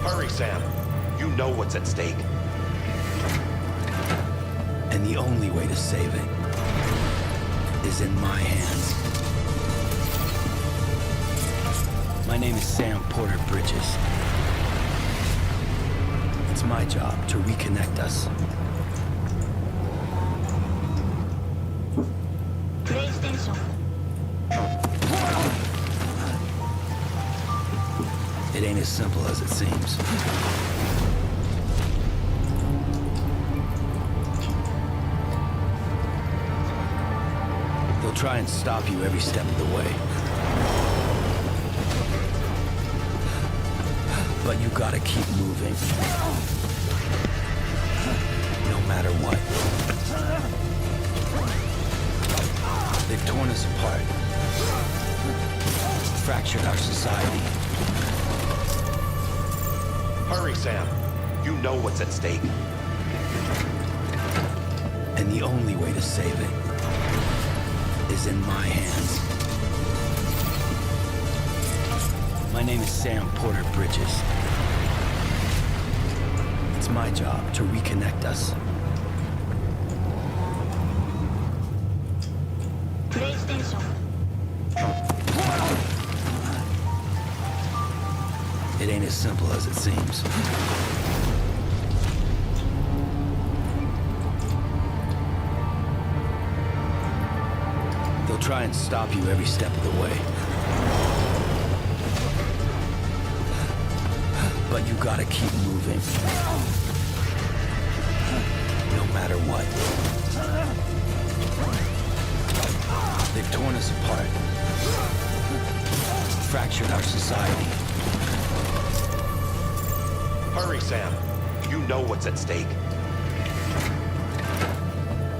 Hurry, Sam. You know what's at stake. And the only way to save it is in my hands. My name is Sam Porter Bridges. It's my job to reconnect us. PlayStation. It ain't as simple as it seems. They'll try and stop you every step of the way. But you gotta keep moving. No matter what. They've torn us apart. Fractured our society. Hurry, Sam. You know what's at stake. And the only way to save it is in my hands. My name is Sam Porter Bridges. It's my job to reconnect us. PlayStation. It ain't as simple as it seems. They'll try and stop you every step of the way. But you gotta keep moving. No matter what. They've torn us apart. Fractured our society. Hurry, Sam. You know what's at stake.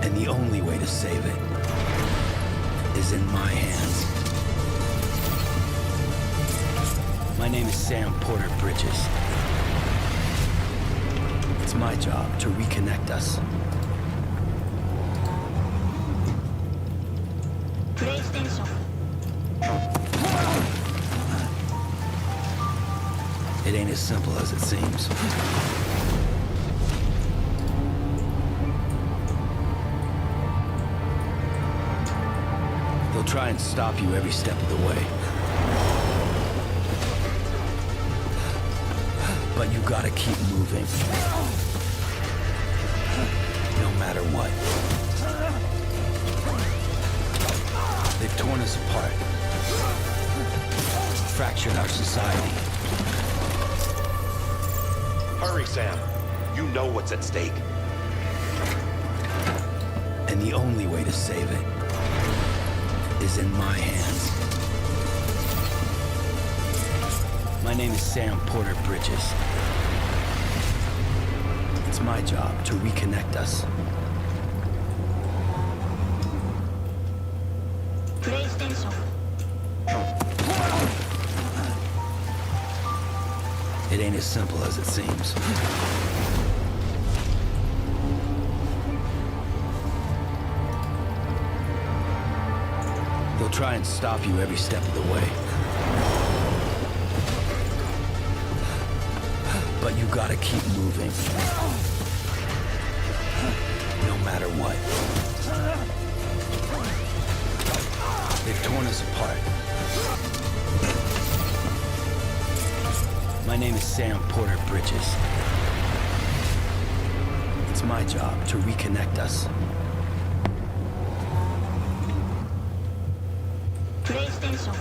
And the only way to save it is in my hands. My name is Sam Porter Bridges. It's my job to reconnect us. PlayStation. It ain't as simple as it seems. They'll try and stop you every step of the way. But you gotta keep moving. No matter what. They've torn us apart. Fractured our society. Hurry, Sam. You know what's at stake. And the only way to save it is in my hands. My name is Sam Porter Bridges. It's my job to reconnect us. PlayStation. It ain't as simple as it seems. They'll try and stop you every step of the way. But you gotta keep moving. No matter what. They've torn us apart. My name is Sam Porter Bridges. It's my job to reconnect us. PlayStation.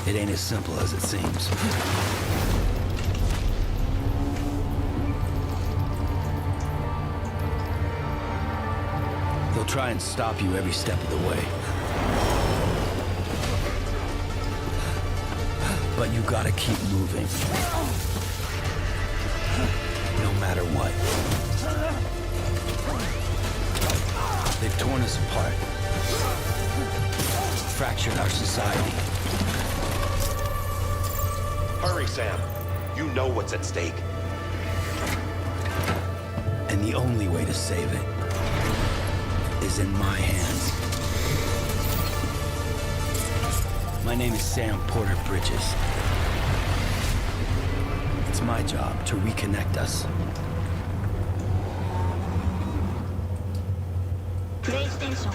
It ain't as simple as it seems. They'll try and stop you every step of the way. But you gotta keep moving. No matter what. They've torn us apart. Fractured our society. Hurry, Sam. You know what's at stake. And the only way to save it is in my hands. My name is Sam Porter Bridges. It's my job to reconnect us. PlayStation.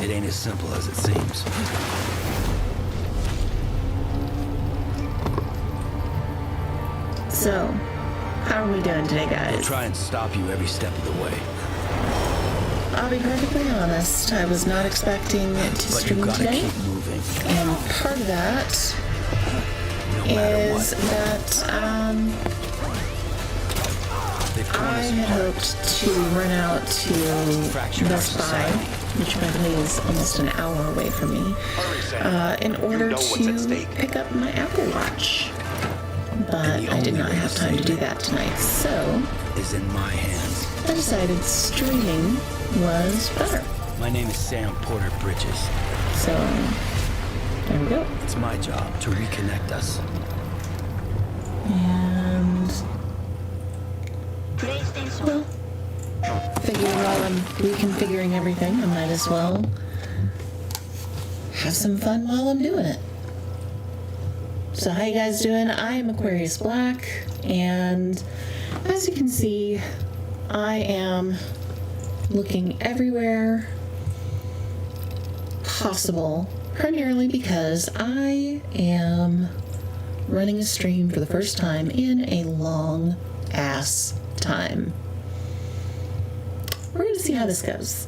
It ain't as simple as it seems. So, how are we doing today, We'll guys? try and stop you every step of the way. I'll be perfectly honest, I was not expecting to But you stream gotta today. keep moving. And part of that No matter is what. that They've torn I us had apart. hoped to run out to Fractured our Best Buy, society. which by the way is almost an hour away from me, Hurry, Sam. in order know what's at to stake. pick up my Apple Watch. But And the I did only not way have to time to save do it that tonight, so Is in my hands. I decided streaming was better. My name is Sam Porter Bridges. So, there we go. It's my job to reconnect us. And, PlayStation. well, figure while I'm reconfiguring everything, I might as well have some fun while I'm doing it. So how you guys doing? I am Aquarius Black, and as you can see, I am looking everywhere possible, primarily because I am running a stream for the first time in a long ass time. We're gonna see how this goes.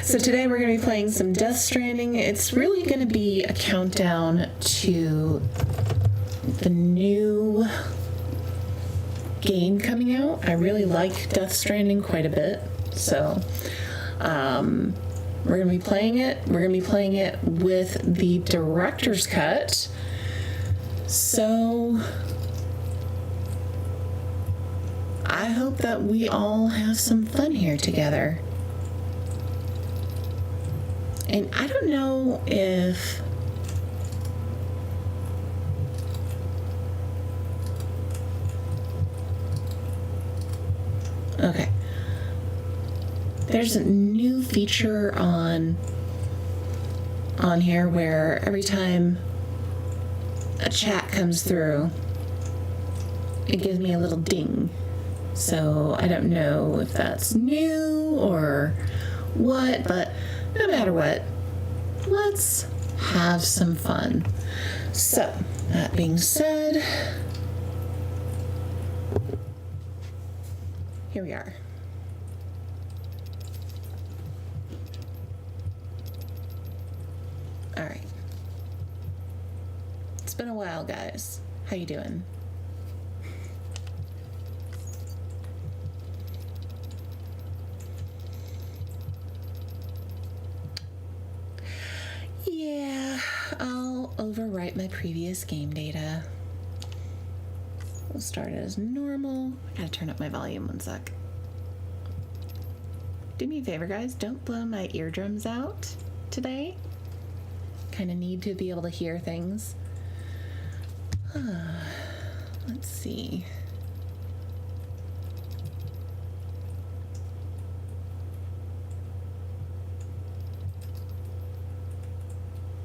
So today we're going to be playing some Death Stranding. It's really going to be a countdown to the new game coming out. I really like Death Stranding quite a bit. So we're going to be playing it. We're going to be playing it with the director's cut. So I hope that we all have some fun here together. And I don't know if okay. There's a new feature on here where every time a chat comes through, it gives me a little ding. So I don't know if that's new or what, but no matter what, let's have some fun. So, that being said, here we are. All right. It's been a while, guys. How you doing? Yeah, I'll overwrite my previous game data. We'll start it as normal. I gotta turn up my volume 1 sec. Do me a favor, guys. Don't blow my eardrums out today. Kind of need to be able to hear things. Let's see.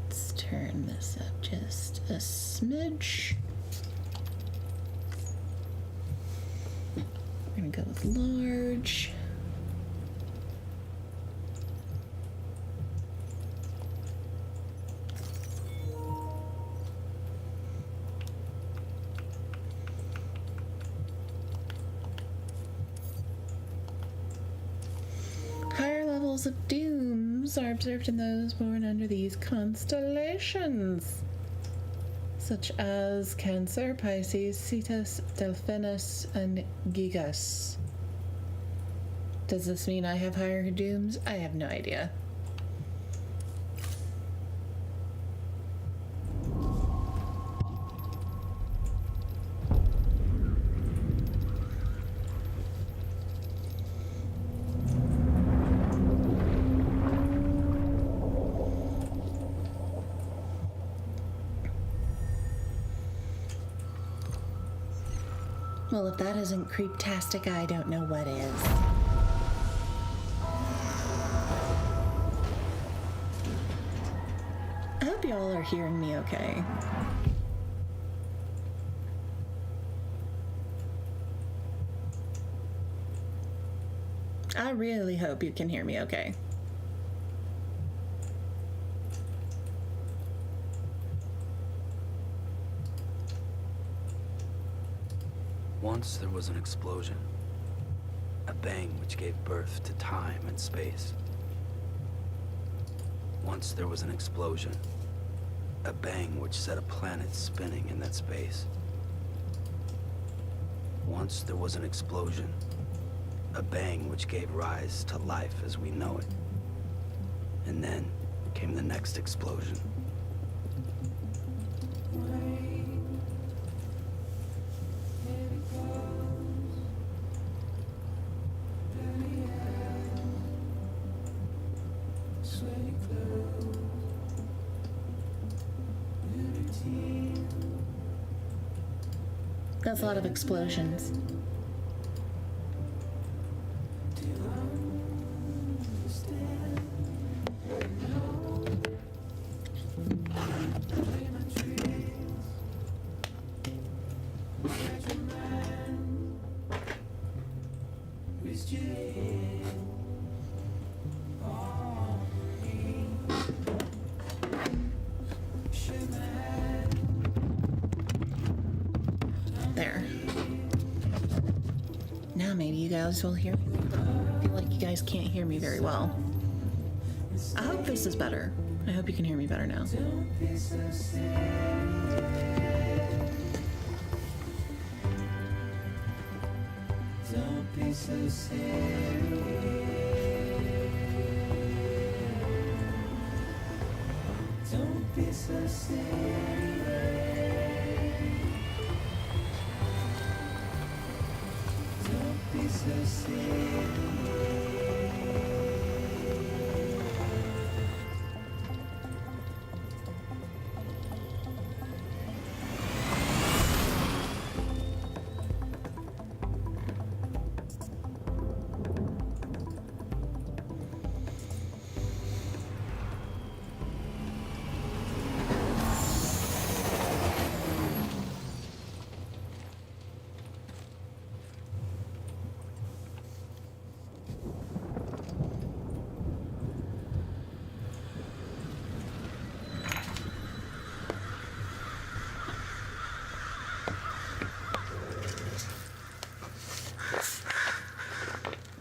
Let's turn this up just a smidge. We're gonna go with large. Higher levels of dooms are observed in those born under these constellations, such as Cancer, Pisces, Cetus, Delphinus, and Gigas. Does this mean I have higher dooms? I have no idea. Well, if that isn't creeptastic, I don't know what is. I hope y'all are hearing me okay. I really hope you can hear me okay. Once there was an explosion. A bang which gave birth to time and space. Once there was an explosion. A bang which set a planet spinning in that space. Once there was an explosion. A bang which gave rise to life as we know it. And then came the next explosion. That's a lot of explosions. There. Now maybe you guys will hear me. I feel like you guys can't hear me very well. I hope this is better. I hope you can hear me better now. Don't be so serious. Don't be so serious. Don't be so serious.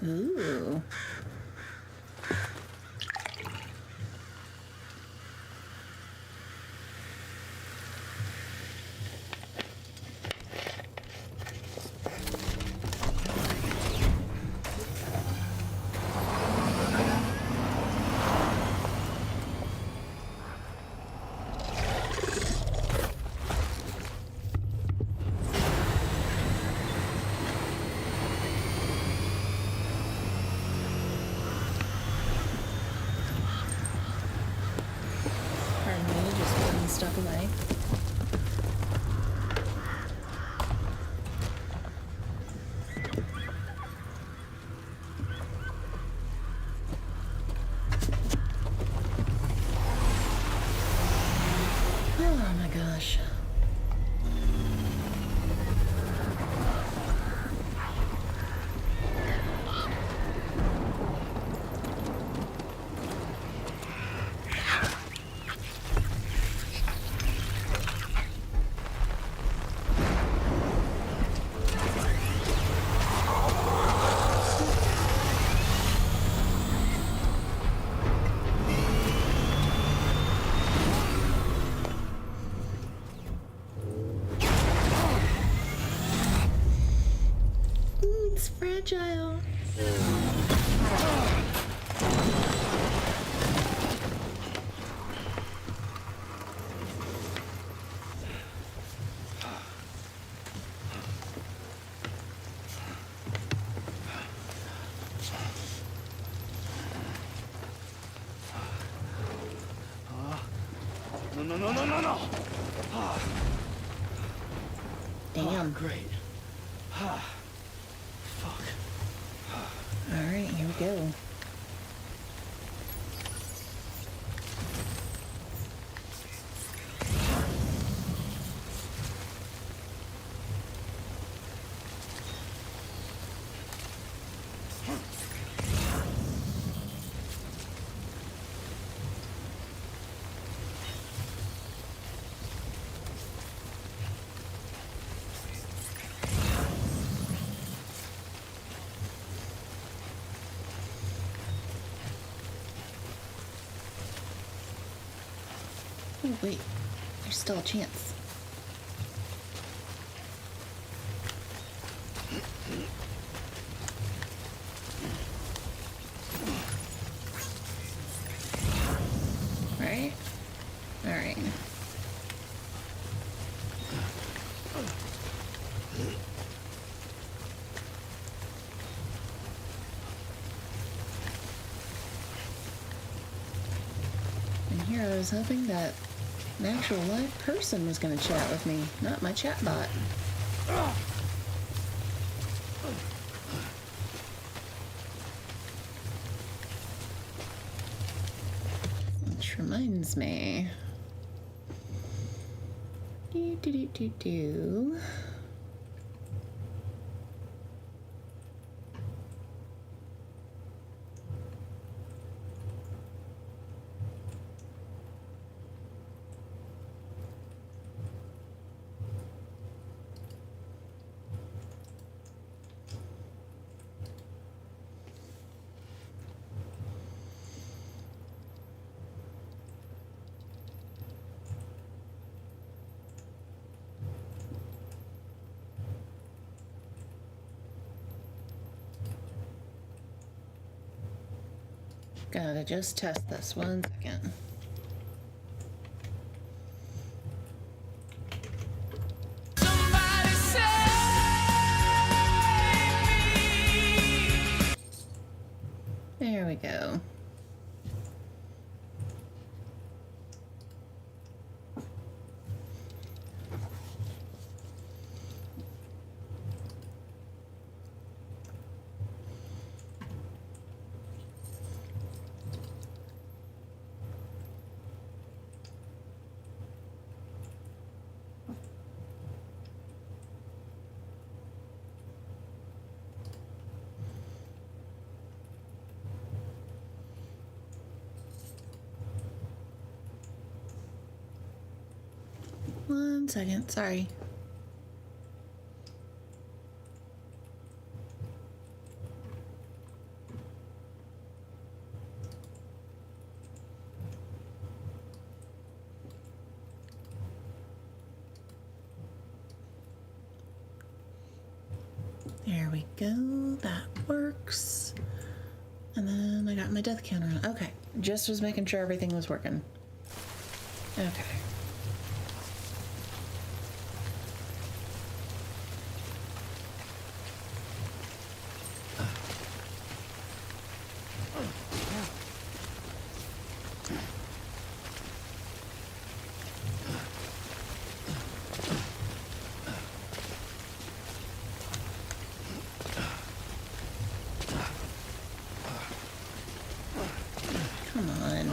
Ooh. Pardon me, just putting stuff away. Oh my gosh. Ooh, it's fragile. No. Damn. Great. Fuck. All right, here we go. Oh, wait. There's still a chance. Right? Alright. And here I was hoping that an actual live person was going to chat with me, not my chat bot. Which reminds me. Do. Gotta just test this 1 second. Somebody save me. There we go. One second, sorry. There we go, that works. And then I got my death counter on. Okay, just was making sure everything was working. Okay. Come on.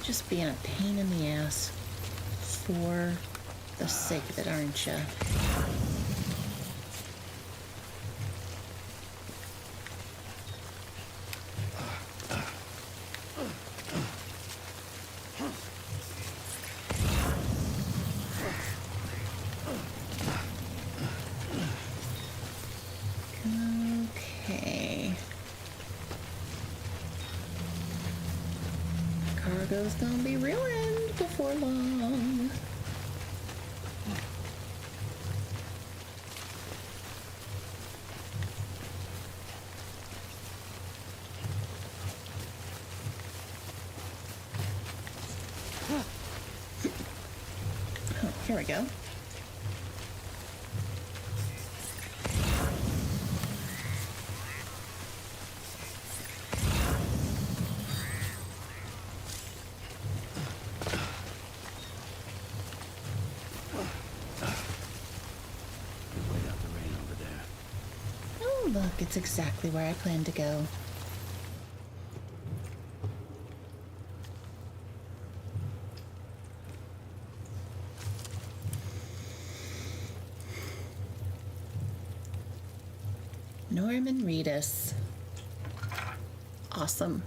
Just being a pain in the ass for the sake of it, aren't ya? Okay. Cargo's gonna be ruined before long. Oh, here we go. Wait out the rain over there. Oh, look, it's exactly where I planned to go. Norman Reedus. Awesome.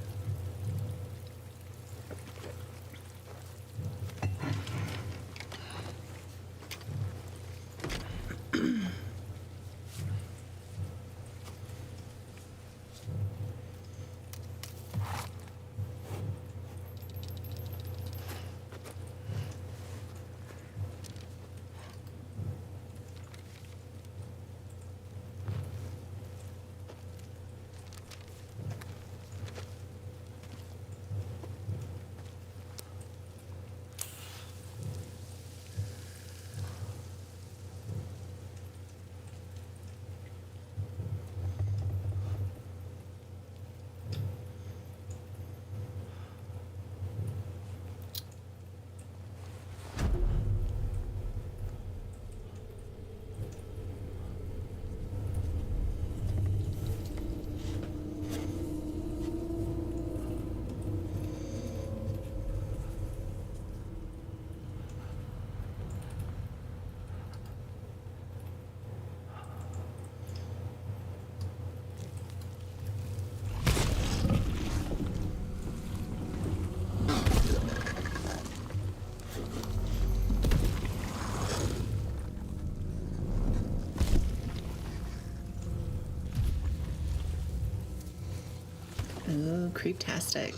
Ooh, creeptastic.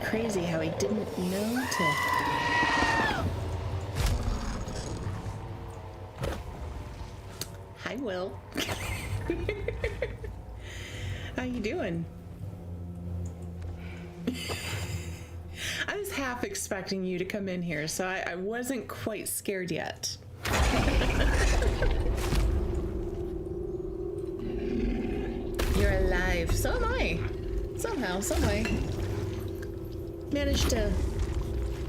Crazy how he didn't know to. Hi, Will. How you doing? I was half expecting you to come in here, so I wasn't quite scared yet. You're alive. So am I. Somehow, some way. Managed to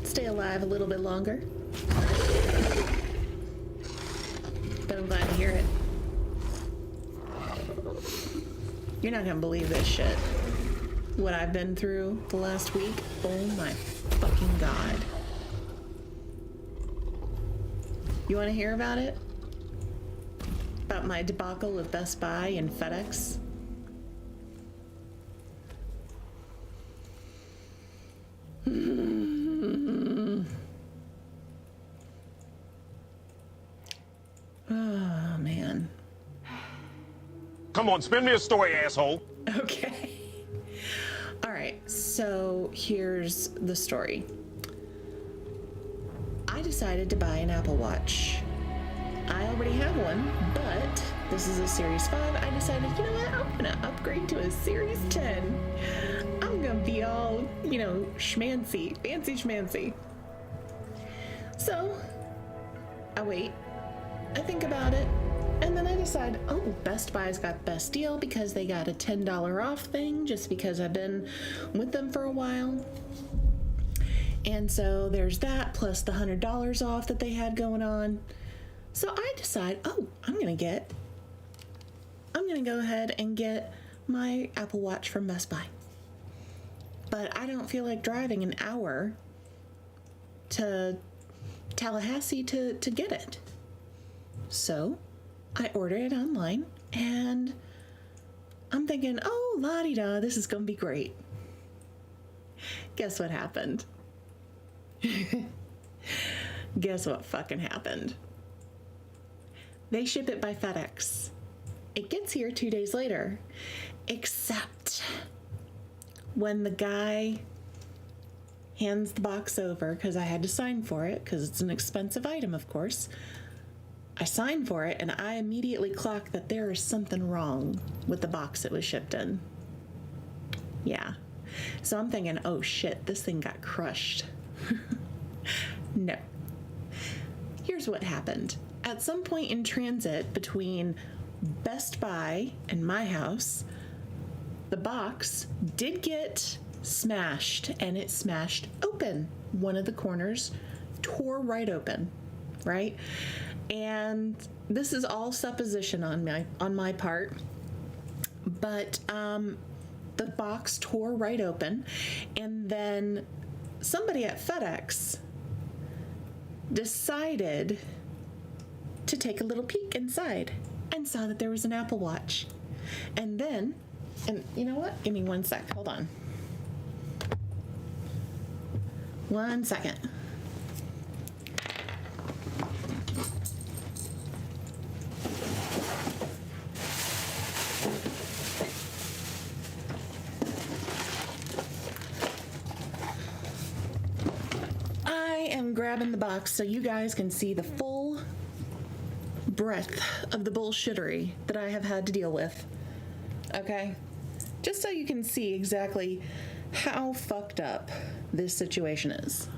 stay alive a little bit longer. But I'm glad to hear it. You're not gonna believe this shit. What I've been through the last week. Oh my fucking god. You wanna hear about it? About my debacle with Best Buy and FedEx? Oh, man. Come on, spin me a story, asshole. Okay. All right, so here's the story. I decided to buy an Apple Watch. I already have one, but this is a Series 5. I decided, you know what? I'm gonna upgrade to a Series 10. I'm gonna be all, schmancy, fancy schmancy. So, I wait. I think about it, and then I decide, oh, Best Buy's got best deal because they got a $10 off thing just because I've been with them for a while. And so there's that plus the $100 off that they had going on. So I decide, oh, I'm gonna go ahead and get my Apple Watch from Best Buy. But I don't feel like driving an hour to Tallahassee to get it. So I ordered it online, and I'm thinking, oh, la-di-da, this is gonna be great. Guess what happened? Guess what fucking happened? They ship it by FedEx. It gets here 2 days later, except when the guy hands the box over, because I had to sign for it, because it's an expensive item, of course. I sign for it, and I immediately clock that there is something wrong with the box it was shipped in. Yeah. So I'm thinking, oh shit, this thing got crushed. No. Here's what happened. At some point in transit between Best Buy and my house, the box did get smashed, and it smashed open. One of the corners tore right open, right? And this is all supposition on my part, but the box tore right open, and then somebody at FedEx decided to take a little peek inside and saw that there was an Apple Watch. And then, and you know what? Give me 1 sec. Hold on. 1 second. I am grabbing the box so you guys can see the full breadth of the bullshittery that I have had to deal with. Okay? Just so you can see exactly how fucked up this situation is.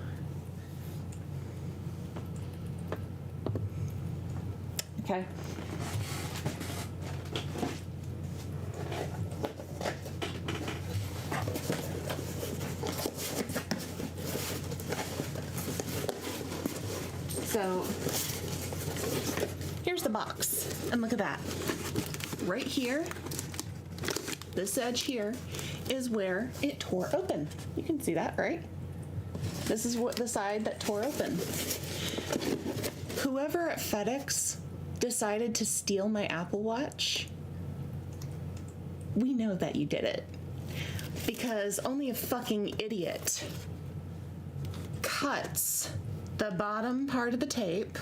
Okay. So here's the box, and look at that. Right here, this edge here is where it tore open. You can see that, right? This is what the side that tore open. Whoever at FedEx decided to steal my Apple Watch, we know that you did it. Because only a fucking idiot cuts the bottom part of the tape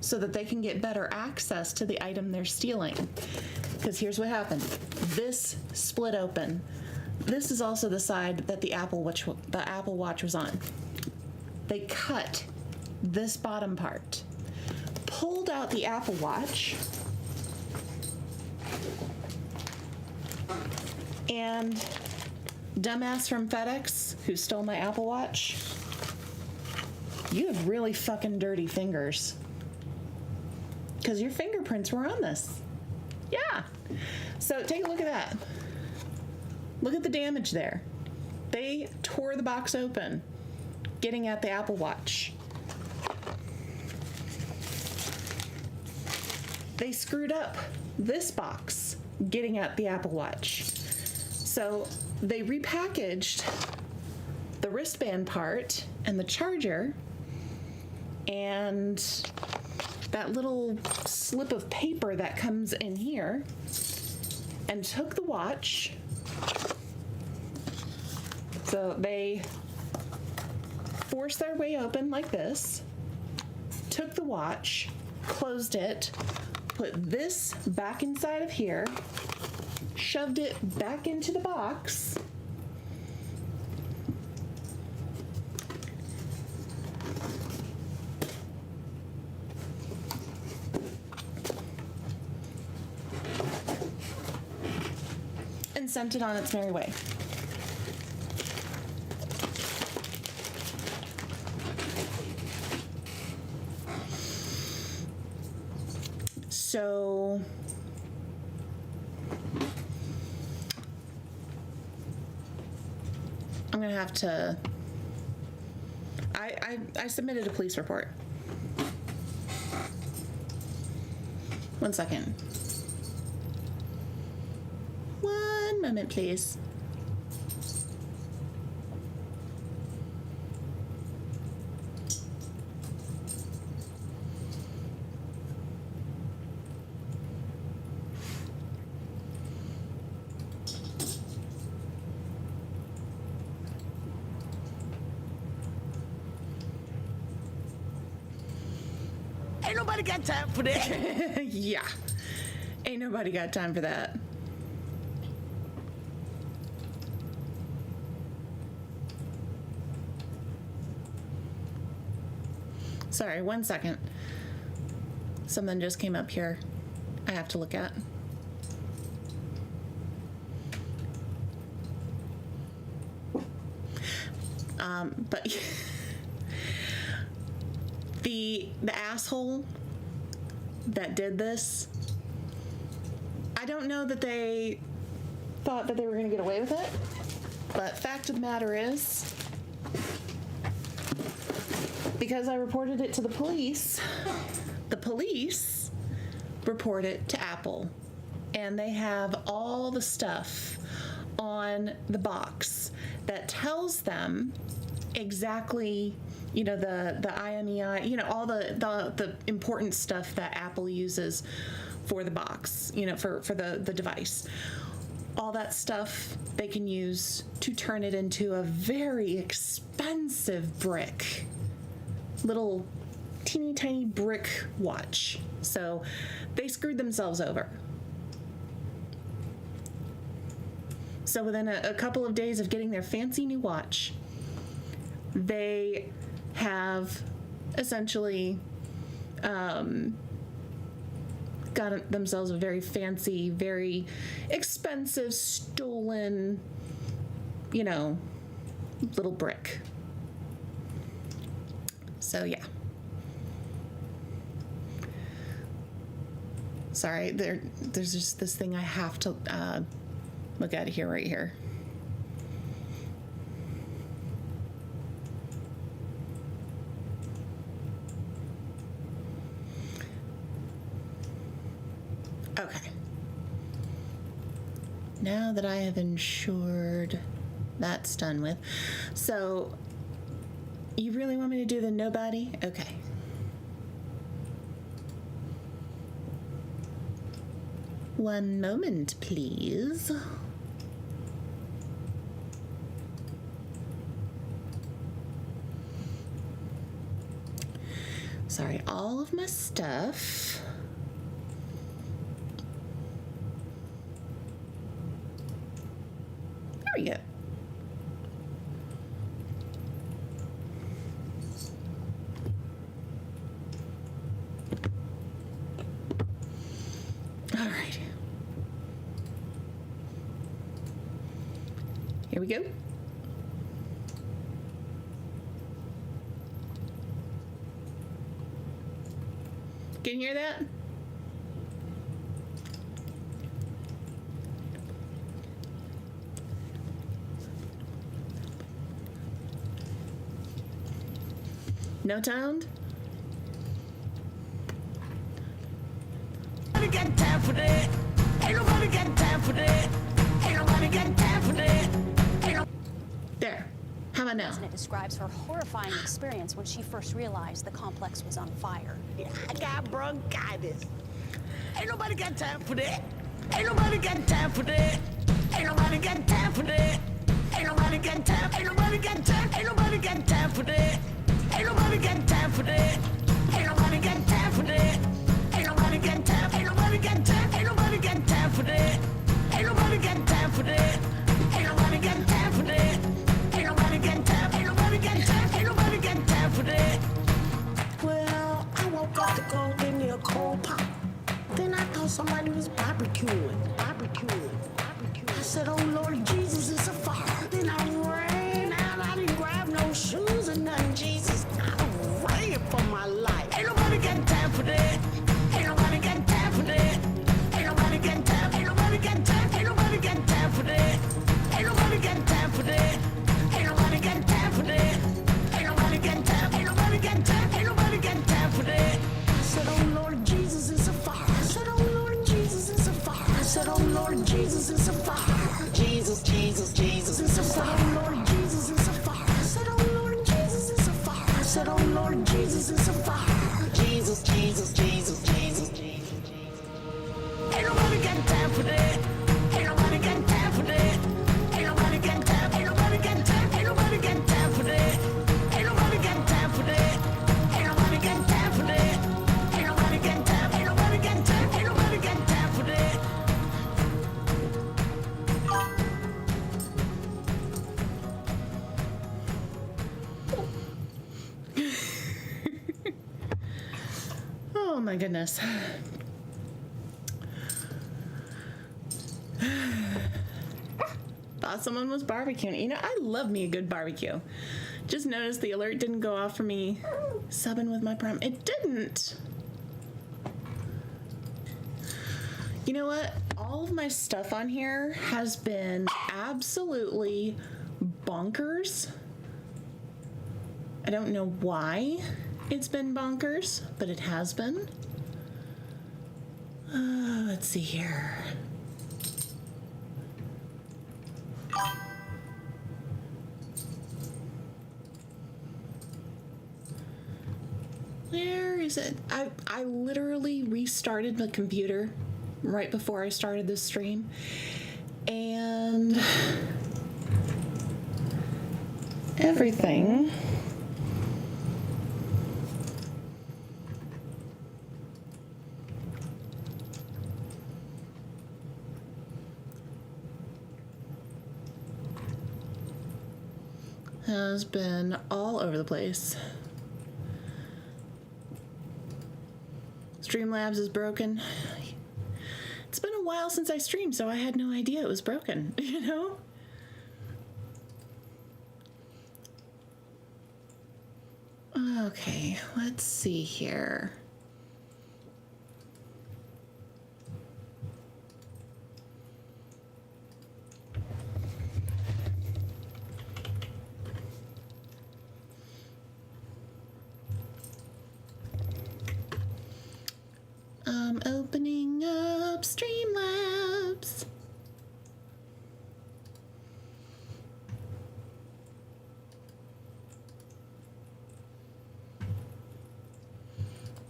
so that they can get better access to the item they're stealing. Because here's what happened. This split open. This is also the side that the Apple Watch was on. They cut this bottom part, pulled out the Apple Watch, and dumbass from FedEx who stole my Apple Watch, you have really fucking dirty fingers. Because your fingerprints were on this. Yeah. So take a look at that. Look at the damage there. They tore the box open, getting at the Apple Watch. They screwed up this box, getting at the Apple Watch. So they repackaged the wristband part and the charger and that little slip of paper that comes in here, and took the watch. So they forced their way open like this, took the watch, closed it, put this back inside of here, shoved it back into the box, and sent it on its merry way. So I'm gonna have to, I submitted a police report. One second. One moment, please. Ain't nobody got time for that. Yeah. Ain't nobody got time for that. Sorry, 1 second. Something just came up here I have to look at. But the asshole that did this, I don't know that they thought that they were going to get away with it, but fact of the matter is, because I reported it to the police report it to Apple, and they have all the stuff on the box that tells them exactly, you know, the IMEI, you know, all the important stuff that Apple uses for the box, you know, for the device. All that stuff they can use to turn it into a very expensive brick. Little teeny tiny brick watch. So they screwed themselves over. So within a couple of days of getting their fancy new watch, they have essentially got themselves a very fancy, very expensive, stolen little brick. So yeah. Sorry, there's just this thing I have to look at here, right here. Okay. Now that I have ensured that's done with. So, you really want me to do the nobody? Okay. One moment, please. Sorry, all of my stuff. There we go. All right. Here we go. Can you hear that? No sound? Ain't nobody got time for that. Ain't nobody got time for that. Ain't nobody got time for that. Ain't no- There. How about now? It describes her horrifying experience when she first realized the complex was on fire. I got bronchitis. Ain't nobody got time for that. Ain't nobody got time for that. Ain't nobody got time for that. Ain't nobody got time. Ain't nobody got time. Ain't nobody got time for that. Ain't nobody got time for that. Ain't nobody got time for that. Ain't nobody got time. Ain't nobody got time. Ain't nobody got time for that. Ain't nobody got time for that. Ain't nobody got time for that. Ain't nobody got time. Ain't nobody got time. Ain't nobody got time for that. Well, I woke up to go get me a cold pop. Then I thought somebody was barbecuing. I said, oh Lord Jesus, it's a fire. Then I ran out. I didn't grab no shoes or nothing, Jesus. I ran for my life. Ain't nobody got time for that. Ain't nobody got time for that. Ain't nobody got time. Ain't nobody got time. Ain't nobody got time for that. Ain't nobody got time for that. Ain't nobody got time for that. Ain't nobody got time. Ain't nobody got time. Ain't nobody got time for that. I said, oh Lord Jesus, it's a fire. I said, oh Lord Jesus, it's a fire. I said, oh Lord Jesus, it's a fire. Jesus, Jesus, Jesus, it's a fire. I said, oh Lord Jesus, it's a fire. I said, oh Lord Jesus, it's a fire. I said, oh Lord Jesus, it's a fire. Jesus, Jesus, Jesus, Jesus, Jesus, Jesus. Ain't nobody got time for that. Ain't nobody got time for that. Ain't nobody got time. Ain't nobody got time. Ain't nobody got time for that. Ain't nobody got time for that. Ain't nobody got time for that. Ain't nobody got time. Ain't nobody got time. Ain't nobody got time for that. Oh my goodness. Thought someone was barbecuing. You know, I love me a good barbecue. Just noticed the alert didn't go off for me subbing with my Prime. It didn't. You know what? All of my stuff on here has been absolutely bonkers. I don't know why it's been bonkers, but it has been. Let's see here. Where is it? I literally restarted the computer right before I started this stream, and everything has been all over the place. Streamlabs is broken. It's been a while since I streamed, so I had no idea it was broken, you know? Okay, let's see here. I'm opening up Streamlabs.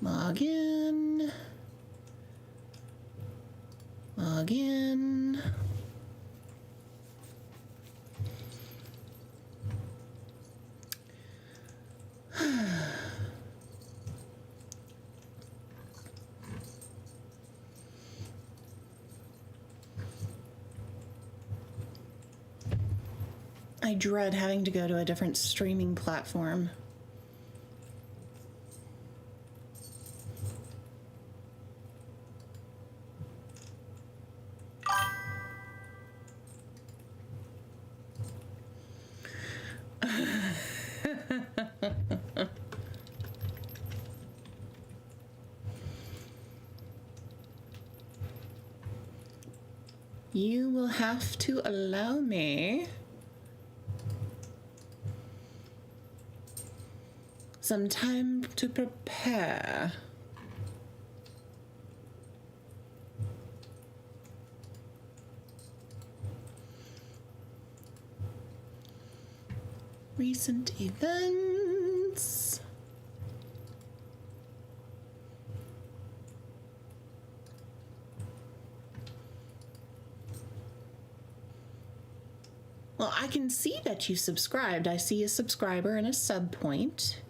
Log in. Log in. I dread having to go to a different streaming platform. You will have to allow me some time to prepare. Recent events. Well, I can see that you subscribed. I see a subscriber and a sub point.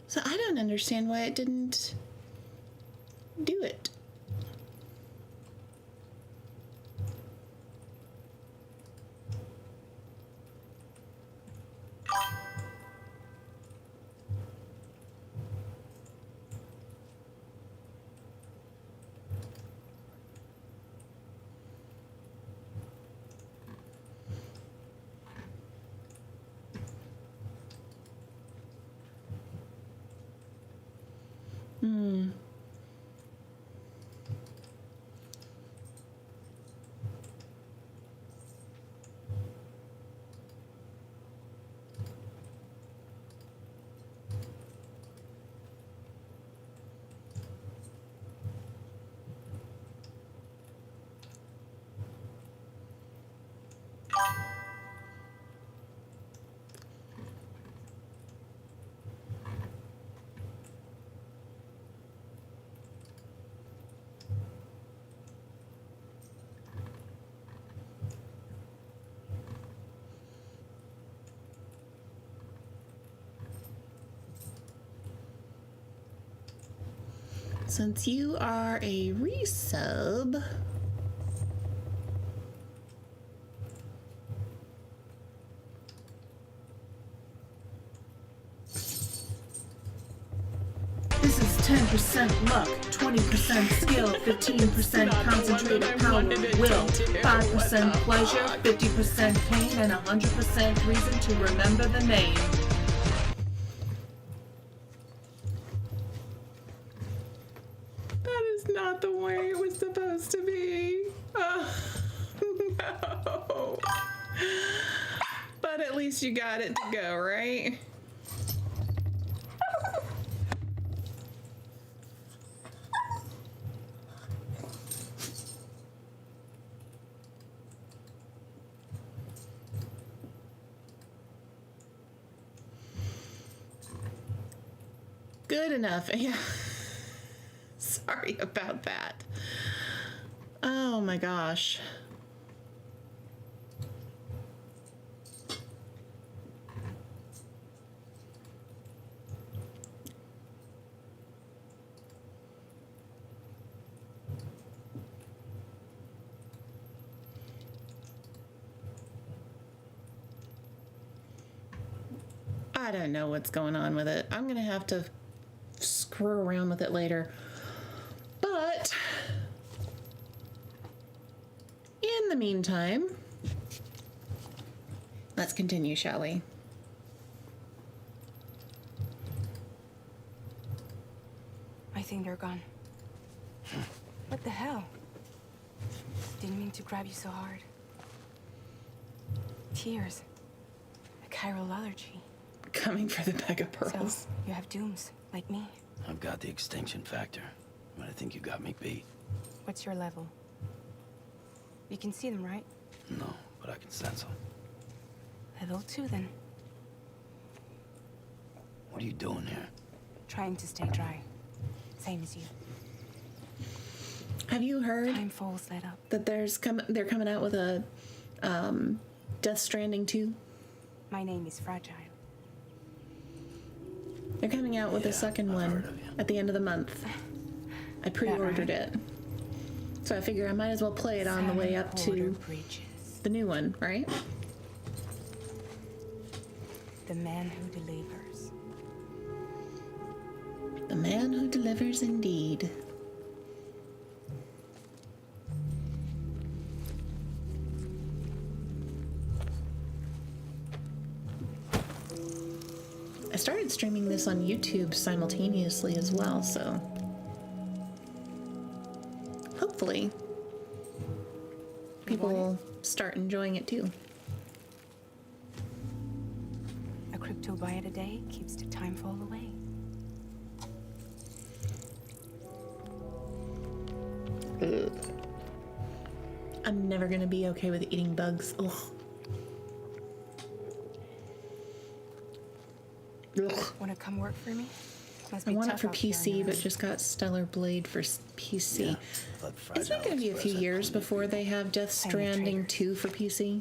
So I don't understand why it didn't do it. Since you are a resub, this is 10% luck, 20% skill, 15% concentrated power, will, 5% pleasure, 50% pain, and 100% reason to remember the name. That is not the way it was supposed to be. Oh, no. But at least you got it to go, right? Good enough. Yeah. Sorry about that. Oh my gosh. I don't know what's going on with it. I'm gonna have to screw around with it later. But in the meantime, let's continue, shall we? I think they're gone. What the hell? Didn't mean to grab you so hard. Tears. A chiral allergy. Coming for the bag of pearls. So, you have dooms, like me. I've got the extinction factor, but I think you got me beat. What's your level? You can see them, right? No, but I can sense them. Level 2, then. What are you doing here? Trying to stay dry. Same as you. Have you heard Time falls let up. that they're coming out with a Death Stranding 2? My name is Fragile. They're coming out with a Yeah, second I've heard one of you. at the end of the month. I pre-ordered right? it. So I figure I might as well play it on the way up Porter to Bridges. the new one, right? The man who delivers. The man who delivers indeed. I started streaming this on YouTube simultaneously as well, so hopefully people will start enjoying it too. A crypto byte a day keeps the time fall away. I'm never gonna be okay with eating bugs. Ugh. Ugh. Wanna come work for me? Must I be want it tough for out here on PC, your but own. just got Stellar Blade for PC. Yeah, I thought Isn't it Fragile going to be a Express few had years plenty of before they have Death Same Stranding traders. 2 for PC?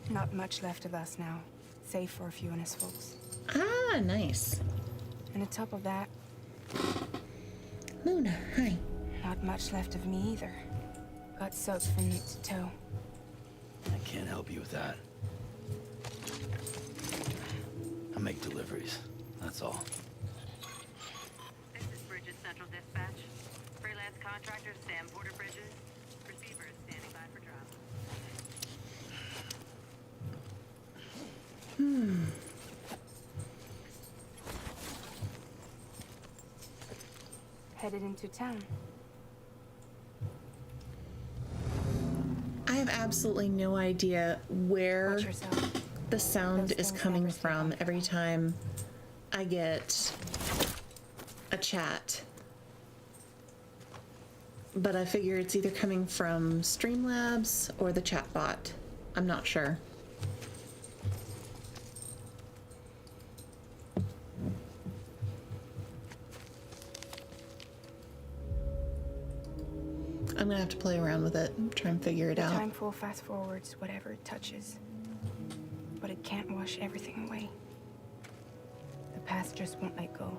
Not much left of us now, save for a few honest folks. Ah, nice. And on top of that, Luna, hi. not much left of me either. Got soaked from neck to toe. I can't help you with that. I make deliveries, that's all. This is Bridges Central Dispatch. Freelance contractor Sam Porter Bridges. Receiver is standing by for drop. Headed into town. I have absolutely no idea where Watch yourself. the sound Those is things coming never stay from on. every time I get a chat. But I figure it's either coming from Streamlabs or the chatbot. I'm not sure. I'm gonna have to play around with it, try and figure it The out. time full fast forwards whatever it touches. But it can't wash everything away. The past just won't let go.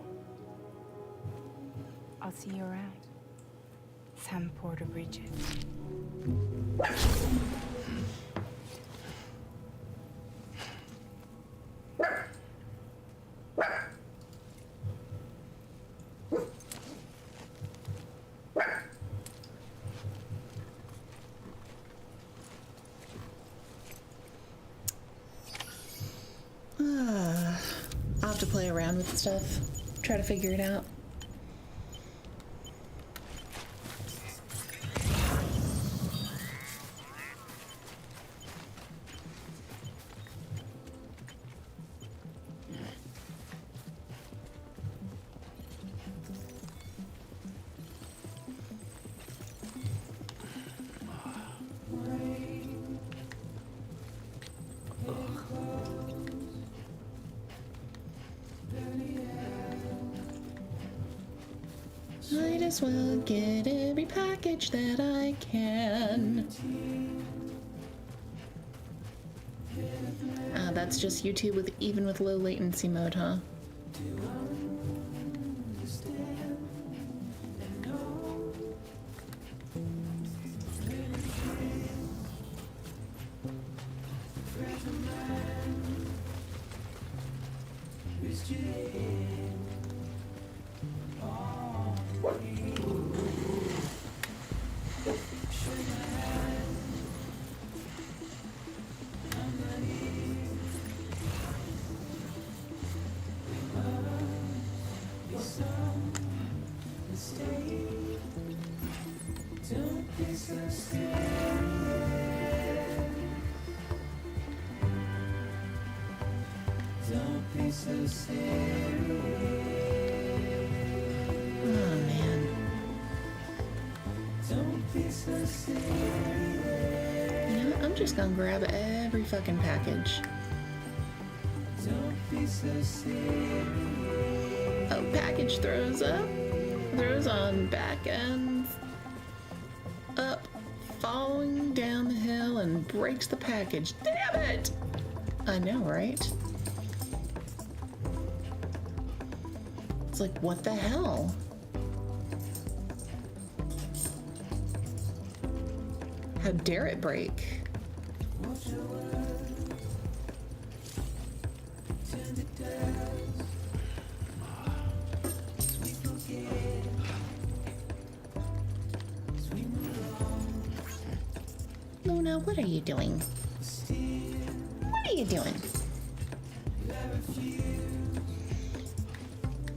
I'll see you around. Sam Porter Bridges. I'll have to play around with stuff, try to figure it out. Might as well get every package that I can. That's just YouTube with even with low latency mode, huh? Oh man. You know what? I'm just gonna grab every fucking package. Oh, package throws up. Throws on back ends. Up. Falling down the hill and breaks the package. Damn it! I know, right? It's like, what the hell? How dare it break? Luna, what are you doing? What are you doing?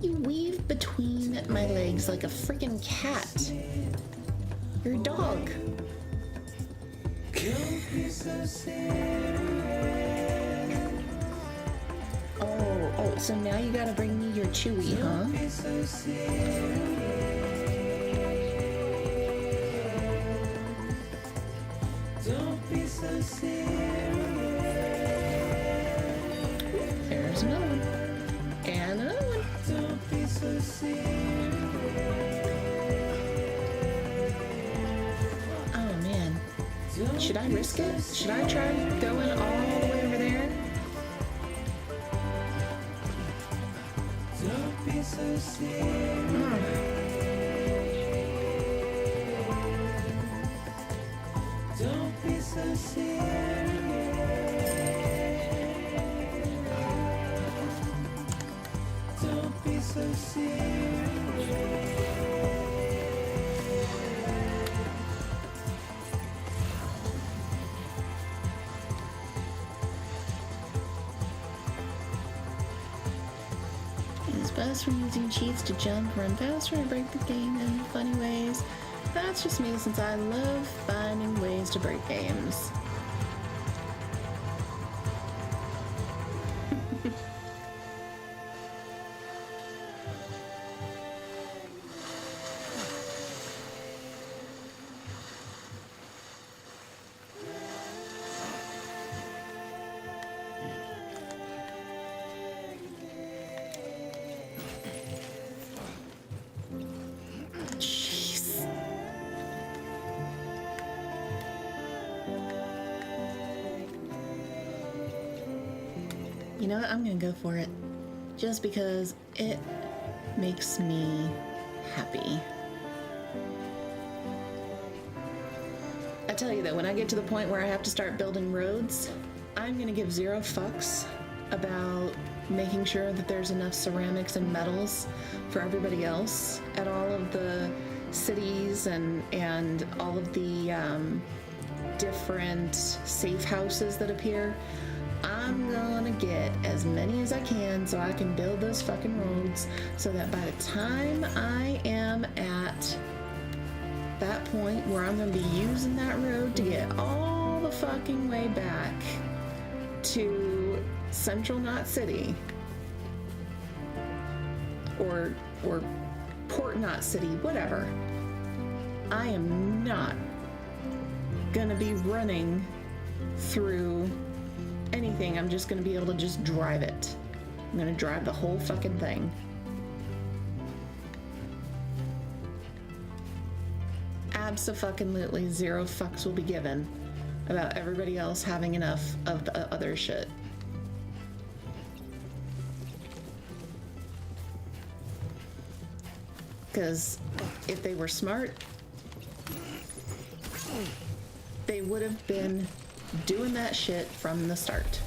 You weave between my legs like a freaking cat. You're a dog. Oh, so now you gotta bring me your Chewy, huh? There's another one. And another one. Oh man. Should I risk it? Should I try going all the way over there? It's best for using cheats to jump, run faster, and break the game in funny ways. That's just me, since I love finding ways to break games. Jeez. You know what? I'm gonna go for it. Just because it makes me happy. I tell you that when I get to the point where I have to start building roads, I'm gonna give zero fucks about making sure that there's enough ceramics and metals for everybody else at all of the cities and all of the different safe houses that appear. I'm gonna get as many as I can so I can build those fucking roads, so that by the time I am at that point where I'm gonna be using that road to get all the fucking way back to Central Knot City or Port Knot City, whatever, I am not gonna be running through anything. I'm just gonna be able to just drive it. I'm gonna drive the whole fucking thing. Abso-fucking-lutely zero fucks will be given about everybody else having enough of the other shit. Because if they were smart, they would have been doing that shit from the start.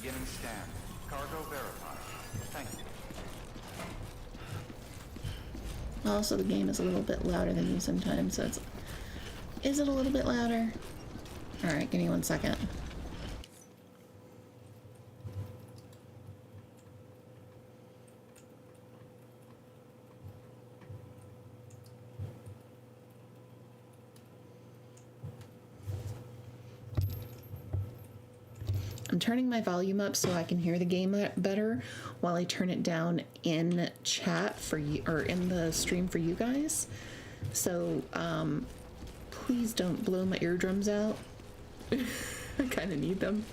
Beginning scan. Cargo verified. Thank you. Also, the game is a little bit louder than you sometimes, so it's... Is it a little bit louder? Alright, give me 1 second. I'm turning my volume up so I can hear the game better while I turn it down in chat for you, or in the stream for you guys. So, please don't blow my eardrums out. I kind of need them.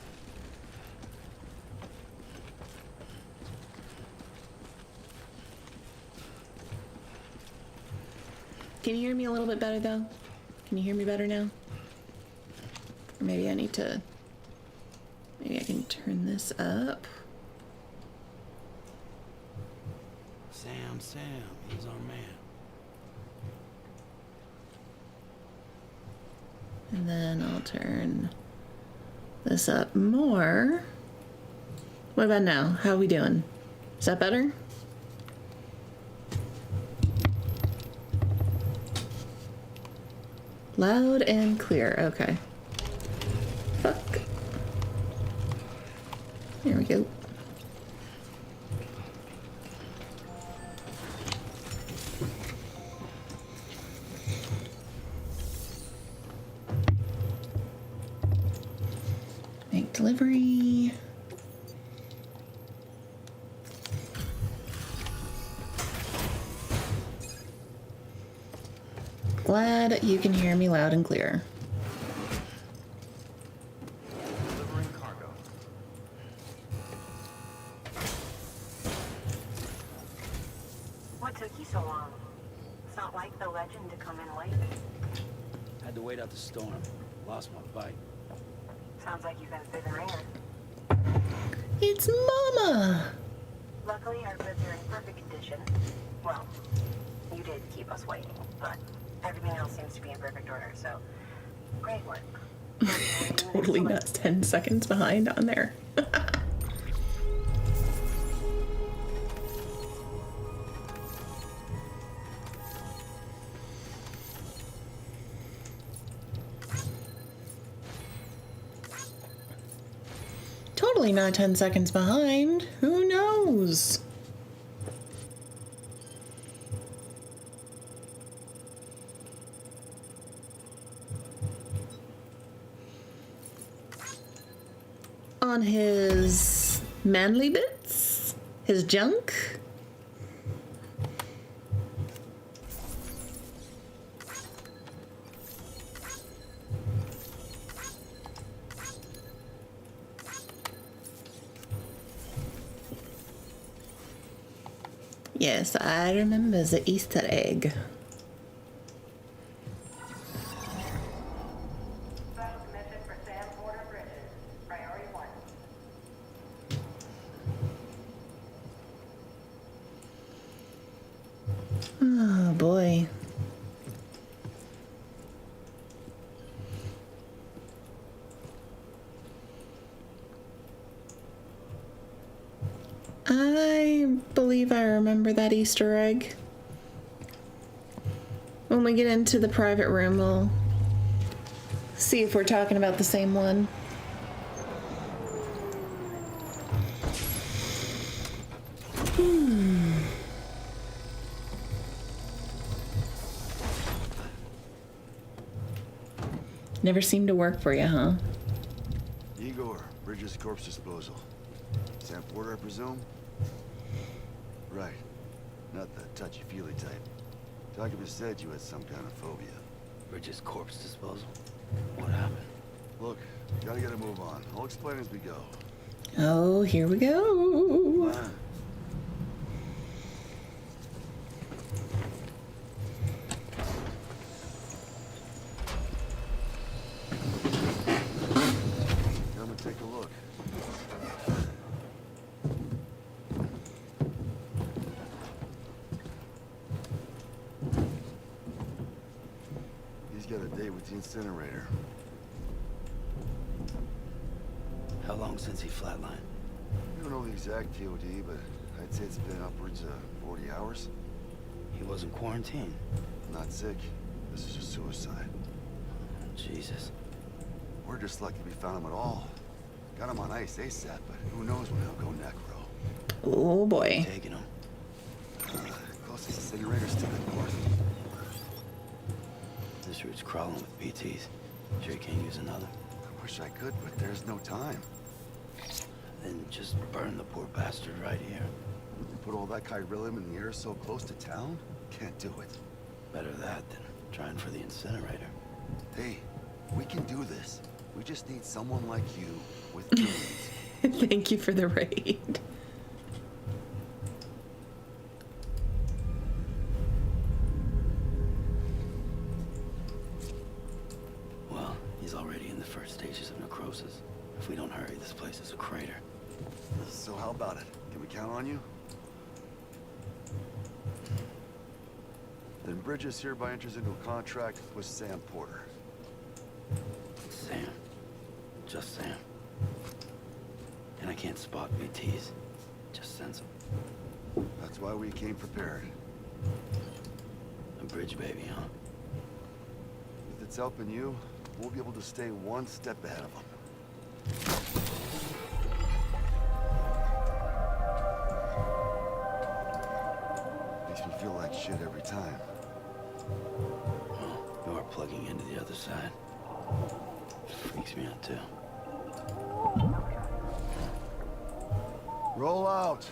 Can you hear me a little bit better though? Can you hear me better now? Or maybe I need to... Maybe I can turn this up. Sam, he's our man. And then I'll turn this up more. What about now? How are we doing? Is that better? Loud and clear. Okay. Fuck. There we go. Make delivery. Glad you can hear me loud and clear. Delivering cargo. What took you so long? It's not like the legend to come in late. Had to wait out the storm. Lost my bike. Sounds like you've been through the ringer. It's Mama! Luckily, our goods are in perfect condition. Well, you did keep us waiting, but everything else seems to be in perfect order, so great work. Totally not 10 seconds behind on there. Totally not 10 seconds behind. Who knows? On his manly bits? His junk? Yes, I remember the Easter egg. Special commission for Sam Porter Bridges. Priority 1. Oh boy. I believe I remember that Easter egg. When we get into the private room, we'll see if we're talking about the same one. Never seemed to work for you, huh? Igor, Bridges corpse disposal. Sam Porter, I presume? Right. Not the touchy-feely type. Document said you had some kind of phobia. Bridges corpse disposal. What happened? Look, gotta get a move on. I'll explain as we go. Oh, here we go. Fine. Come and take a look. He's got a date with the incinerator. How long since he flatlined? don't know the exact TOD, but I'd say it's been upwards of 40 hours. He wasn't quarantined. Not sick. This is a suicide. Jesus. We're just lucky we found him at all. Got him on ice ASAP, but who knows when he'll go necro. Oh boy. Taking him. Closest incinerator's to the north. This route's crawling with PTs. Sure you can't use another? I wish I could, but there's no time. Then just burn the poor bastard right here. You put all that chiralium in the air so close to town? Can't do it. Better that than trying for the incinerator. Hey, we can do this. We just need someone like you with brains. Thank you for the raid. Well, he's already in the first stages of necrosis. If we don't hurry, this place is a crater. So how about it? Can we count on you? Then Bridges hereby enters into a contract with Sam Porter. Sam. Just Sam. And I can't spot BTs. Just sense them. That's why we came prepared. A bridge baby, huh? If it's helping you, we'll be able to stay one step ahead of them. Makes me feel like shit every time. Well, you are plugging into the other side. Freaks me out too. Roll out!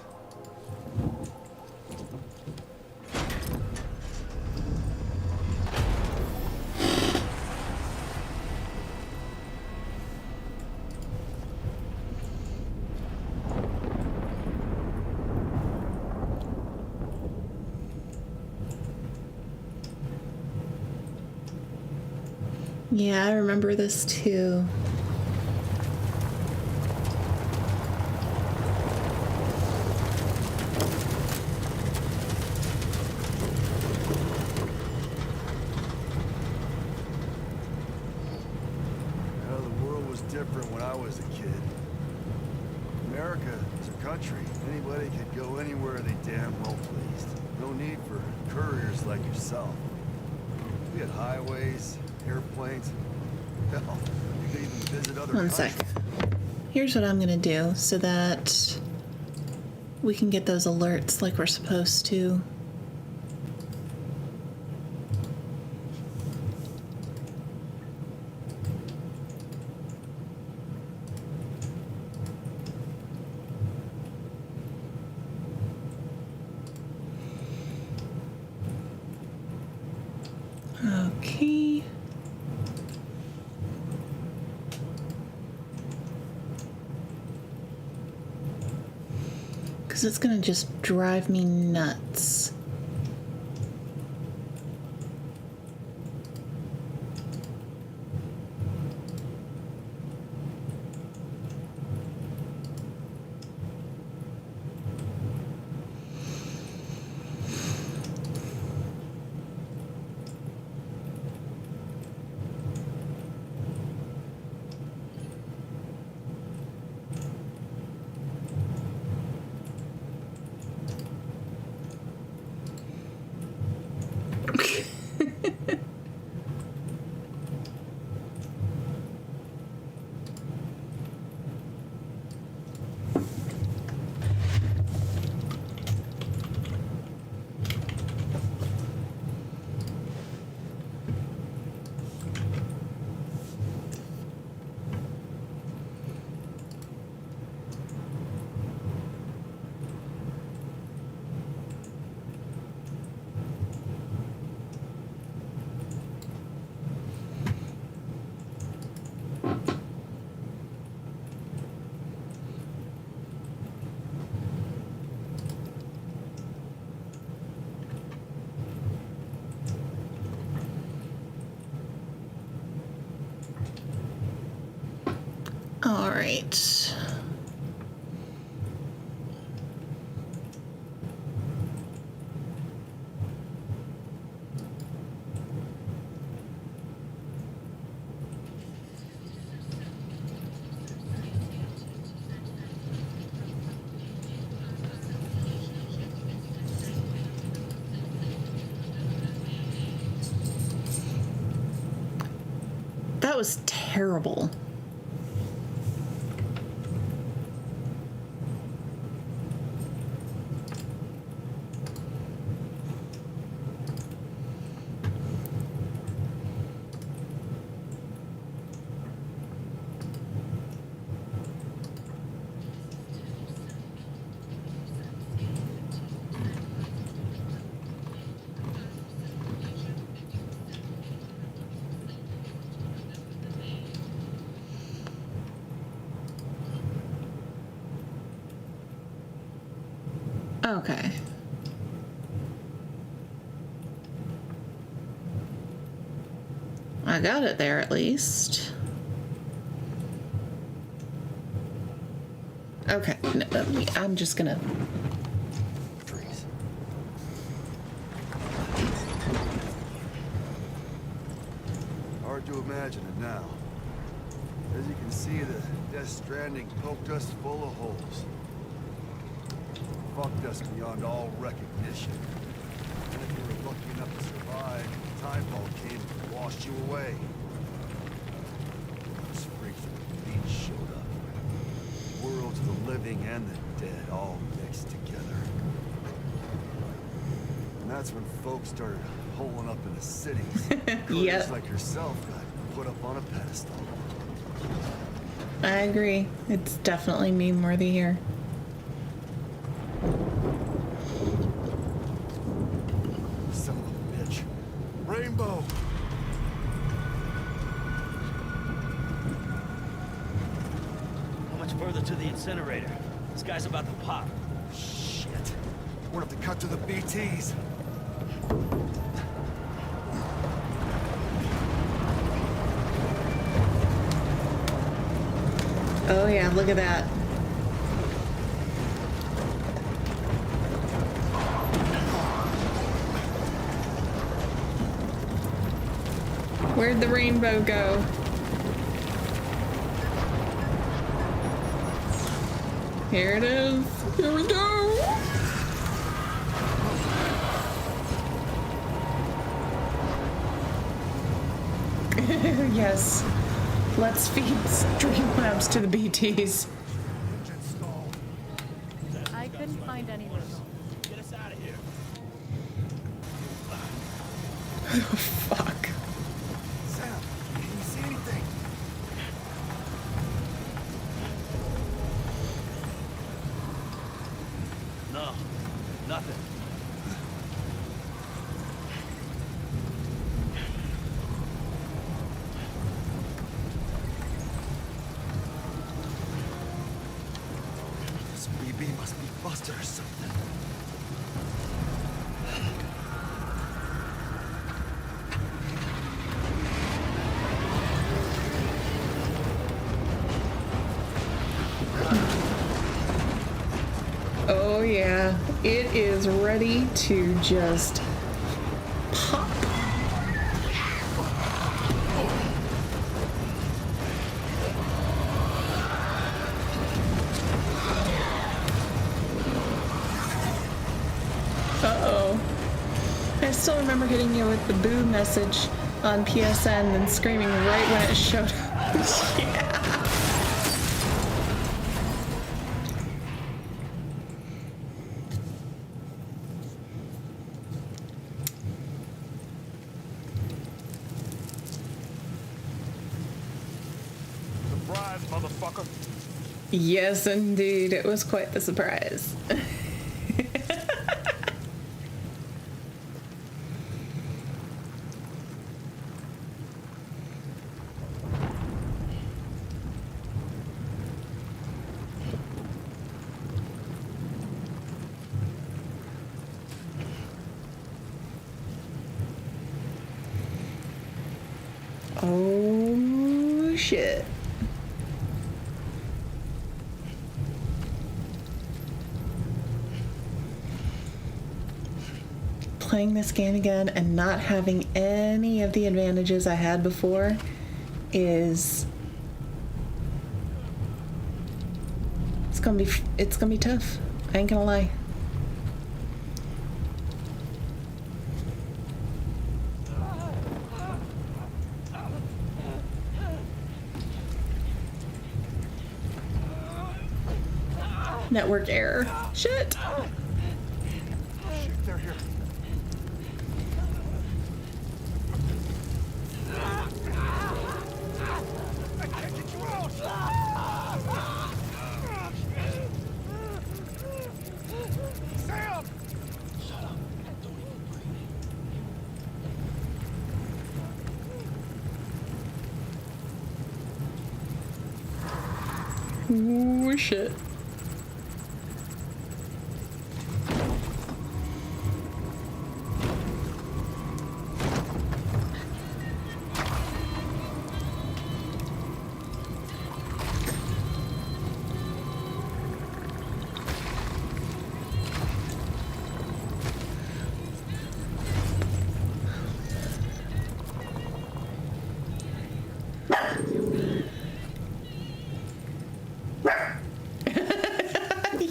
Yeah, I remember this too. The world was different when I was a kid. America is a country. Anybody could go anywhere they damn well pleased. No need for couriers like yourself. We had highways, airplanes. Hell, you could even visit other One countries. sec. Here's what I'm gonna do so that we can get those alerts like we're supposed to. Okay. Because it's gonna just drive me nuts. All right. terrible. Okay. I got it there at least. Okay, no, I'm just gonna... Trees. Hard to imagine it now. As you can see, the Death Stranding poked us full of holes. Fucked us beyond all recognition. And if you were lucky enough to survive, Timefall came and washed you away. Those freaks at the beach showed up. Worlds of the living and the dead all mixed together. And that's when folks started holing up in the cities. Critters like yourself got put up on a pedestal. I agree. It's definitely meme-worthy here. Son of a bitch. Rainbow! How much further to the incinerator? This guy's about to pop. Shit. We're gonna have to cut to the BTs. Oh yeah, look at that. Where'd the rainbow go? Here it is. Here we go. Yes. Let's feed Streamlabs to the BTs. I couldn't find anyone. Get us out of here. Oh, fuck. Sam, can you see anything? No, nothing. This BB must be Buster or something. Oh yeah, it is ready to just pop. Uh-oh. I still remember hitting you with the boo message on PSN and screaming right when it showed up. Yeah. Surprise, motherfucker. Yes, indeed. It was quite the surprise. Oh, shit. Playing this game again and not having any of the advantages I had before is it's gonna be tough. I ain't gonna lie. Network error. Shit. They're here. I can't get you out! Sam! Shut up. Don't even breathe. Ooh, shit.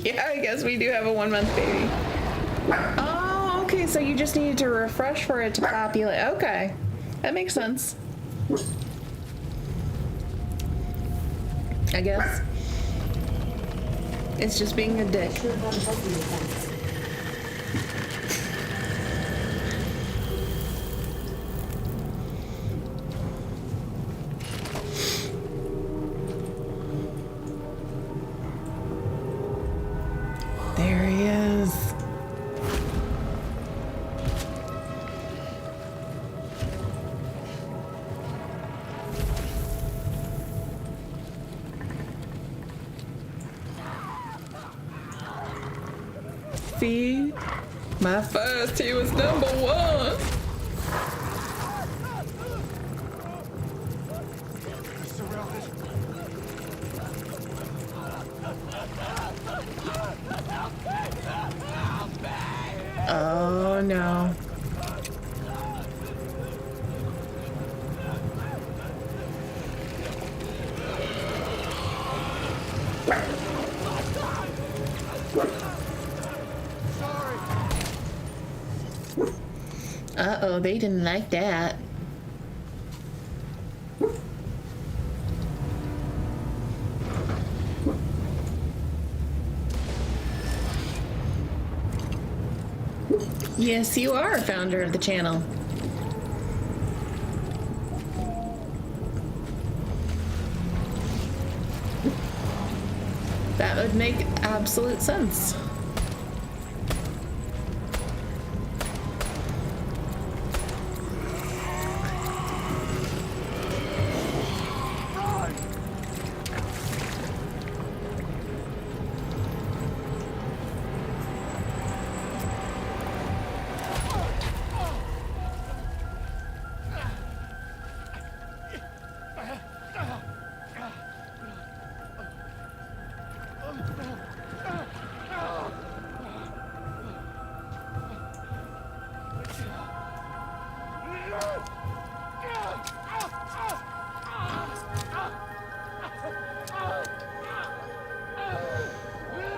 Yeah, I guess we do have a 1-month baby. Oh, okay, so you just needed to refresh for it to populate. Okay, that makes sense. I guess. It's just being a dick. There he is. See? My first, he was number 1. Oh no. Uh-oh, they didn't like that. Yes, you are founder of the channel. That would make absolute sense.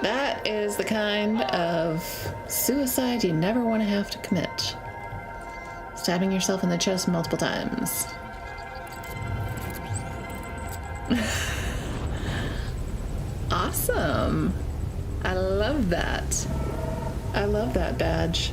That is the kind of suicide you never want to have to commit. Stabbing yourself in the chest multiple times. Awesome. I love that. I love that badge.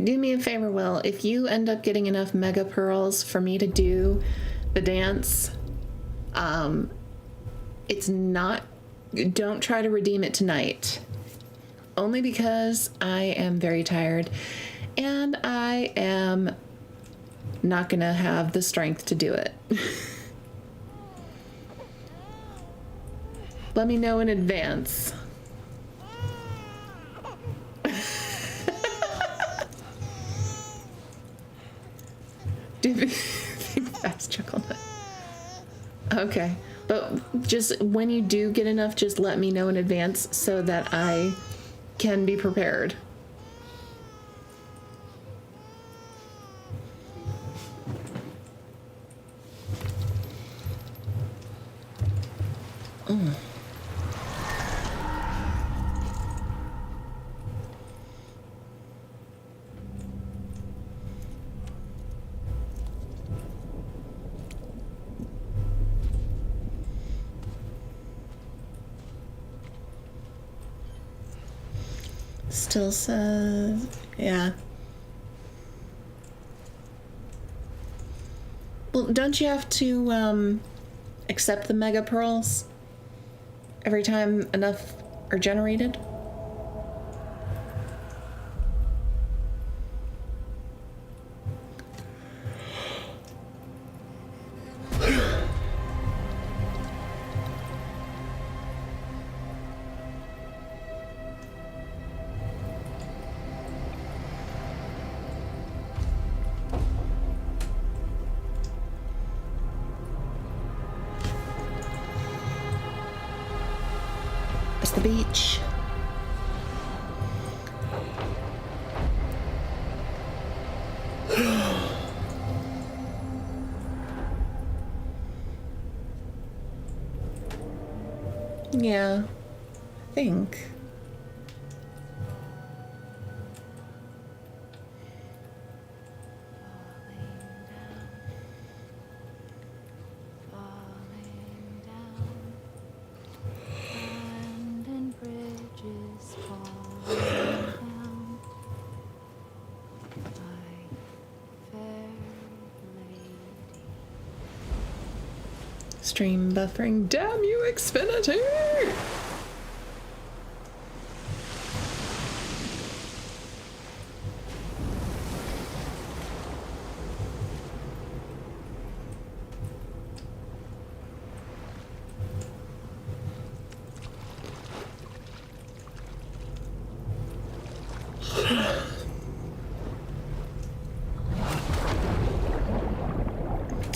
Do me a favor, Will. If you end up getting enough mega pearls for me to do the dance, it's not... Don't try to redeem it tonight. Only because I am very tired and I am not gonna have the strength to do it. Let me know in advance. Do the fast chuckle nut. Okay, but just when you do get enough, just let me know in advance so that I can be prepared. Still says, yeah. Well, don't you have to accept the mega pearls every time enough are generated? It's the beach. Yeah, I think. Stream buffering. Damn you, Xfinity!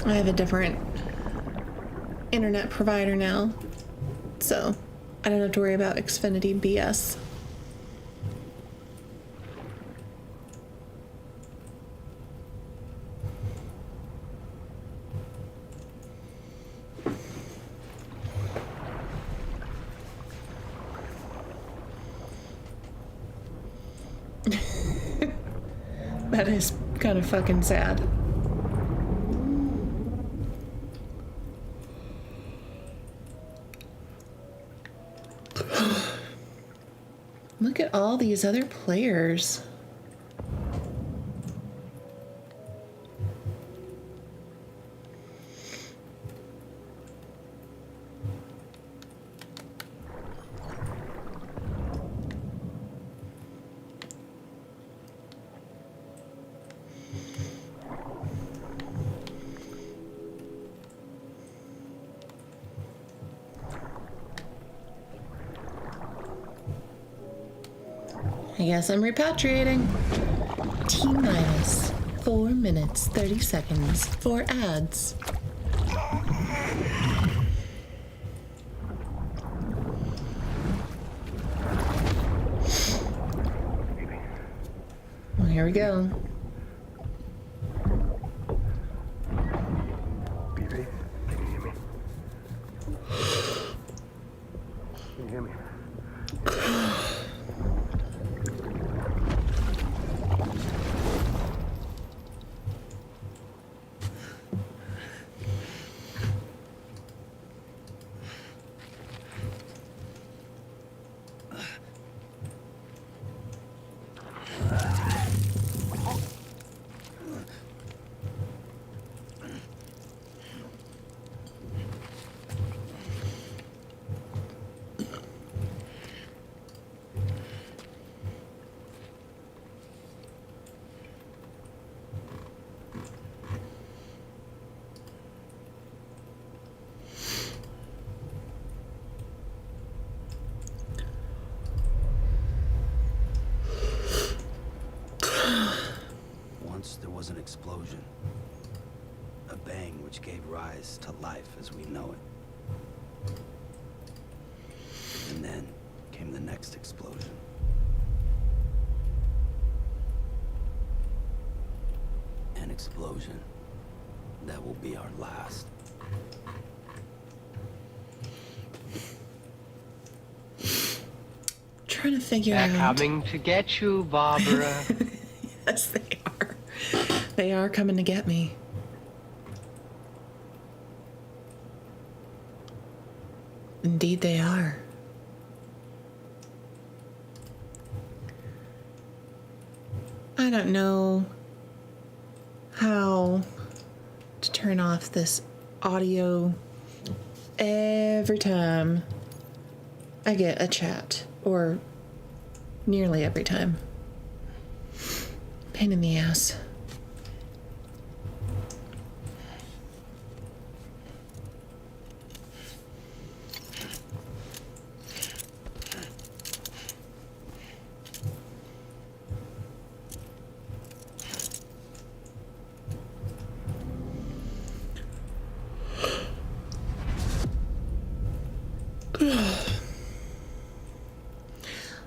I have a different internet provider now, so I don't have to worry about Xfinity BS. That is kind of fucking sad. Look at all these other players. I guess I'm repatriating. T-minus 4 minutes, 30 seconds for ads. Well, here we go. BB, can you hear me? Can you hear me? Once there was an explosion. A bang which gave rise to life as we know it. And then came the next explosion. An explosion that will be our last. trying to figure They're out. coming to get you, Barbara. Yes, they are. They are coming to get me. Indeed, they are. I don't know how to turn off this audio every time I get a chat, or nearly every time. Pain in the ass.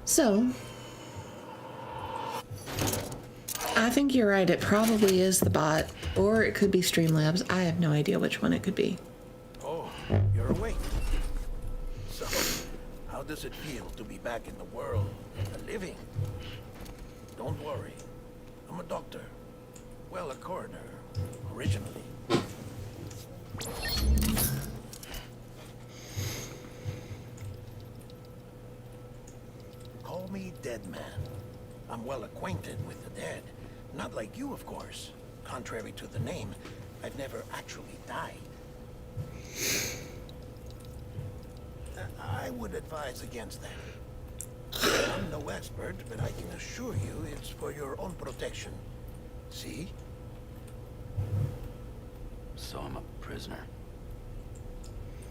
So, I think you're right. It probably is the bot, or it could be Streamlabs. I have no idea which one it could be. Oh, you're awake. So, how does it feel to be back in the world, a living? Don't worry. I'm a doctor. Well, a coroner, originally. Call me Dead Man. I'm well acquainted with the dead. Not like you, of course. Contrary to the name, I've never actually died. I would advise against that. I'm no expert, but I can assure you it's for your own protection. See? So I'm a prisoner.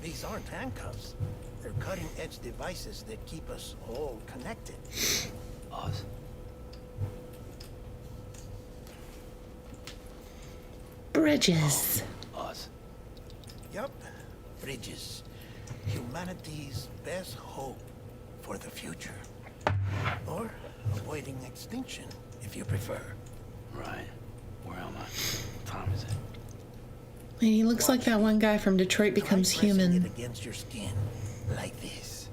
These aren't handcuffs. They're cutting-edge devices that keep us all connected. Oz? Bridges. Oz. Yup. Bridges. Humanity's best hope for the future. Or avoiding extinction, if you prefer. Right. Where am I? What time is it? And he looks like that one guy from Detroit Becomes Try pressing Human. it against your skin, like this.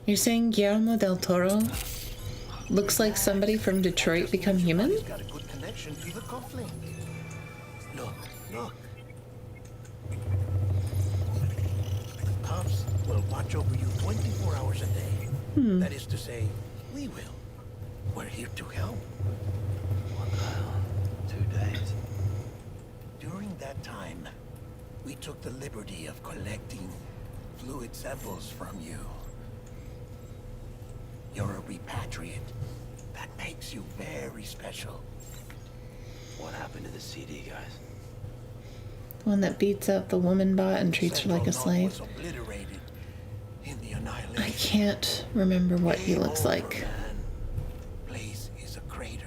You're saying Guillermo del Toro looks like somebody from Detroit Become Human? He's got a good connection to the cufflink. Look, look. The cops will watch over you 24 hours a day. That is to say, we will. We're here to help. What the hell? 2 days. During that time, we took the liberty of collecting fluid samples from you. You're a repatriate. That makes you very special. What happened to the CD guys? One that beats up the woman bot and treats her like a Central Knot slave. was obliterated in the annihilation. I can't remember what he looks like. Man. Place is a crater.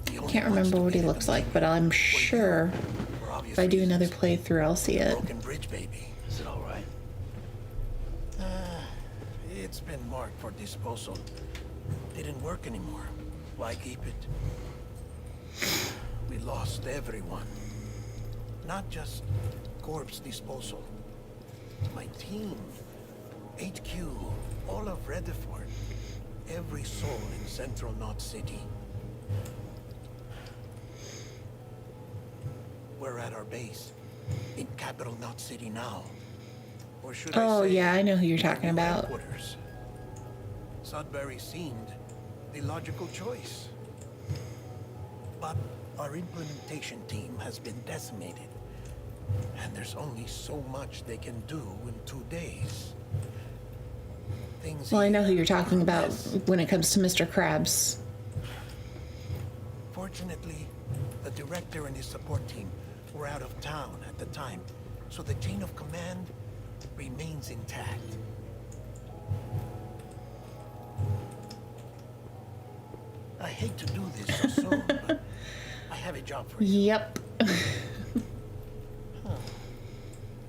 The only Can't remember what he looks like, but I'm sure if I do another playthrough, I'll see it. Broken Bridge, baby. Is it alright? It's been marked for disposal. Didn't work anymore. Why keep it? We lost everyone. Not just corpse disposal. My team, HQ, all of Redefort, every soul in Central Knot City. We're at our base, in Capital Knot City now. Or should I Oh say, yeah, I know who you're talking new about. headquarters. Sudbury seemed the logical choice. But our implementation team has been decimated. And there's only so much they can do in 2 days. Things Well, I know who here you're talking are about less. when it comes to Mr. Krabs. Fortunately, the director and his support team were out of town at the time, so the chain of command remains intact. I hate to do this so soon, but I have a job for you. Yep.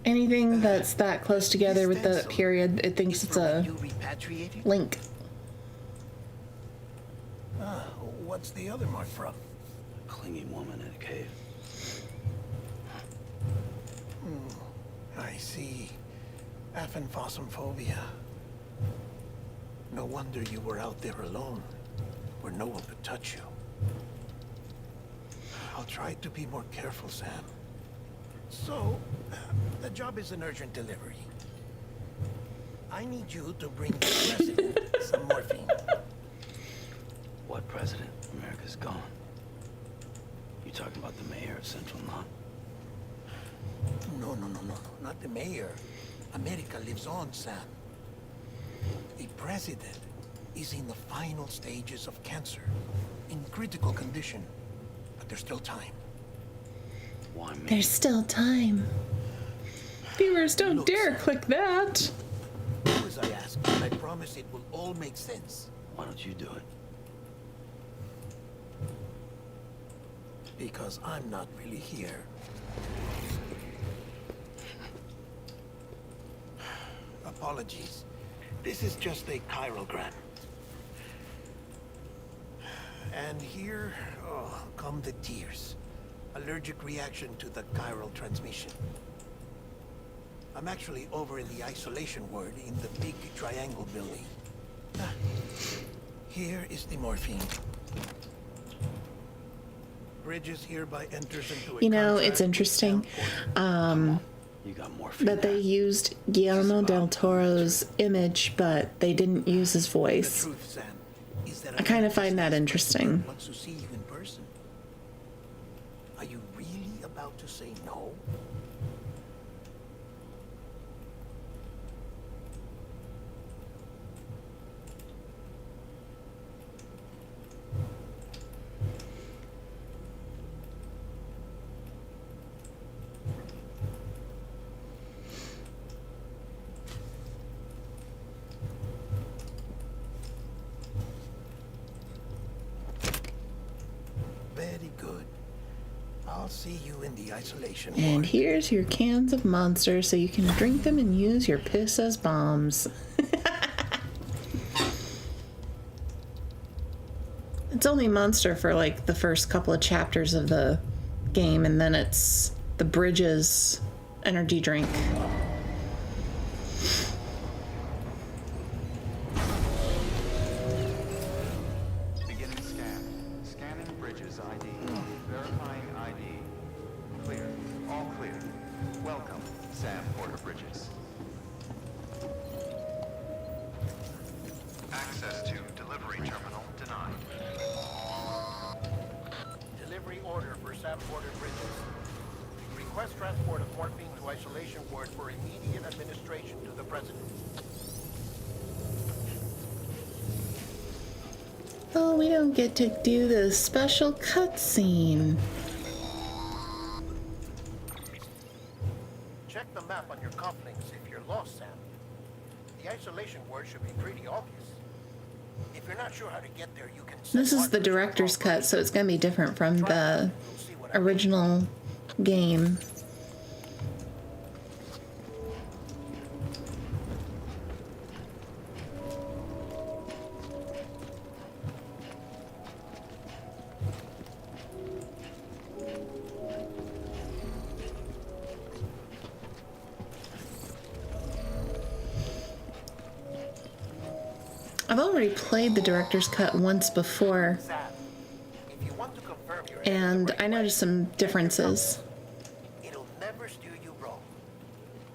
Anything that's that close together with the period, it thinks it's a You repatriated? link. What's the other mark from? Clinging woman in a cave. I see. Aphenphosmphobia. No wonder you were out there alone, where no one could touch you. I'll try to be more careful, Sam. So, the job is an urgent delivery. I need you to bring the president some morphine. What president? America's gone. You talking about the mayor of Central Knot? No, not the mayor. America lives on, Sam. The president is in the final stages of cancer, in critical condition, but there's still time. Why me? There's still time. Viewers, don't dare click that. Do as I ask, and I promise it will all make sense. Why don't you do it? Because I'm not really here. Apologies. This is just a chirogram. And here, come the tears. Allergic reaction to the chiral transmission. I'm actually over in the isolation ward in the big triangle building. Here is the morphine. Bridges hereby enters into a You know, contract it's interesting You got morphine. that they used Guillermo del Toro's image, but they didn't use his The voice. truth, Sam, is that I kind of find that interesting. wants to see you in person. Are you really about to say no? Very good. I'll see you in the isolation And ward. here's your cans of Monster so you can drink them and use your piss as bombs. It's only Monster for like the first couple of chapters of the game, and then it's the Bridges energy drink. Beginning scan. Scanning Bridges ID. Verifying ID. Clear. All clear. Welcome, Sam Porter Bridges. Access to delivery terminal denied. Delivery order for Sam Porter Bridges. Request transport of morphine to isolation ward for immediate administration to the president. Oh, we don't get to do the special cutscene. Check the map on your cufflinks if you're lost, Sam. The isolation word should be pretty obvious. If you're not sure how to get there, you can... This is the director's cut, so it's going to be different from the original game. I've already played the director's cut once before, Sam, if you want to confirm your and I noticed some differences. it'll never steer you wrong.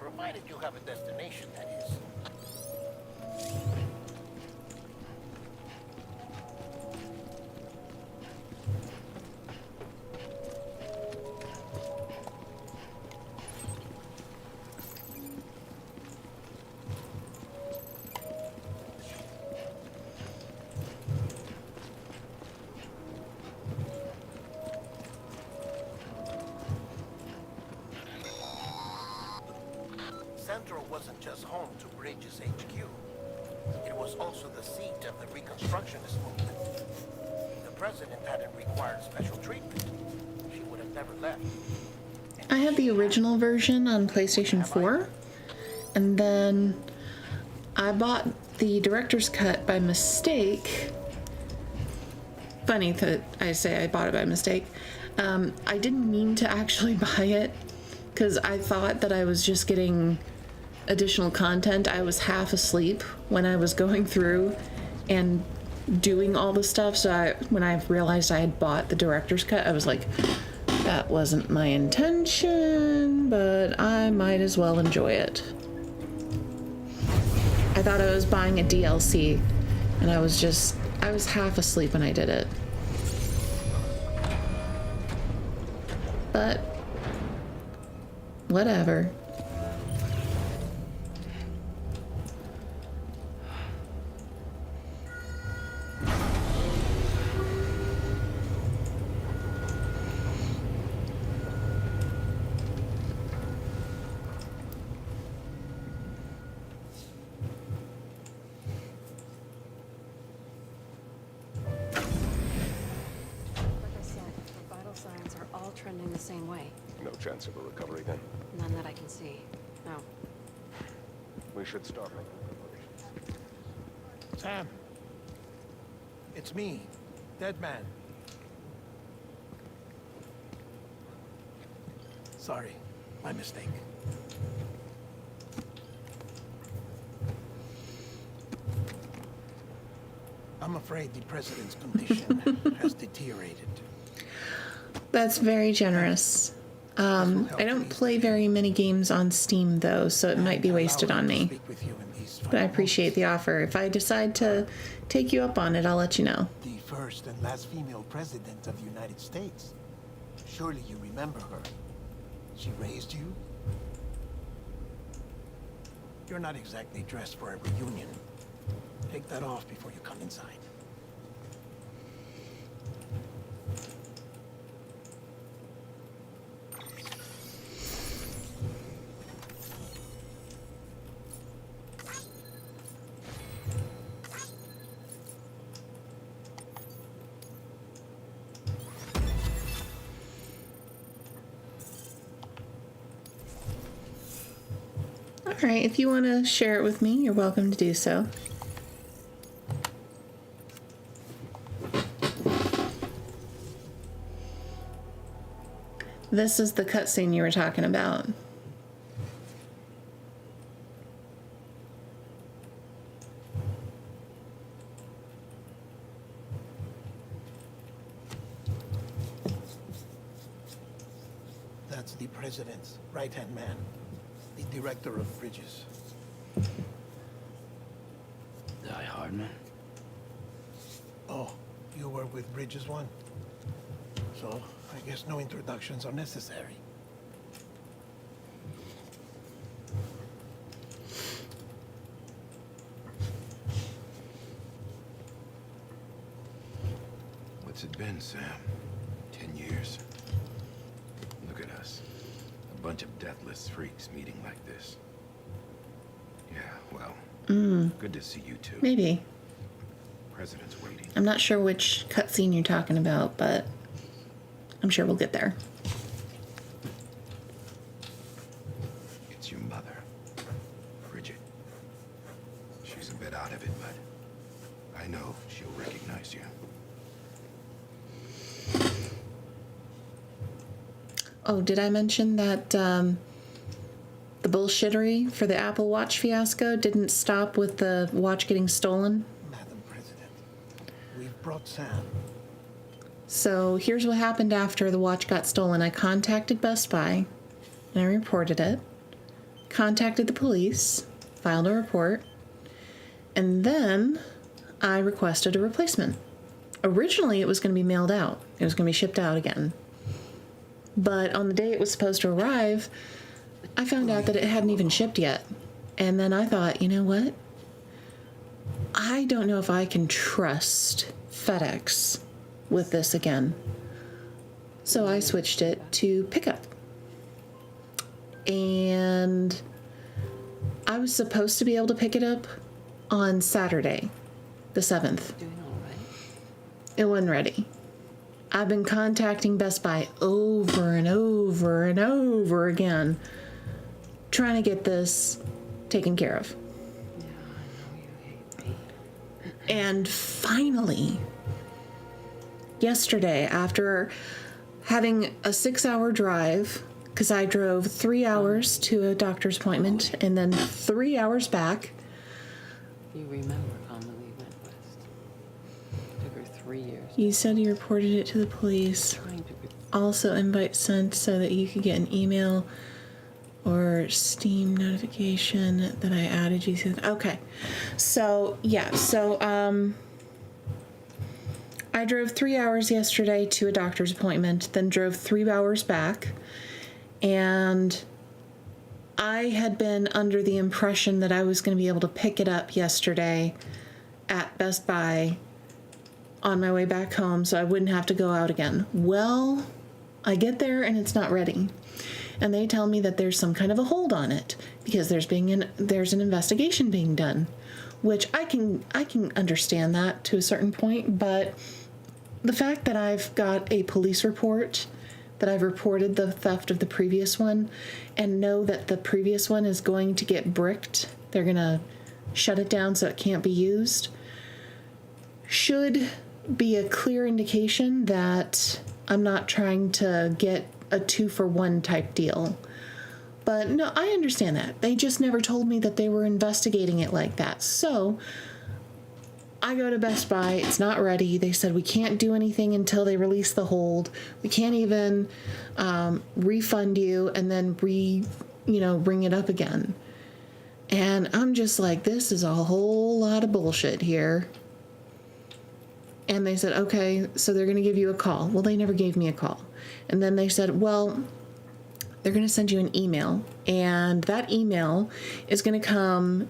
Provided you have a destination, that is. Central wasn't just home to Bridges HQ. It was also the seat of the Reconstructionist movement. The president hadn't required special treatment. She would have never left. I had the original version on PlayStation 4, and then I bought the director's cut by mistake. Funny that I say I bought it by mistake. I didn't mean to actually buy it, because I thought that I was just getting additional content, I was half asleep when I was going through and doing all the stuff. So when I realized I had bought the director's cut, I was like, that wasn't my intention, but I might as well enjoy it. I thought I was buying a DLC, and I was half asleep when I did it. But whatever. Trending the same way. No chance of a recovery then? None that I can see. No. We should start making preparations. Sam. It's me, Dead Man. Sorry, my mistake. I'm afraid the president's condition has deteriorated. That's very generous. I don't play very many games on Steam though, so it might be wasted on me. But I appreciate the offer. If I decide to take you up on it, I'll let you know. The first and last female president of the United States. Surely you remember her. She raised you. You're not exactly dressed for a reunion. Take that off before you come inside. All right, if you want to share it with me, you're welcome to do so. This is the cutscene you were talking about. That's the president's right-hand man, the director of bridges. Die Hardman? Oh, you were with Bridges One? So, I guess no introductions are necessary. What's it been, Sam? 10 years? Look at us. A bunch of deathless freaks meeting like this. Yeah, well, good to see you too. Maybe. President's waiting. I'm not sure which cutscene you're talking about, but I'm sure we'll get there. It's your mother, Bridget. She's a bit out of it, but I know she'll recognize you. Oh, did I mention that the bullshittery for the Apple Watch fiasco didn't stop with the watch getting stolen? Madam President, we've brought Sam. So here's what happened after the watch got stolen. I contacted Best Buy and I reported it. Contacted the police, filed a report, and then I requested a replacement. Originally, it was going to be mailed out. It was going to be shipped out again. But on the day it was supposed to arrive, I found out that it hadn't even shipped yet. And then I thought, you know what? I don't know if I can trust FedEx with this again. So I switched it to pickup. And I was supposed to be able to pick it up on Saturday, the 7th. It wasn't ready. I've been contacting Best Buy over and over and over again, trying to get this taken care of. And finally, yesterday, after having a 6-hour drive, because I drove 3 hours to a doctor's appointment and then 3 hours back. You remember Amelie went west. Took her 3 years. You said you reported it to the police. Also, invite sent so that you could get an email or Steam notification that I added you to. Okay, so yeah, I drove 3 hours yesterday to a doctor's appointment, then drove 3 hours back, and I had been under the impression that I was going to be able to pick it up yesterday at Best Buy on my way back home so I wouldn't have to go out again. Well, I get there and it's not ready. And they tell me that there's some kind of a hold on it because there's an investigation being done, which I can understand that to a certain point, but the fact that I've got a police report that I've reported the theft of the previous one and know that the previous one is going to get bricked, they're going to shut it down so it can't be used, should be a clear indication that I'm not trying to get a 2-for-1 type deal. But no, I understand that. They just never told me that they were investigating it like that. So I go to Best Buy. It's not ready. They said we can't do anything until they release the hold. We can't even refund you and then bring it up again. And I'm just like, this is a whole lot of bullshit here. And they said, okay, so they're going to give you a call. Well, they never gave me a call. And then they said, well, they're going to send you an email. And that email is going to come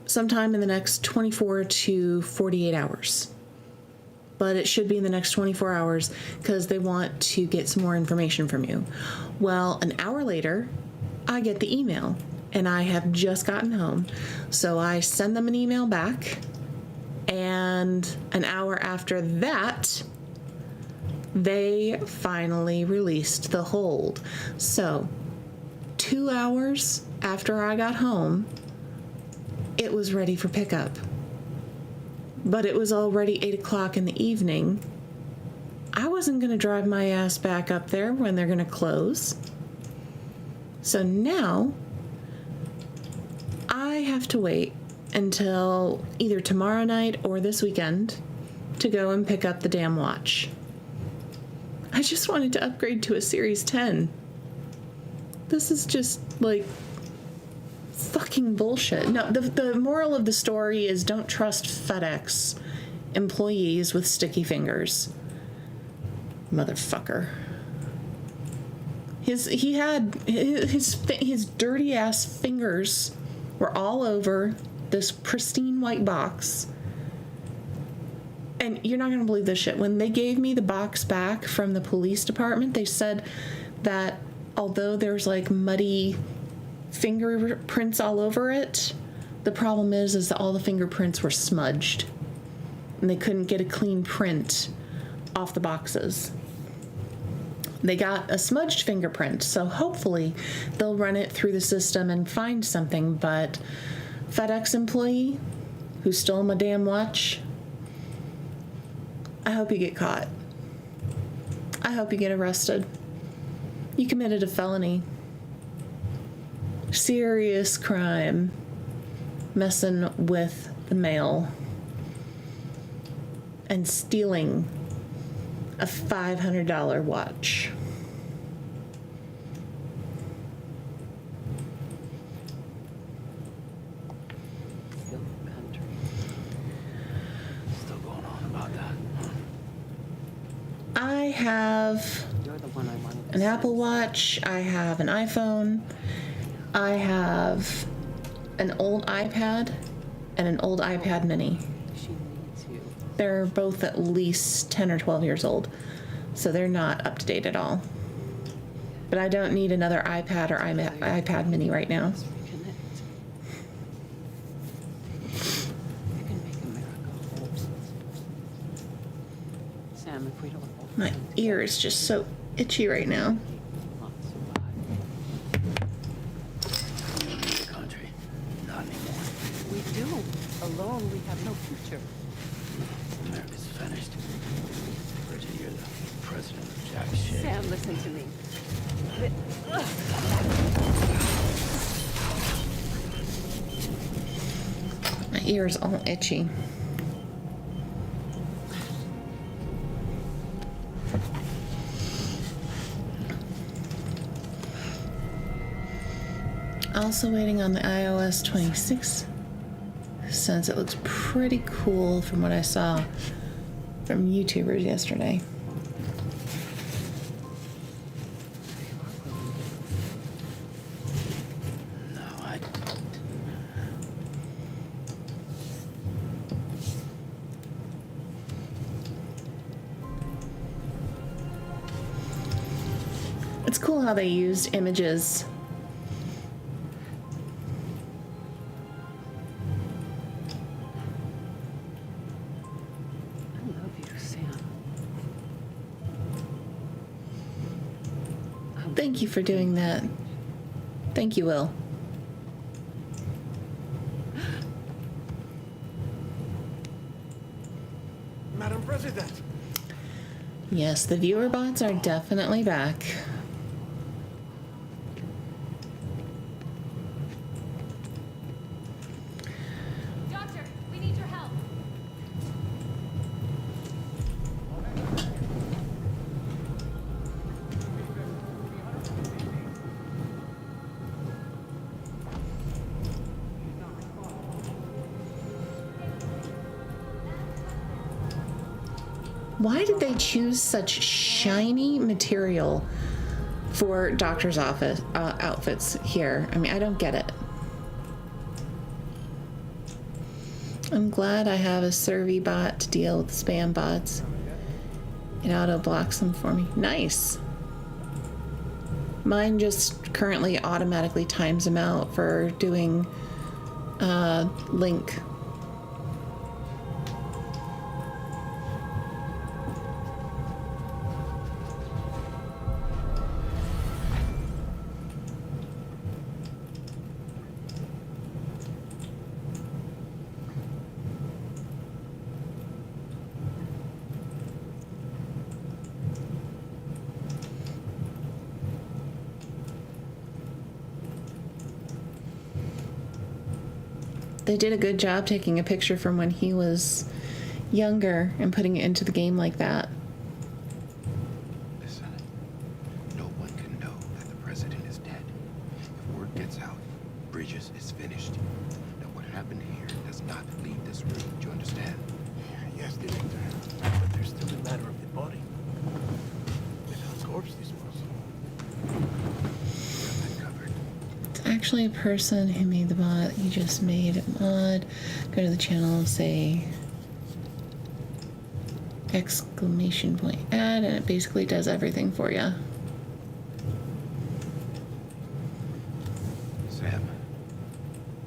sometime in the next 24 to 48 hours. But it should be in the next 24 hours because they want to get some more information from you. Well, an hour later, I get the email. And I have just gotten home. So I send them an email back. And an hour after that, they finally released the hold. So 2 hours after I got home, it was ready for pickup. But it was already 8 o'clock in the evening. I wasn't going to drive my ass back up there when they're going to close. So now I have to wait until either tomorrow night or this weekend to go and pick up the damn watch. I just wanted to upgrade to a Series 10. This is just like fucking bullshit. No, the moral of the story is don't trust FedEx employees with sticky fingers. Motherfucker. His dirty ass fingers were all over this pristine white box. And you're not going to believe this shit. When they gave me the box back from the police department, they said that although there's like muddy fingerprints all over it, the problem is that all the fingerprints were smudged. And they couldn't get a clean print off the boxes. They got a smudged fingerprint, so hopefully they'll run it through the system and find something, but FedEx employee who stole my damn watch, I hope you get caught. I hope you get arrested. You committed a felony. Serious crime. Messing with the mail. And stealing a $500 watch. Still going on about that. I have an Apple Watch. I have an iPhone. I have an old iPad and an old iPad mini. They're both at least 10 or 12 years old, so they're not up to date at all. But I don't need another iPad or iPad mini right now. Sam, if we don't My ear is just so itchy right now. Country, not anymore. We do. Alone, we have no future. America's finished. Bridget, you're the president of jack shit. Sam, listen to me. My ear's all itchy. Also waiting on the iOS 26 since it looks pretty cool from what I saw from YouTubers yesterday. It's cool how they used images. I love you, Sam. Thank you for doing that. Thank you, Will. Madam President. Yes, the viewer bots are definitely back. Doctor, we need your help. Why did they choose such shiny material for doctor's office outfits here? I mean, I don't get it. I'm glad I have a Survey bot to deal with spam bots. It auto blocks them for me. Nice. Mine just currently automatically times them out for doing link. They did a good job taking a picture from when he was younger and putting it into the game like that. Listen, no one can know that the president is dead. If word gets out, Bridges is finished. Now what happened here does not leave this room. Do you understand? Yes, Director. But there's still the matter of the body. Without corpse disposal. It's actually a person who made the bot. You just made a mod. Go to the channel, say exclamation point add, and it basically does everything for you. Sam,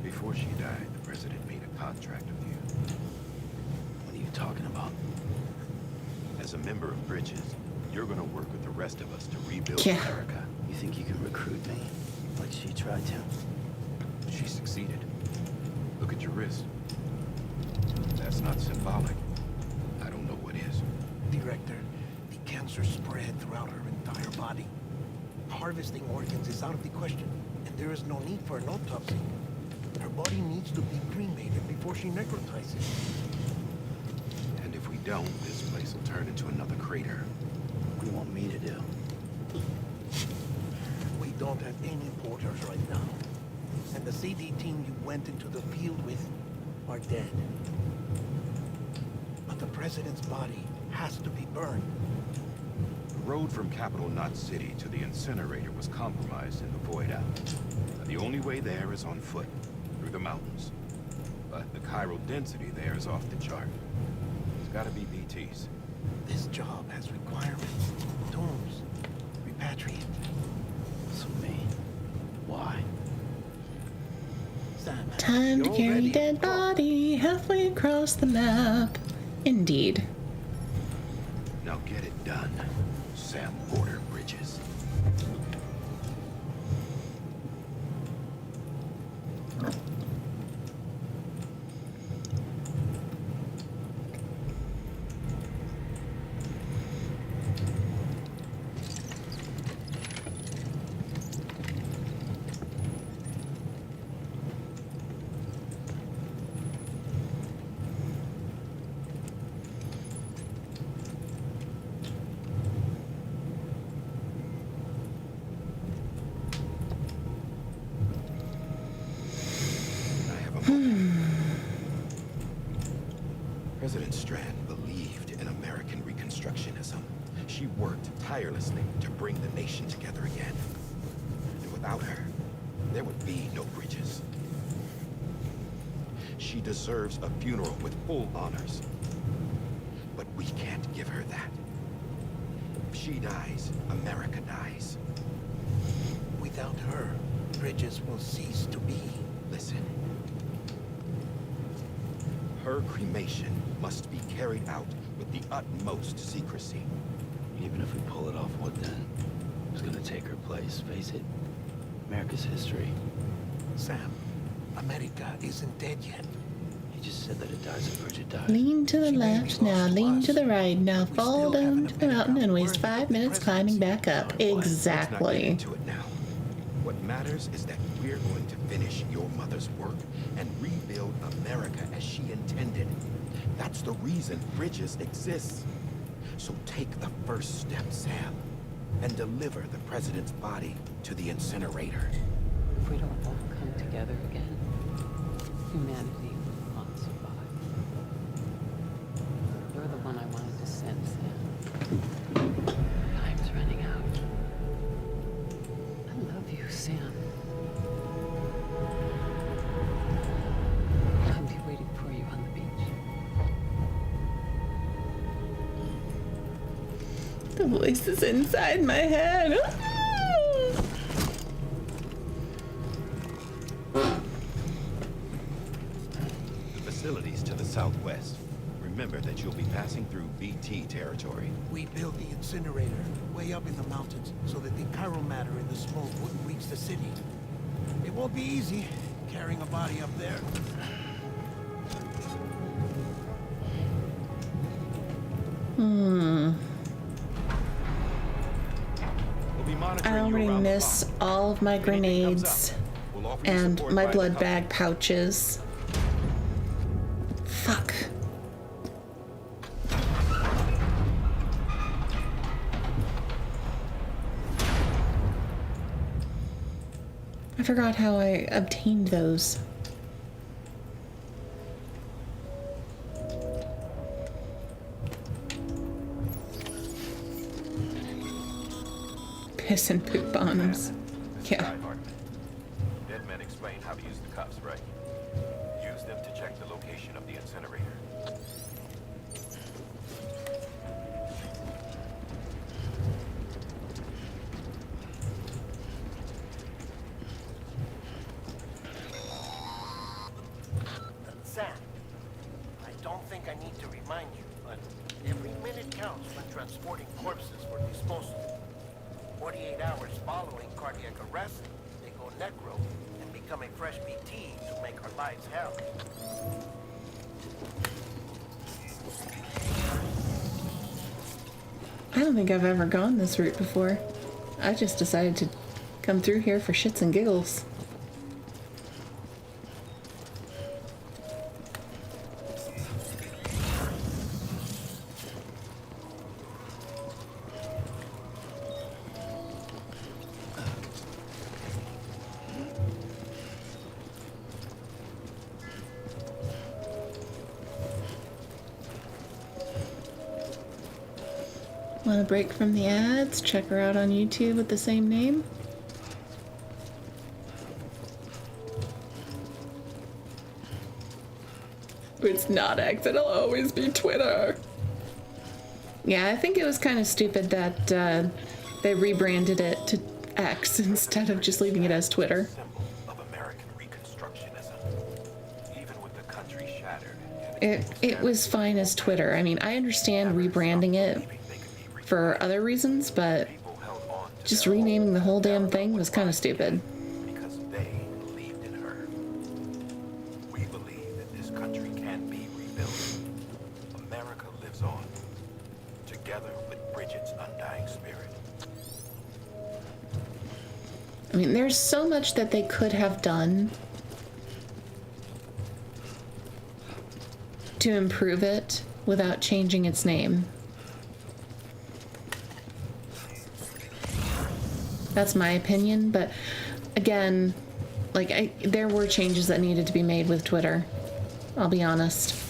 before she died, the president made a contract with you. What are you talking about? As a member of Bridges, you're gonna work with the rest of us to rebuild Yeah. America. You think you can recruit me like she tried to? She succeeded. Look at your wrist. That's not symbolic. I don't know what is. Director, the cancer spread throughout her entire body. Harvesting organs is out of the question, and there is no need for an autopsy. Her body needs to be cremated before she necrotizes. And if we don't, this place will turn into another crater. What do you want me to do? We don't have any porters right now. And the CD team you went into the field with are dead. But the president's body has to be burned. The road from Capital Knot City to the incinerator was compromised in the void out. The only way there is on foot, through the mountains. But the chiral density there is off the chart. It's gotta be BTs. This job has requirements. Tombs. Repatriate. So me. Why? Sam, Time to you're carry ready. dead body halfway across the map. Indeed. Now get it done, Sam Porter Bridges. President Strand believed in American Reconstructionism. She worked tirelessly to bring the nation together again. And without her, there would be no bridges. She deserves a funeral with full honors. But we can't give her that. If she dies, America dies. Without her, bridges will cease to be. Listen. Her cremation must be carried out with the utmost secrecy. Even if we pull it off, what then? Who's gonna take her place? Face it, America's history. Sam, America isn't dead yet. He just said that it dies if Bridget dies. Lean to the left, now lean to the right, now fall down to the mountain and waste 5 minutes climbing back up. Let's not get Exactly. into it now. What matters is that we're going to finish your mother's work and rebuild America as she intended. That's the reason Bridges exists. So take the first step, Sam, and deliver the president's body to the incinerator. If we don't all come together again, humanity will not survive. You're the one I wanted to send, Sam. Time's running out. I love you, Sam. I'll be waiting for you on the beach. The voice is inside my head. The facilities to the southwest. Remember that you'll be passing through BT territory. We built the incinerator way up in the mountains so that the chiral matter in the smoke wouldn't reach the city. It won't be easy carrying a body up there. I already miss all of my grenades and my blood bag pouches. Fuck. I forgot how I obtained those. Piss and poop bombs. Yeah. Dead men explain how to use the cuffs, right? Use them to check the location of the incinerator. Sam, I don't think I need to remind you, but every minute counts when transporting corpses for disposal. 48 hours following cardiac arrest, they go necro and become a fresh BT to make our lives hell. I don't think I've ever gone this route before. I just decided to come through here for shits and giggles. Want a break from the ads? Check her out on YouTube with the same name. It's not X, it'll always be Twitter. Yeah, I think it was kind of stupid that they rebranded it to X instead of just leaving it as Twitter. Of American Reconstructionism. Even with the country shattered. It was fine as Twitter. I mean, I understand rebranding it for other reasons, but just renaming the whole damn thing was kind of stupid. Because they believed in her. We believe that this country can be rebuilt. America lives on. Together with Bridget's undying spirit. I mean, there's so much that they could have done to improve it without changing its name. That's my opinion, but again, Like, there were changes that needed to be made with Twitter. I'll be honest.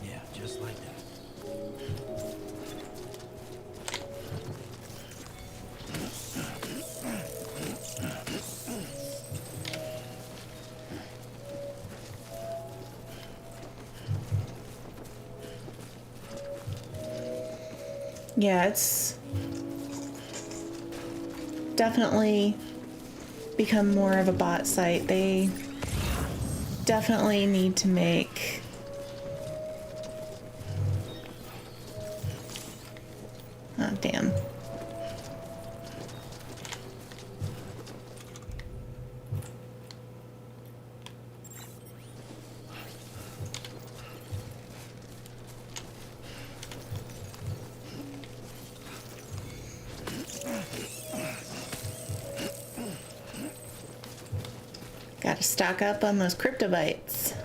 Yeah, just like that. Yeah, it's definitely become more of a bot site. They definitely need to make oh, damn. Gotta stock up on those cryptobytes.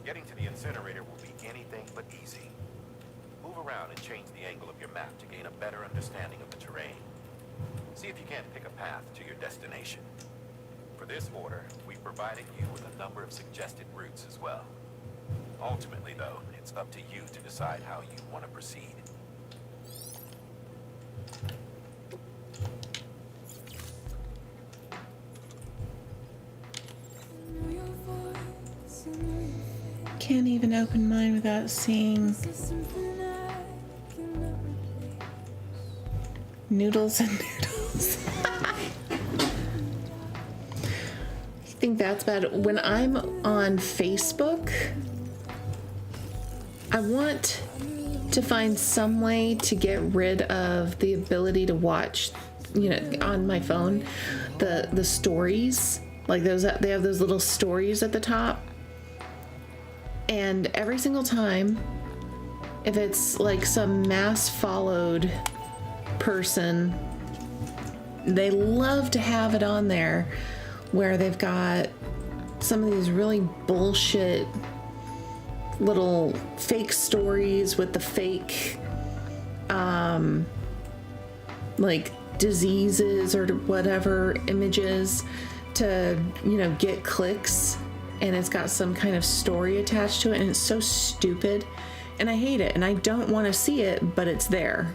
Getting to the incinerator will be anything but easy. Move around and change the angle of your map to gain a better understanding of the terrain. See if you can't pick a path to your destination. For this order, we've provided you with a number of suggested routes as well. Ultimately, though, it's up to you to decide how you want to proceed. Can't even open mine without seeing noodles and noodles. I think that's bad. When I'm on Facebook, I want to find some way to get rid of the ability to watch, you know, on my phone, the stories. Like those, they have those little stories at the top. And every single time, if it's like some mass followed person, they love to have it on there where they've got some of these really bullshit little fake stories with the fake like diseases or whatever images to, you know, get clicks, and it's got some kind of story attached to it, and it's so stupid and I hate it and I don't want to see it, but it's there.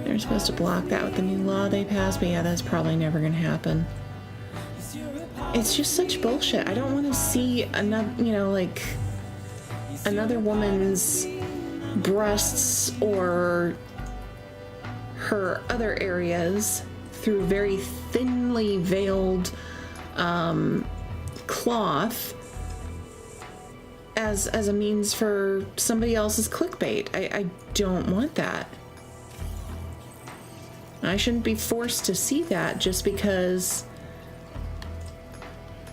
They're supposed to block that with the new law they passed, but yeah, that's probably never gonna happen. It's just such bullshit. I don't want to see another, you know, like another woman's breasts or her other areas through very thinly veiled cloth as a means for somebody else's clickbait. I don't want that. I shouldn't be forced to see that just because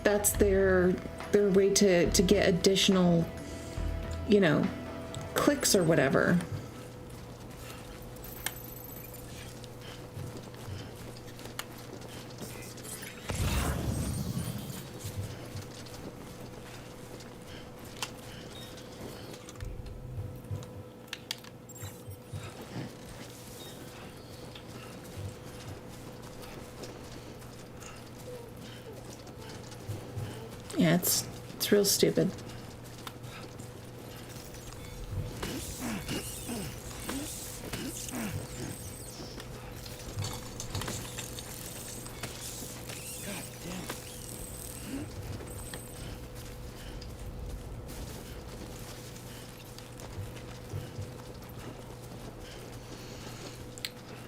that's their way to get additional, you know, clicks or whatever. Yeah, it's real stupid.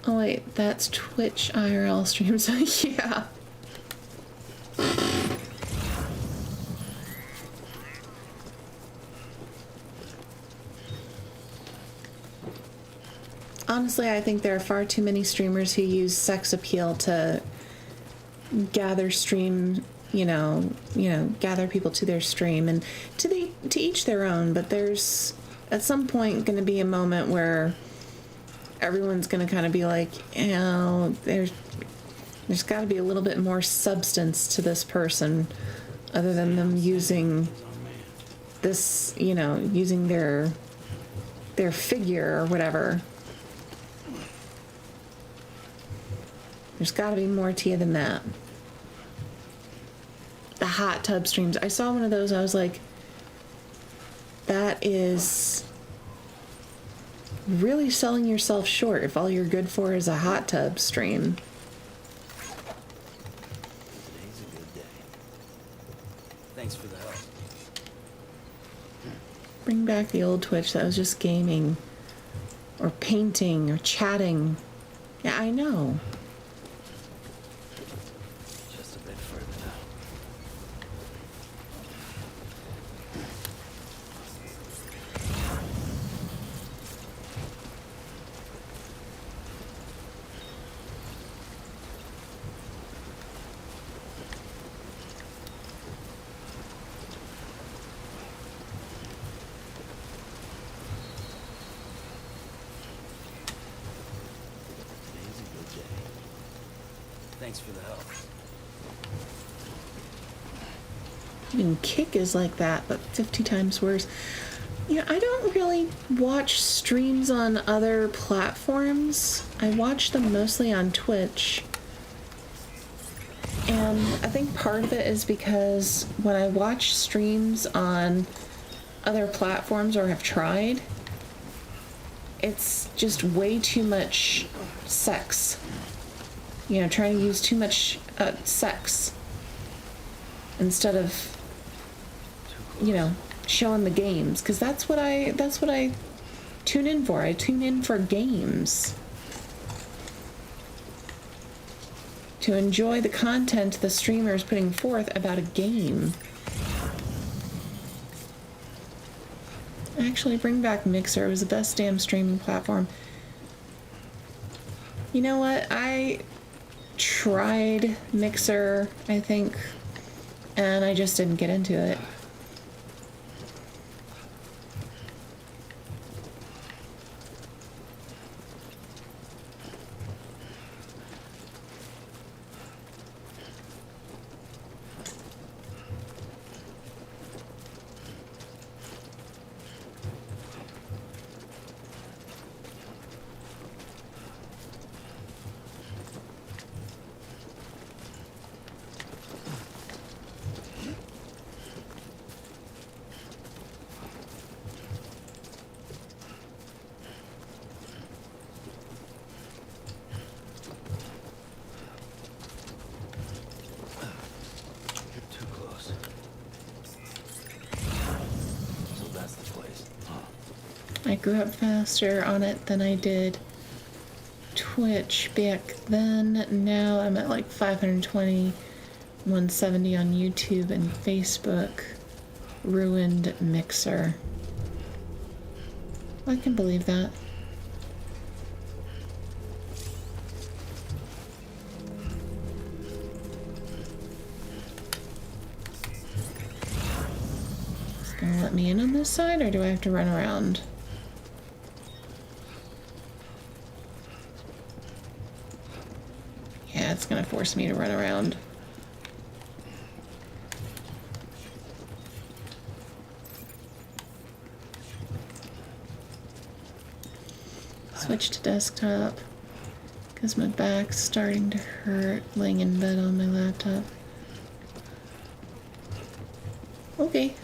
Oh wait, that's Twitch IRL streams. Yeah. Honestly, I think there are far too many streamers who use sex appeal to gather stream, gather people to their stream, and to each their own. But there's at some point going to be a moment where everyone's going to kind of be like, there's got to be a little bit more substance to this person, other than them using this, using their figure or whatever. There's got to be more to you than that. The hot tub streams. I saw one of those. I was like, that is really selling yourself short if all you're good for is a hot tub stream. Today's a good day. Thanks for the help. Bring back the old Twitch that was just gaming or painting or chatting. Yeah, I know. Just a bit further now. Today's a good day. Thanks for the help. I mean, Kick is like that, but 50 times worse. Yeah, I don't really watch streams on other platforms. I watch them mostly on Twitch. And I think part of it is because when I watch streams on other platforms or have tried, it's just way too much sex. Trying to use too much sex instead of, showing the games, because that's what I tune in for. I tune in for games. To enjoy the content the streamer is putting forth about a game. Actually, bring back Mixer. It was the best damn streaming platform. You know what? I tried Mixer, I think, and I just didn't get into it. I grew up faster on it than I did Twitch back then. Now I'm at like 520, 170 on YouTube and Facebook. Ruined Mixer. I can believe that. Is it gonna let me in on this side, or do I have to run around? gonna force me to run around. Switch to desktop, because my back's starting to hurt laying in bed on my laptop. Okay.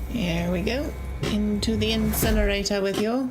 Here we go. Into the incinerator with you.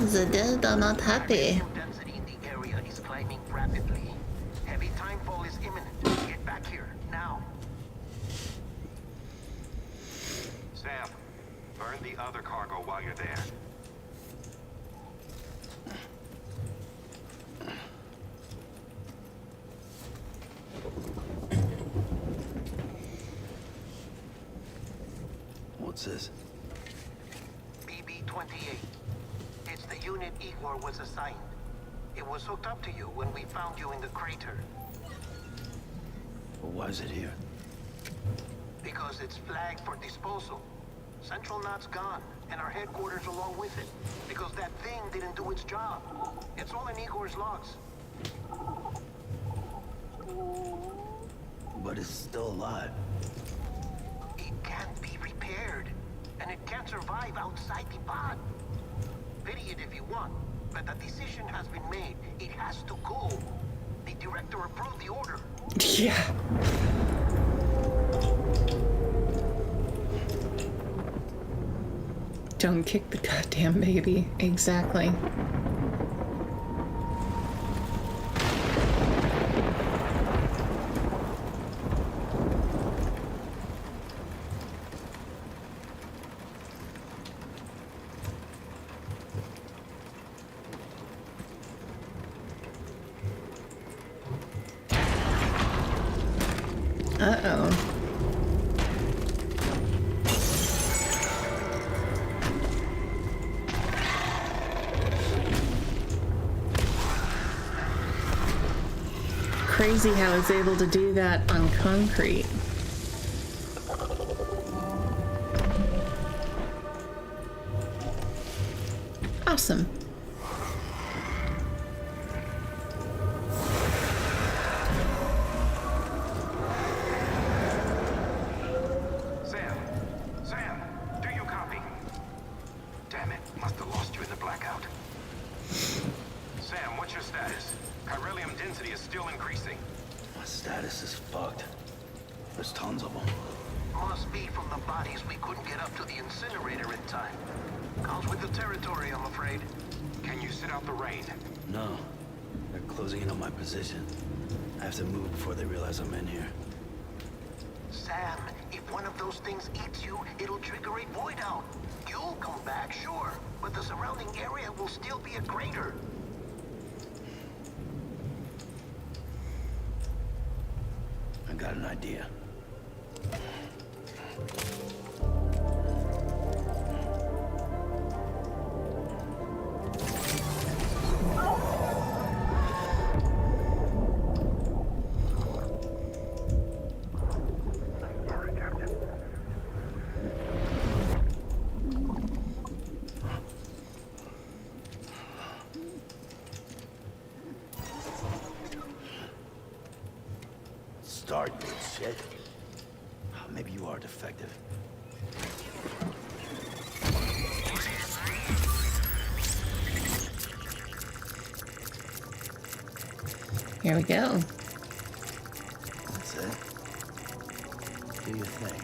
The dead are not happy. Density in the area is climbing rapidly. Heavy timefall is imminent. Get back here, now. Sam, burn the other cargo while you're there. What's this? BB-28. It's the unit Igor was assigned. It was hooked up to you when we found you in the crater. Well, why is it here? Because it's flagged for disposal. Central Knot's gone, and our headquarters along with it. Because that thing didn't do its job. It's all in Igor's logs. But it's still alive. It can't be repaired, and it can't survive outside the pod. Pity it if you want, but the decision has been made. It has to go. The director approved the order. Yeah. Don't kick the goddamn baby. Exactly. Uh-oh. Crazy how it's able to do that on concrete. Awesome. Sam, do you copy? Damn it, must have lost you in the blackout. Sam, what's your status? Chiralium density is still increasing. My status is fucked. There's tons of them. Must be from the bodies we couldn't get up to the incinerator in time. Comes with the territory, I'm afraid. Can you sit out the rain? No. They're closing in on my position. I have to move before they realize I'm in here. Sam, if one of those things eats you, it'll trigger a void out. You'll come back, sure, but the surrounding area will still be a crater. I got an idea. Start, you shit. Maybe you are defective. Here we go. That's it. Do your thing.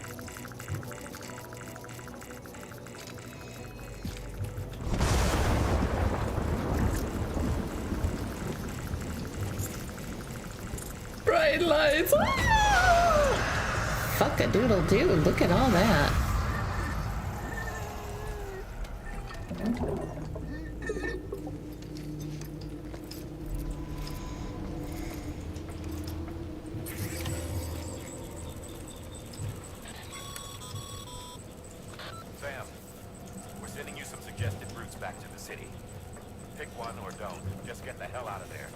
Bright lights. Ah! Fuck a doodle doo. Look at all that. Sam, we're sending you some suggested routes back to the city. Pick one or don't. Just get the hell out of there.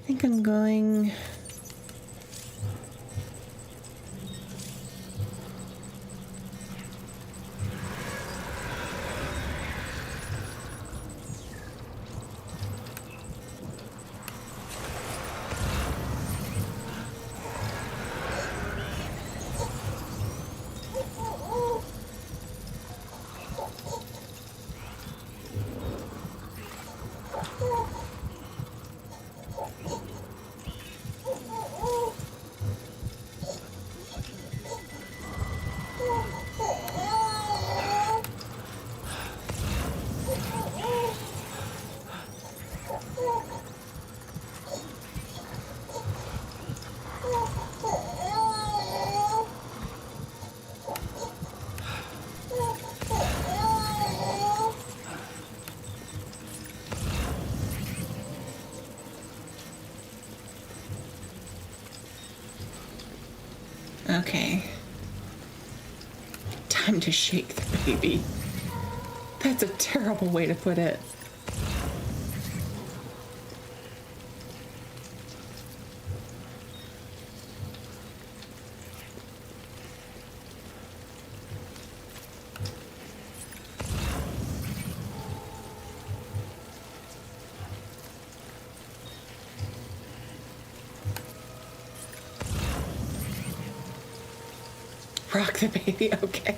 I think I'm going... Okay. Time to shake the baby. That's a terrible way to put it. Rock the baby, okay.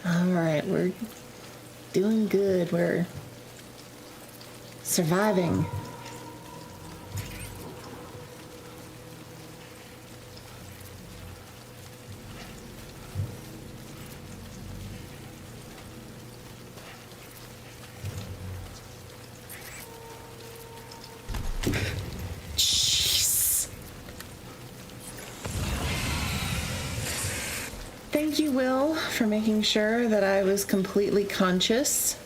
Alright, we're doing good. We're surviving. Jeez. Thank you, Will, for making sure that I was completely conscious.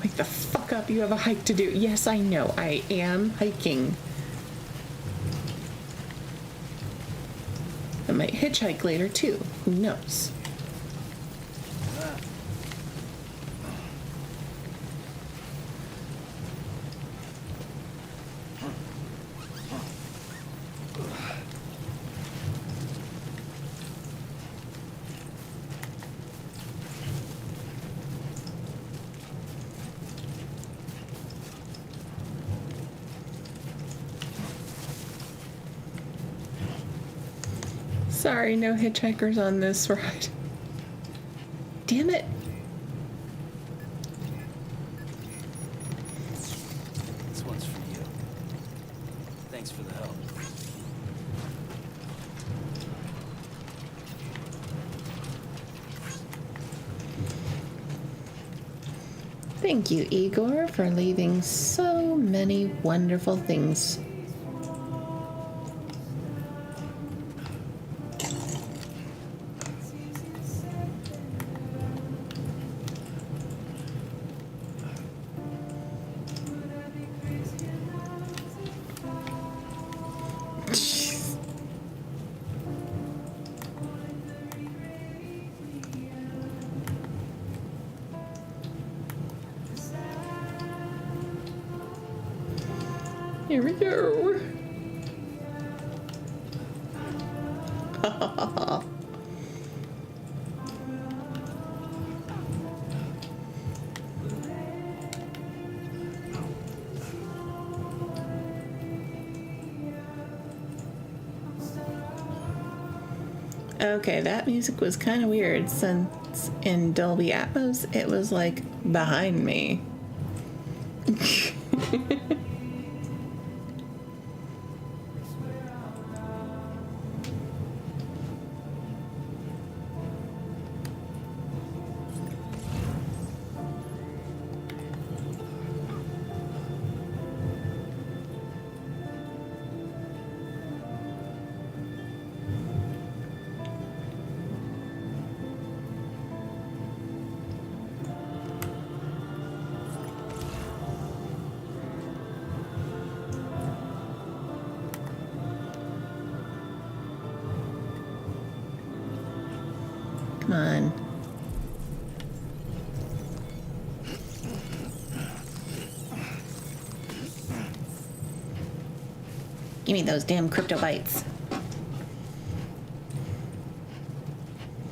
Wake the fuck up, you have a hike to do. Yes, I know, I am hiking. I might hitchhike later too, who knows? Sorry, no hitchhikers on this ride. Damn it. This one's for you. Thanks for the help. Thank you, Igor, for leaving so many wonderful things. Here we go. Okay, that music was kind of weird since in Dolby Atmos it was like behind me. Come on. Give me those damn crypto bytes.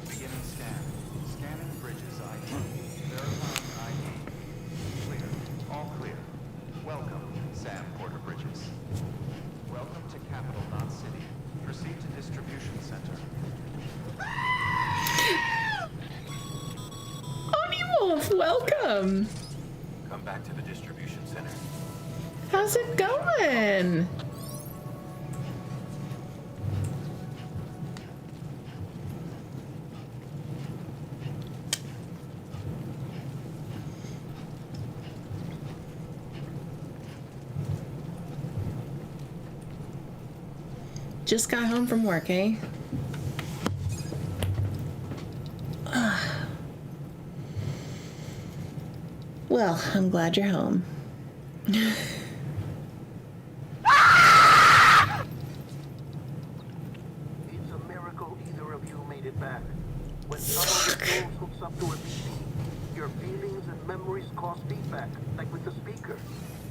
Beginning scan. Scanning bridges ID. Verifying ID. Clear. All clear. Welcome, Sam Porter Bridges. Welcome to Capital Knot City. Proceed to distribution center. Wolf, welcome. Come back to the distribution center. How's it going? Just got home from work, eh? Well, I'm glad you're home. It's a miracle either of you made it back. When someone with phones hooks up to a PC, your feelings and memories cause feedback, like with the speaker.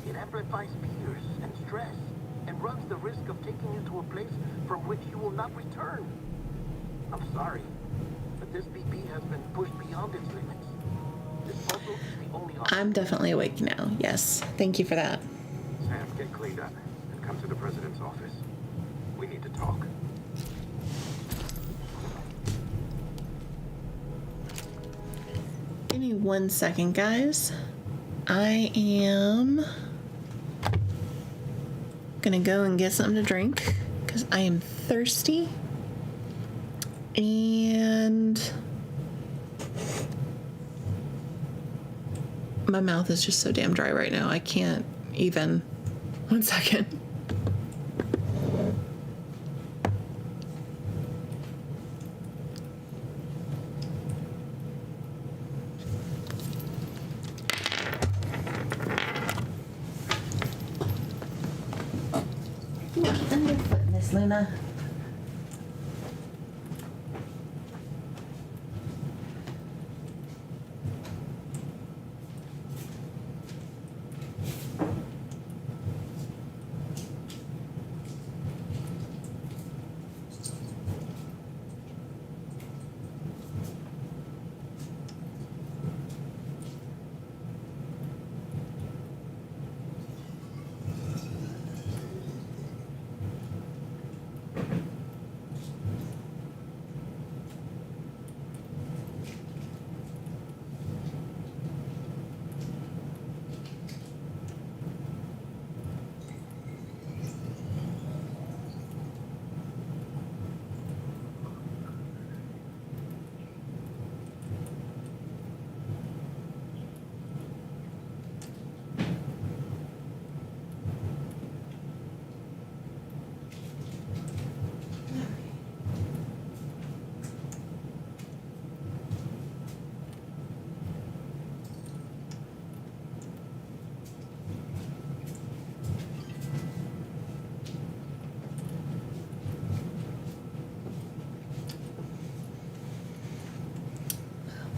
It amplifies fears and stress, and runs the risk of taking you to a place from which you will not return. I'm sorry, but this BB has been pushed beyond its limits. This puzzle is the only option. I'm definitely awake now. Yes. Thank you for that. Sam, get cleaned up and come to the president's office. We need to talk. Give me 1 second, guys. I am gonna go and get something to drink because I am thirsty. And my mouth is just so damn dry right now. I can't even. 1 second. Thanks, Luna.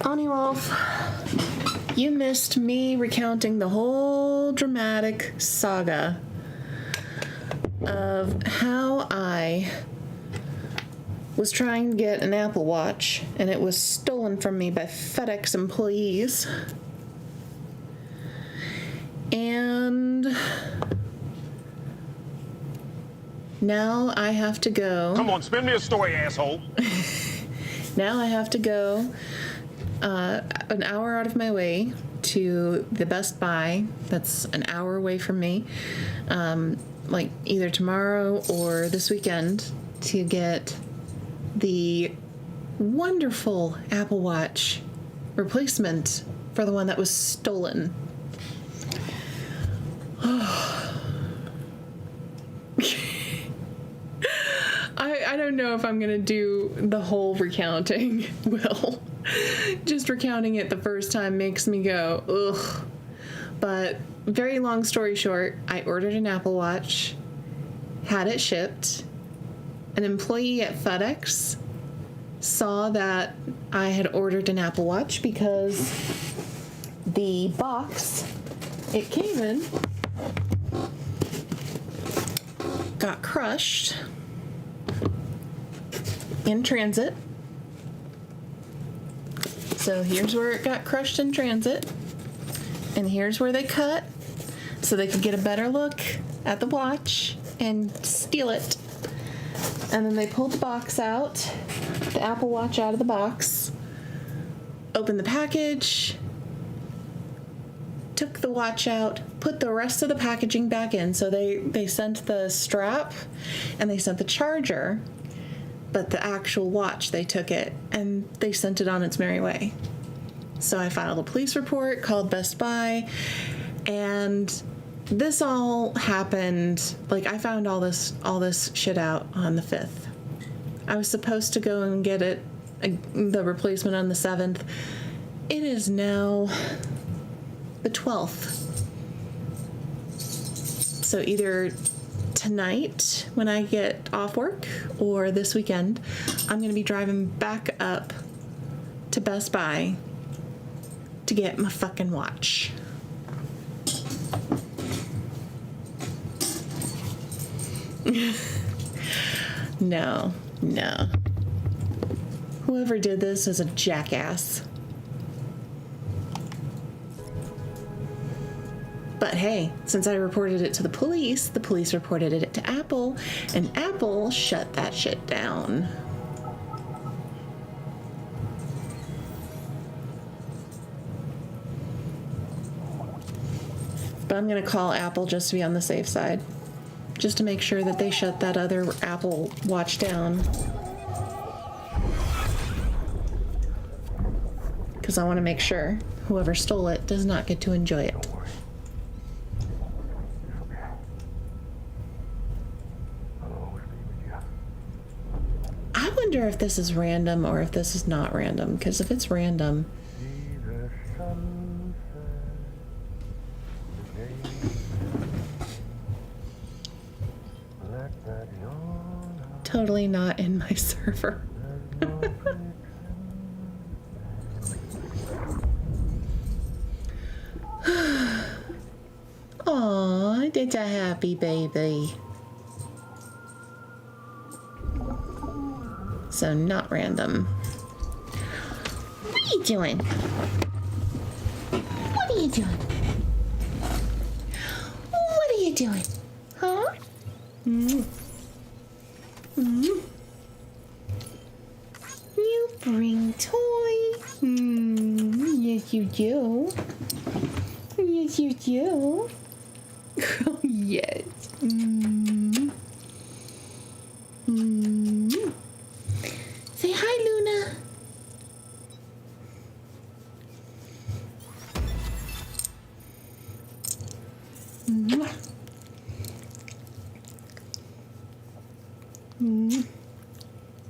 Bonnie Wolf, you missed me recounting the whole dramatic saga of how I was trying to get an Apple Watch and it was stolen from me by FedEx employees. And now I have to go. Come on, spin me a story, asshole. Now I have to go an hour out of my way to the Best Buy that's an hour away from me, like either tomorrow or this weekend, to get the wonderful Apple Watch replacement for the one that was stolen. I don't know if I'm gonna do the whole recounting, Will. Just recounting it the first time makes me go, ugh. But very long story short, I ordered an Apple Watch, had it shipped. An employee at FedEx saw that I had ordered an Apple Watch because the box it came in got crushed in transit. So here's where it got crushed in transit, and here's where they cut so they could get a better look at the watch and steal it. And then they pulled the box out, the Apple Watch out of the box, opened the package, took the watch out, put the rest of the packaging back in. So they sent the strap and they sent the charger, but the actual watch, they took it and they sent it on its merry way. So I filed a police report, called Best Buy, and this all happened, like I found all this shit out on the 5th. I was supposed to go and get it, the replacement, on the 7th. It is now the 12th. So either tonight when I get off work or this weekend, I'm going to be driving back up to Best Buy to get my fucking watch. No. Whoever did this is a jackass. But hey, since I reported it to the police reported it to Apple, and Apple shut that shit down. But I'm gonna call Apple just to be on the safe side, just to make sure that they shut that other Apple Watch down. Because I want to make sure whoever stole it does not get to enjoy it. I wonder if this is random or if this is not random, because if it's random... totally not in my server. Aw, that's a happy baby. So not random. What are you doing? What are you doing? What are you doing? Huh? You bring toy. Yes, you do. Yes, you do. Oh, yes. Say hi, Luna.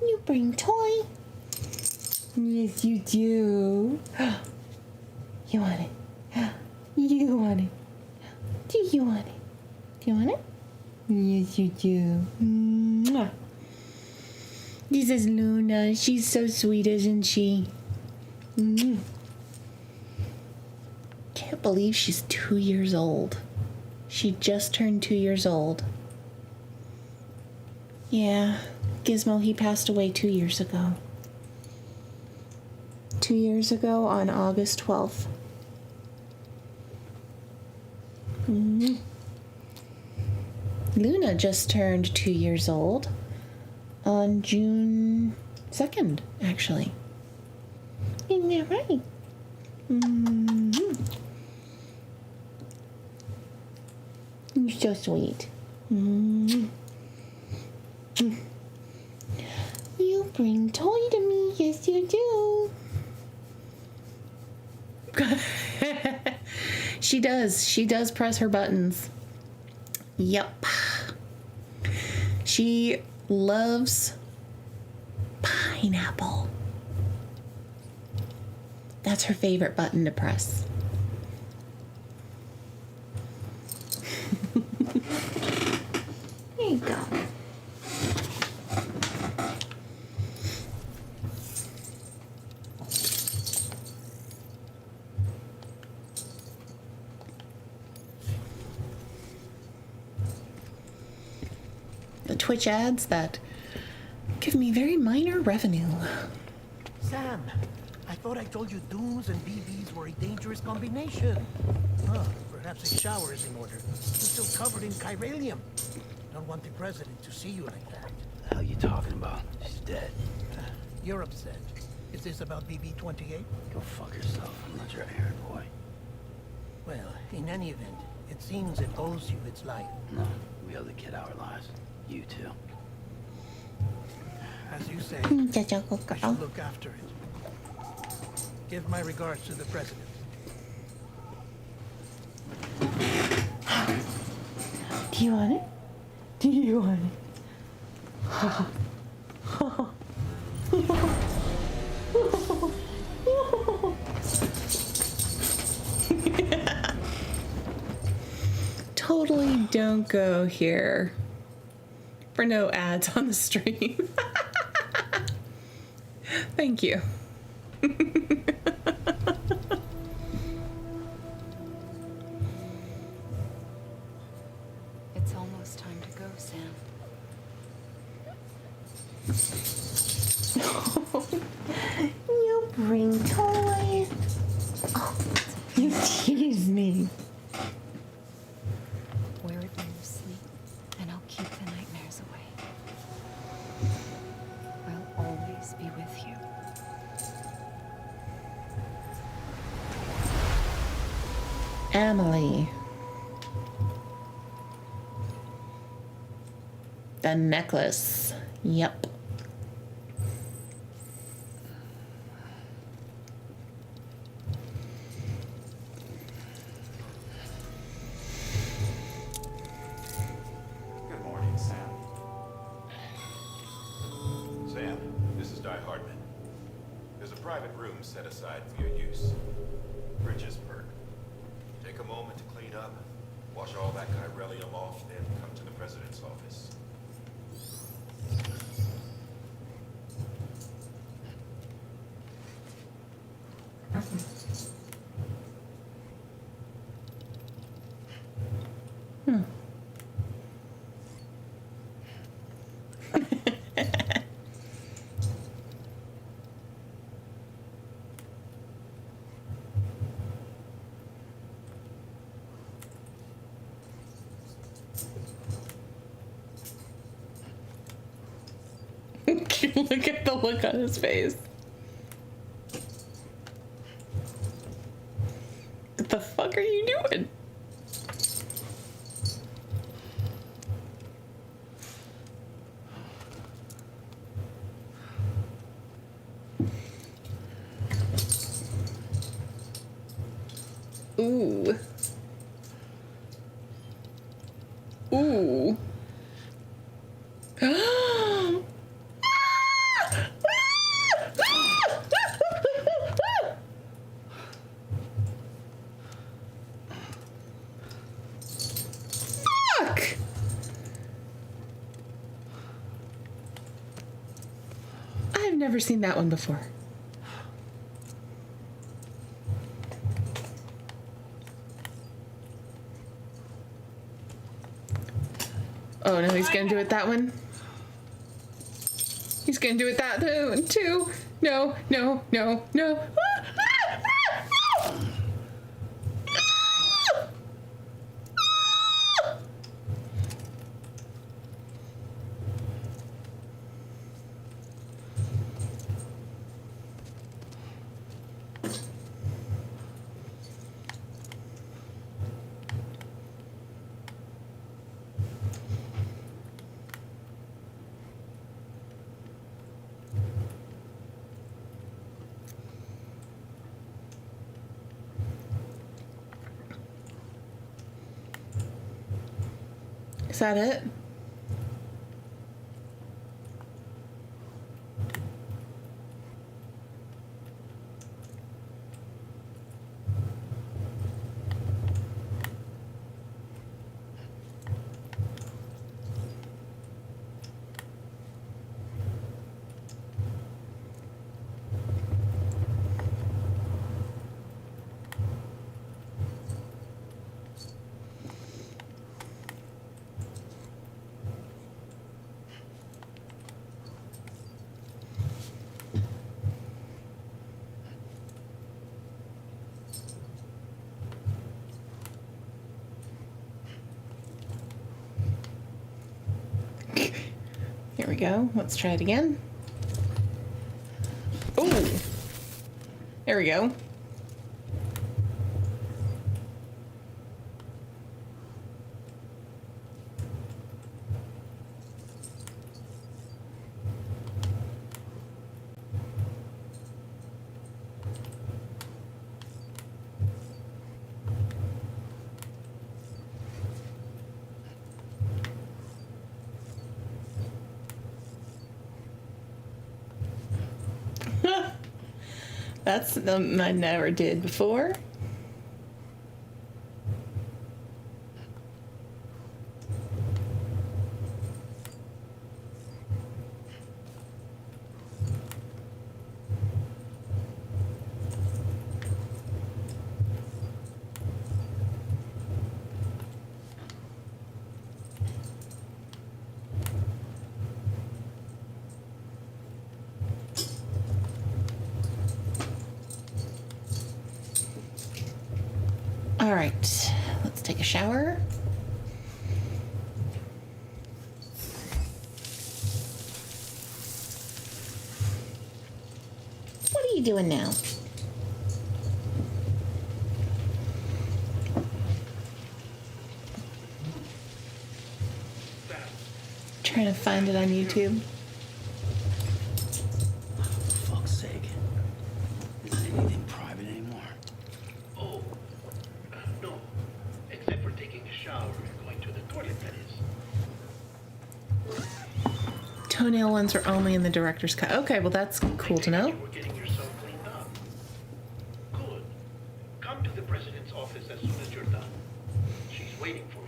You bring toy. Yes, you do. You want it? You want it? Do you want it? Do you want it? Yes, you do. Mwah. This is Luna. She's so sweet, isn't she? Can't believe she's 2 years old. She just turned 2 years old. Yeah, Gizmo, he passed away 2 years ago. 2 years ago on August 12th. Luna just turned 2 years old on June 2nd, actually. Isn't that right? You're so sweet. You bring toy to me. Yes, you do. She does. She does press her buttons. Yep. She loves pineapple. That's her favorite button to press. There you go. The Twitch ads that give me very minor revenue. Sam, I thought I told you Dooms and BBs were a dangerous combination. Huh, perhaps a shower is in order. You're still covered in chiralium. Don't want the president to see you like that. The hell you talking about? She's dead. You're upset. Is this about BB-28? Go fuck yourself. I'm not your errand boy. Well, in any event, it seems it owes you its life. No, we owe the kid our lives. You too. As you say, I should look after it. Give my regards to the president. Do you want it? Do you want it? Totally don't go here. For no ads on the stream. Thank you. It's almost time to go, Sam. You bring toys. Oh, you tease me. Wear it when you sleep, and I'll keep the nightmares away. I'll always be with you. Emily. The necklace. Yep. Good morning, Sam. Sam, this is Di Hardman. There's a private room set aside for your use. Bridges perk. Take a moment to clean up, wash all that chiralium off, then come to the president's office. Look at the look on his face. What the fuck are you doing? Ooh. Ooh. Fuck! I've never seen that one before. Oh no, he's gonna do it that one. He's gonna do it that one too. No, no, no, no. Is that it? Here we go. Let's try it again. Ooh. There we go. That's something I never did before. All right, let's take a shower. What are you doing now? Trying to find it on YouTube. For fuck's sake. Isn't anything private anymore? Oh, no. Except for taking a shower and going to the toilet, that is. Toenail ones are only in the director's cut. Okay, well that's cool to know. We're getting yourself cleaned up. Good. Come to the president's office as soon as you're done. She's waiting for you.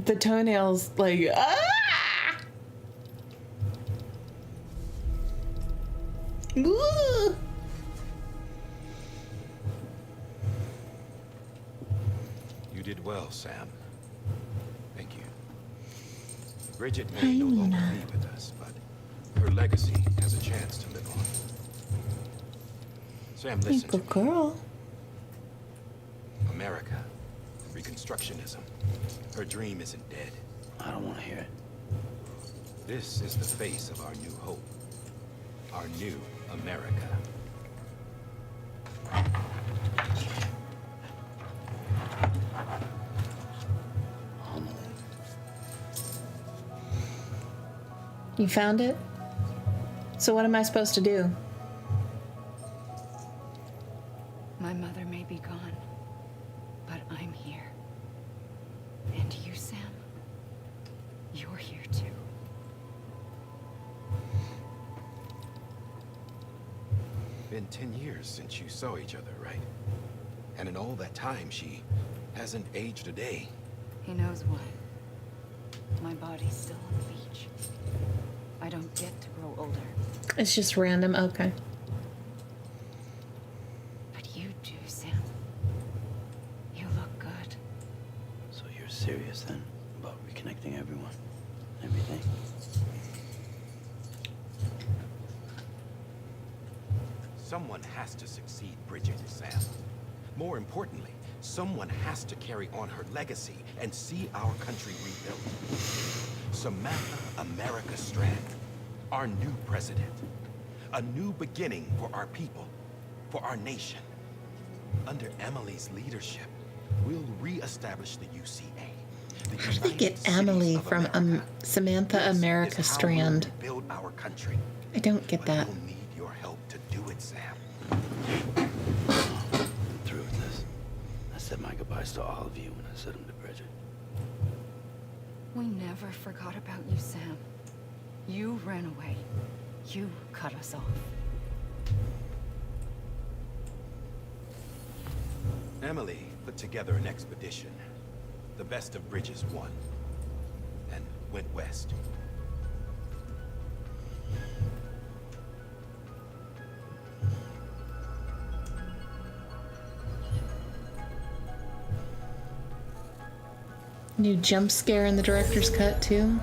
The toenails, like, ah! Ooh. well, Sam. Thank you. Bridget may no longer be with us, but her legacy has a chance to live on. Sam, listen to Good girl. America, Reconstructionism. Her dream isn't dead. I don't want to hear it. This is the face of our new hope. Our new America. You found it? So what am I supposed to do? My mother may be gone, but I'm here. And you, Sam, you're here too. Been 10 years since you saw each other, right? And in all that time, she hasn't aged a day. He knows what. My body's still on the beach. I don't get to grow older. It's just random. Okay. But you do, Sam. You look good. So you're serious then about reconnecting everyone? Everything? Someone has to succeed Bridget, Sam. More importantly, someone has to carry on her legacy and see our country rebuilt. Samantha America Strand, our new president. A new beginning for our people, for our nation. Under Emily's leadership, we'll re-establish the UCA. How did they get Emily from Samantha America Strand? Build our country. I don't get that. We'll need your help to do it, Sam. I'm through with this. I said my goodbyes to all of you when I said them to Bridget. We never forgot about you, Sam. You ran away. You cut us off. Emily put together an expedition. The best of Bridges won. And went west. New jump scare in the director's cut too.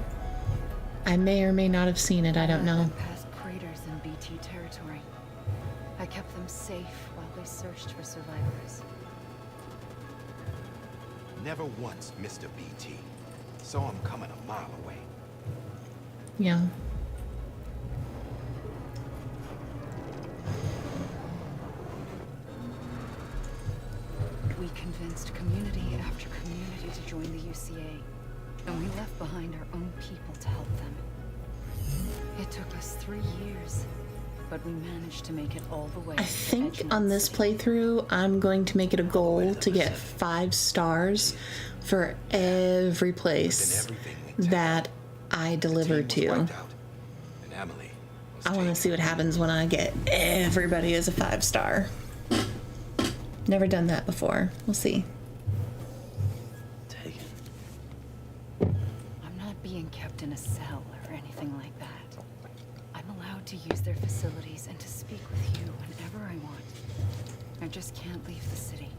I may or may not have seen it. I don't know. Past craters in BT territory. I kept them safe while they searched for survivors. Never once missed a BT. Saw him coming a mile away. Yeah. We convinced community after community to join the UCA, and we left behind our own people to help them. It took us 3 years, but we managed to make it all the way. I think on this playthrough, I'm going to make it a goal to get 5 stars for every place that I deliver to. I want to see what happens when I get everybody as a 5-star. Never done that before. We'll see. I'm not being kept in a cell or anything like that. I'm allowed to use their facilities and to speak with you whenever I want. I just can't leave the city.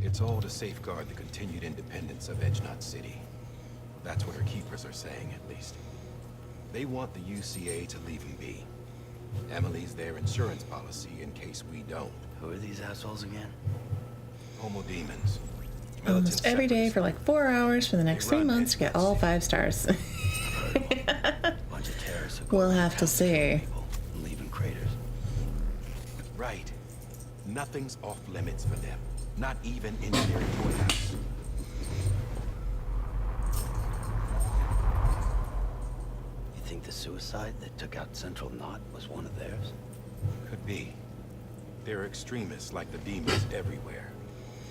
It's all to safeguard the continued independence of Edgenut City. That's what her keepers are saying, at least. They want the UCA to leave them be. Emily's their insurance policy in case we don't. Who are these assholes again? Homo demons. Almost every day for like 4 hours for the next 3 months to get all 5 stars. Bunch of terrorists. We'll have to see. Leaving craters. Right. Nothing's off limits for them. Not even engineering your house. You think the suicide that took out Central Knot was one of theirs? Could be. There are extremists like the demons everywhere,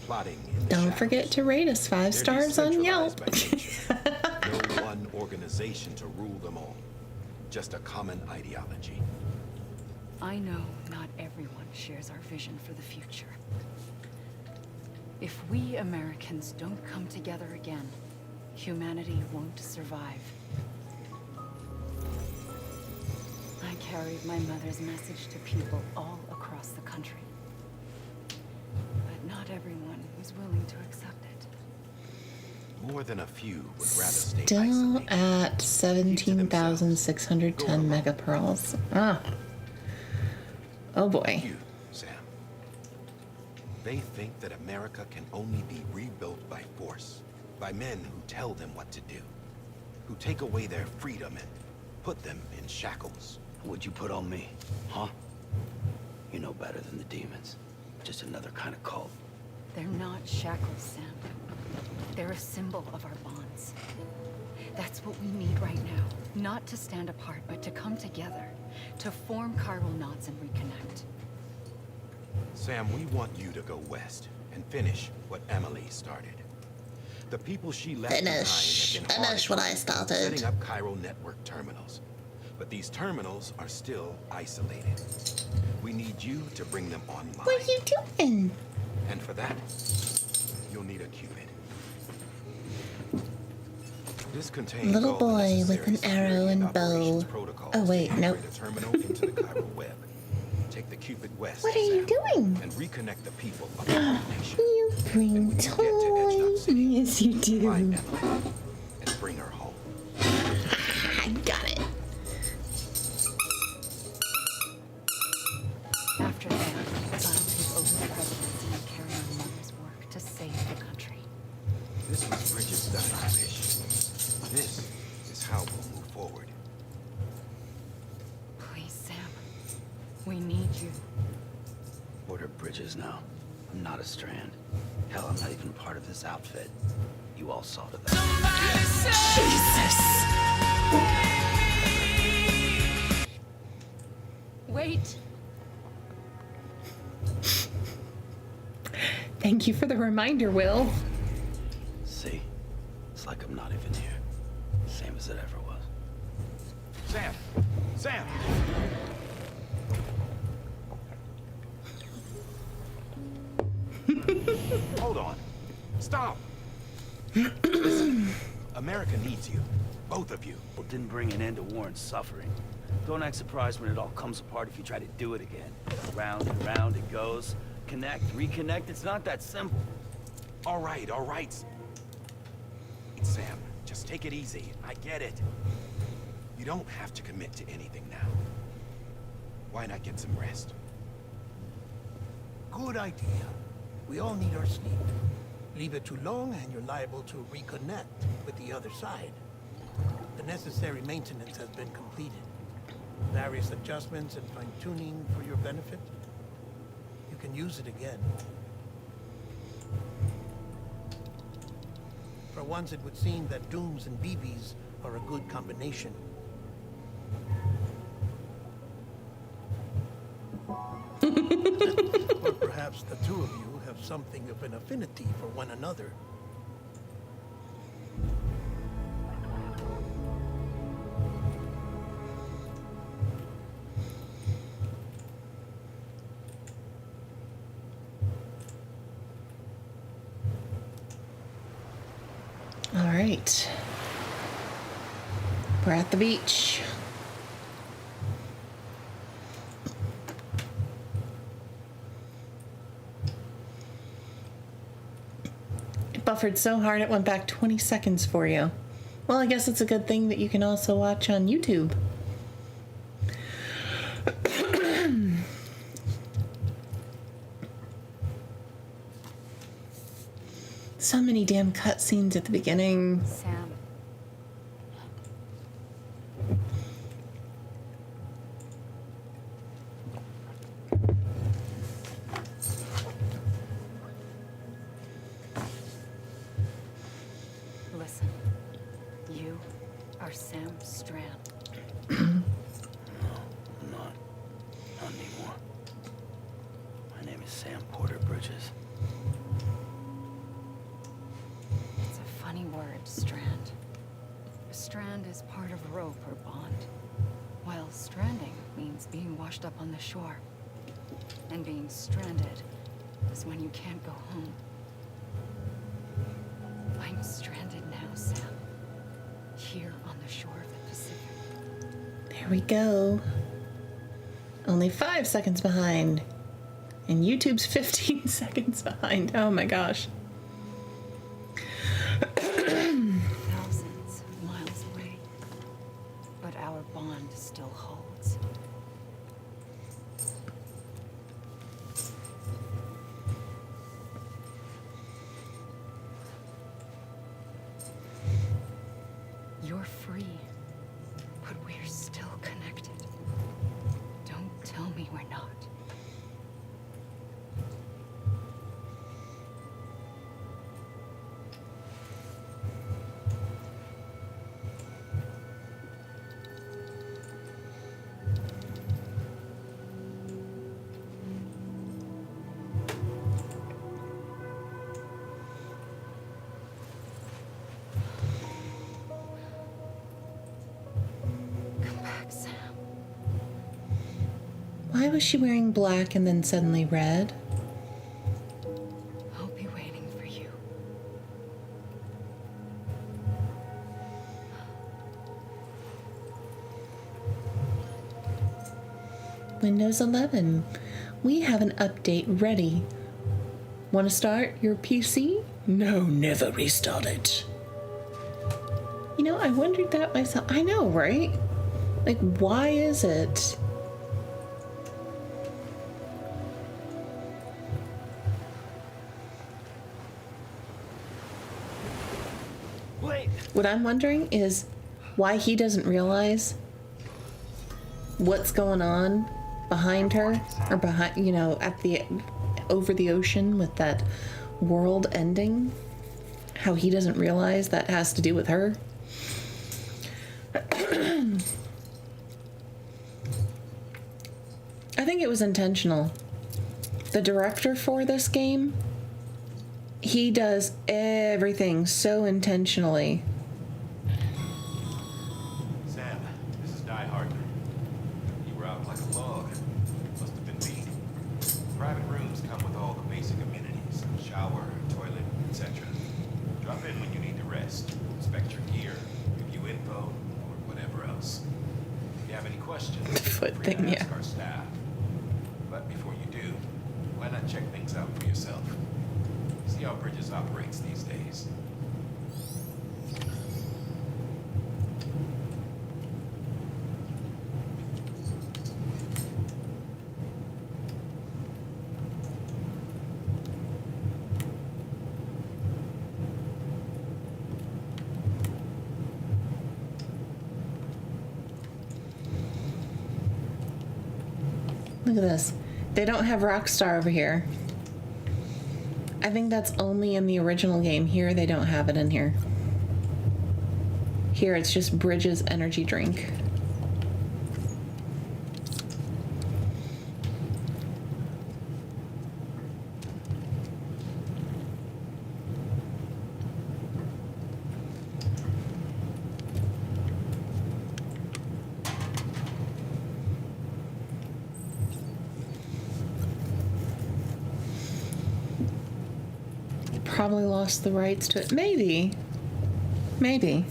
plotting in the Don't shadows. forget to rate us 5 stars on Yelp. No one organization to rule them all. Just a common ideology. I know not everyone shares our vision for the future. If we Americans don't come together again, humanity won't survive. I carried my mother's message to people all across the country. But not everyone was willing to accept it. More than a few would rather stay Still isolated. at 17,610 megapearls. Ah. Oh boy. You, Sam. They think that America can only be rebuilt by force, by men who tell them what to do, who take away their freedom and put them in shackles. What'd you put on me, huh? You know better than the demons. Just another kind of cult. They're not shackles, Sam. They're a symbol of our bonds. That's what we need right now. Not to stand apart, but to come together. To form chiral knots and reconnect. Sam, we want you to go west and finish what Emily started. The people she left behind have been hard what I started. setting up chiral network terminals. But these terminals are still isolated. We need you to bring them online. What are you doing? And for that, you'll need a Cupid. This contains Little all the boy with necessary an arrow and operations bow. protocols Oh wait, to nope. integrate a terminal into the chiral web. Take the Cupid west. What are you Sam, doing? And reconnect the people of our nation. You bring toys. Yes, you do. Find Emily and bring her home. I got it. After that, God will take over the presidency and carry on Mother's work to save the country. This was Bridget's dying wish. This is how we'll move forward. Please, Sam. We need you. Order Bridges now. I'm not a Strand. Hell, I'm not even part of this outfit. You all saw to that. Jesus! Wait! Thank you for the reminder, Will. See? It's like I'm not even here. Same as it ever was. Sam! Sam! Hold on. Stop! Listen, America needs you. Both of you. Well, didn't bring an end to Warren's suffering. Don't act surprised when it all comes apart if you try to do it again. Round and round it goes. Connect, reconnect, it's not that simple. All right. Sam, just take it easy. I get it. You don't have to commit to anything now. Why not get some rest? Good idea. We all need our sleep. Leave it too long and you're liable to reconnect with the other side. The necessary maintenance has been completed. Various adjustments and fine-tuning for your benefit. You can use it again. For once, it would seem that Dooms and BBs are a good combination. Or perhaps the two of you have something of an affinity for one another. All right. We're at the beach. It buffered so hard it went back 20 seconds for you. Well, I guess it's a good thing that you can also watch on YouTube. So many damn cutscenes at the beginning. Sam. Listen. You are Sam Strand. No, I'm not. Not anymore. My name is Sam Porter Bridges. It's a funny word, strand. A strand is part of a rope or bond, while stranding means being washed up on the shore. And being stranded is when you can't go home. I'm stranded now, Sam. Here on the shore of the Pacific. There we go. Only 5 seconds behind. And YouTube's 15 seconds behind. Oh my gosh. Why was she wearing black and then suddenly red? I'll be waiting for you. Windows 11. We have an update ready. Want to start your PC? No, never restart it. You know, I wondered that myself. I know, right? Like, why is it? Wait. What I'm wondering is why he doesn't realize what's going on behind her, or behind, you know, at the over the ocean with that world ending. How he doesn't realize that has to do with her. I think it was intentional. The director for this game, he does everything so intentionally. Sam, this is Die Hard. You were out like a log. Must have been beat. Private rooms come with all the basic amenities. Shower, toilet, etc. Drop in when you need to rest. Inspect your gear. Review info, or whatever else. If you have any questions, Foot feel free thing, to ask yeah. our staff. But before you do, why not check things out for yourself? See how Bridges operates these days. Look at this. They don't have Rockstar over here. I think that's only in the original game. Here, they don't have it in here. Here, it's just Bridges energy drink. Probably lost the rights to it. Maybe. Maybe.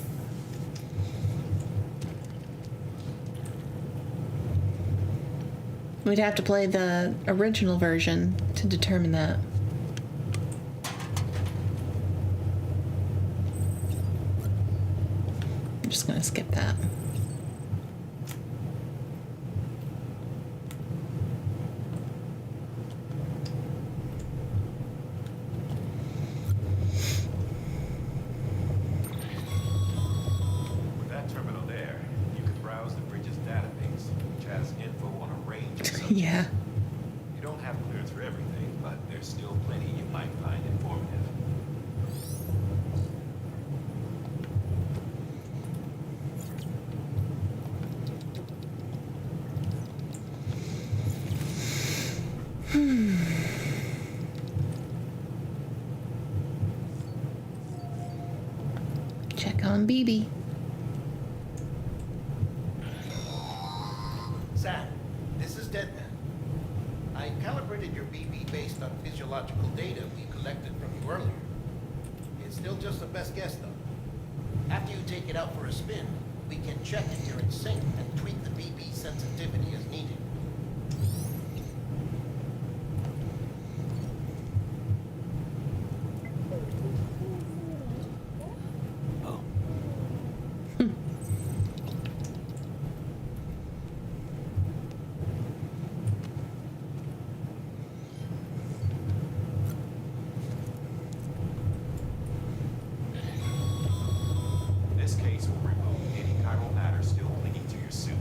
We'd have to play the original version to determine that. I'm just gonna skip that. With that terminal there, you can browse the Bridges database, which has info on a range of subjects. Yeah. You don't have clearance for everything, but there's still plenty you might find informative. Check on BB. Sam, this is Deadman. I calibrated your BB based on physiological data we collected from you earlier. It's still just a best guess, though. After you take it out for a spin, we can check if you're in sync and tweak the BB sensitivity as needed. This case will remove any chiral matter still clinging to your suit.